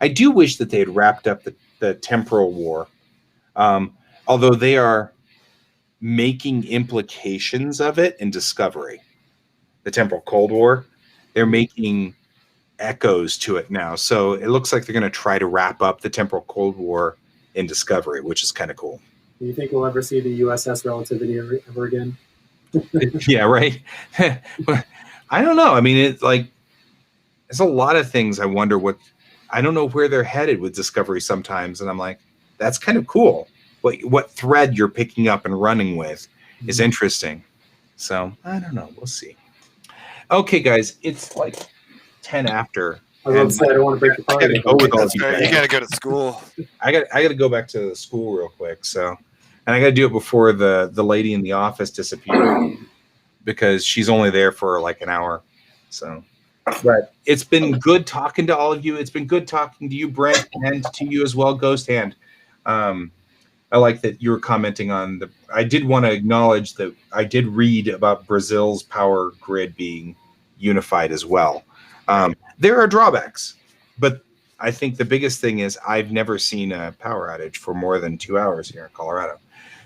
I do wish that they had wrapped up the temporal war. Although they are making implications of it in Discovery. The Temporal Cold War, they're making echoes to it now. So it looks like they're going to try to wrap up the Temporal Cold War in Discovery, which is kind of cool. Do you think we'll ever see the USS Relativity ever again? Yeah, right. I don't know. I mean, it's like, there's a lot of things I wonder I don't know where they're headed with Discovery sometimes. And I'm like, that's kind of cool. What thread you're picking up and running with is interesting. So I don't know. We'll see. Okay, guys, it's like 10 after. I was going to say, I don't want to break your I gotta party. go with all That's you right. guys. You got to go to school. I gotta go back to school real quick. So, and I gotta do it before the lady in the office disappears because she's only there for like an hour. So, but it's been good talking to all of you. It's been good talking to you, Brent, and to you as well, Ghost Hand. I like that you were commenting on I did want to acknowledge that I did read about Brazil's power grid being unified as well. There are drawbacks, but I think the biggest thing is I've never seen a power outage for more than 2 hours here in Colorado.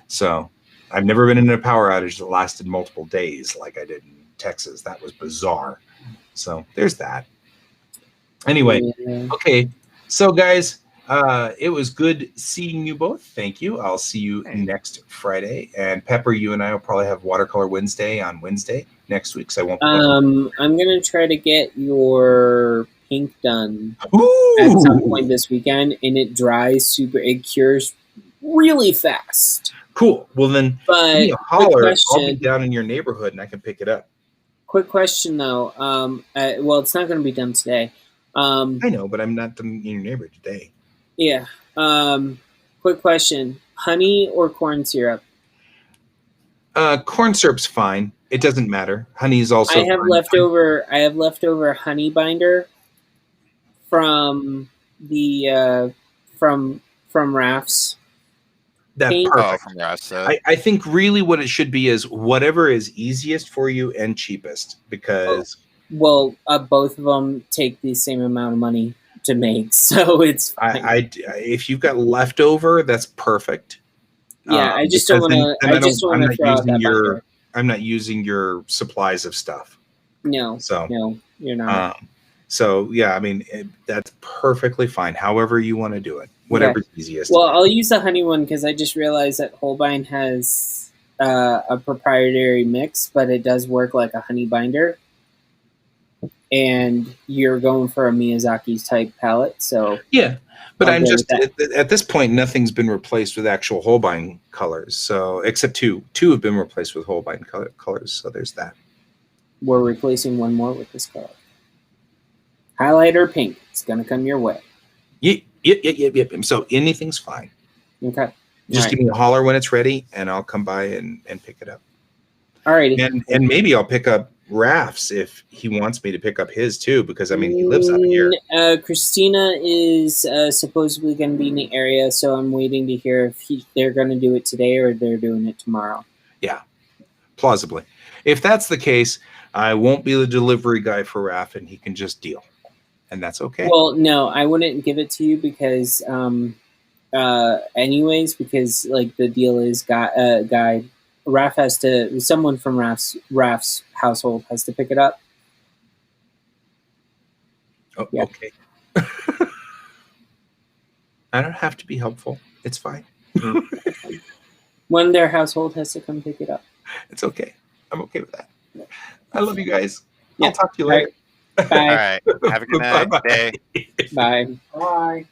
So I've never been in a power outage that lasted multiple days like I did in Texas. That was bizarre. So there's that. Anyway, okay. So guys, it was good seeing you both. Thank you. I'll see you next Friday. And Pepper, you and I will probably have Watercolor Wednesday on Wednesday next week. So I won't. I'm gonna try to get your pink done Ooh. at some point this weekend, and it dries it cures really fast. Cool. Well then, But give me a holler. I'll be question. down in your neighborhood and I can pick it up. Quick question though. Well, it's not going to be done today. I know, but I'm not in your neighborhood today. Yeah. Quick question: honey or corn syrup? Corn syrup's fine. It doesn't matter. Honey's also. I have leftover honey binder from the from Rafts. That's paint. Oh, perfect. from Rasa. I think really what it should be is whatever is easiest for you and cheapest, because Well, both of them take the same amount of money to make, so it's fine. if you've got leftover, that's perfect. Yeah, I just don't because want to. then I just don't I'm want not to throw out using that your binder. I'm not using your supplies of stuff. No, So no, you're not. so yeah, I mean that's perfectly fine. However you want to do it, whatever's easiest. Well, I'll use the honey one because I just realized that Holbein has a proprietary mix, but it does work like a honey binder. And you're going for a Miyazaki's type palette, so Yeah, but I'll I'm go just with that. at this point, nothing's been replaced with actual Holbein colors. So except two have been replaced with Holbein colors. So there's that. We're replacing one more with this color. Highlighter pink. It's gonna come your way. Yep. So anything's fine. Okay. Just give me a holler when it's ready, and I'll come by and pick it up. Alrighty. And maybe I'll pick up Raf's if he wants me to pick up his too, because I mean he lives out here. Christina is supposedly going to be in the area, so I'm waiting to hear if they're going to do it today or they're doing it tomorrow. Yeah, plausibly. If that's the case, I won't be the delivery guy for Raf, and he can just deal, and that's okay. Well, no, I wouldn't give it to you because, anyways, because like the deal is, guy, Raf has to. Someone from Raf's household has to pick it up. Oh, yeah. Okay. I don't have to be helpful. It's fine. When their household has to come pick it up. It's okay. I'm okay with that. I love you guys. Yeah. I'll talk to you later. All Bye. right. Have a good night. Bye-bye. Day. Bye. Bye.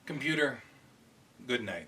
Computer, good night.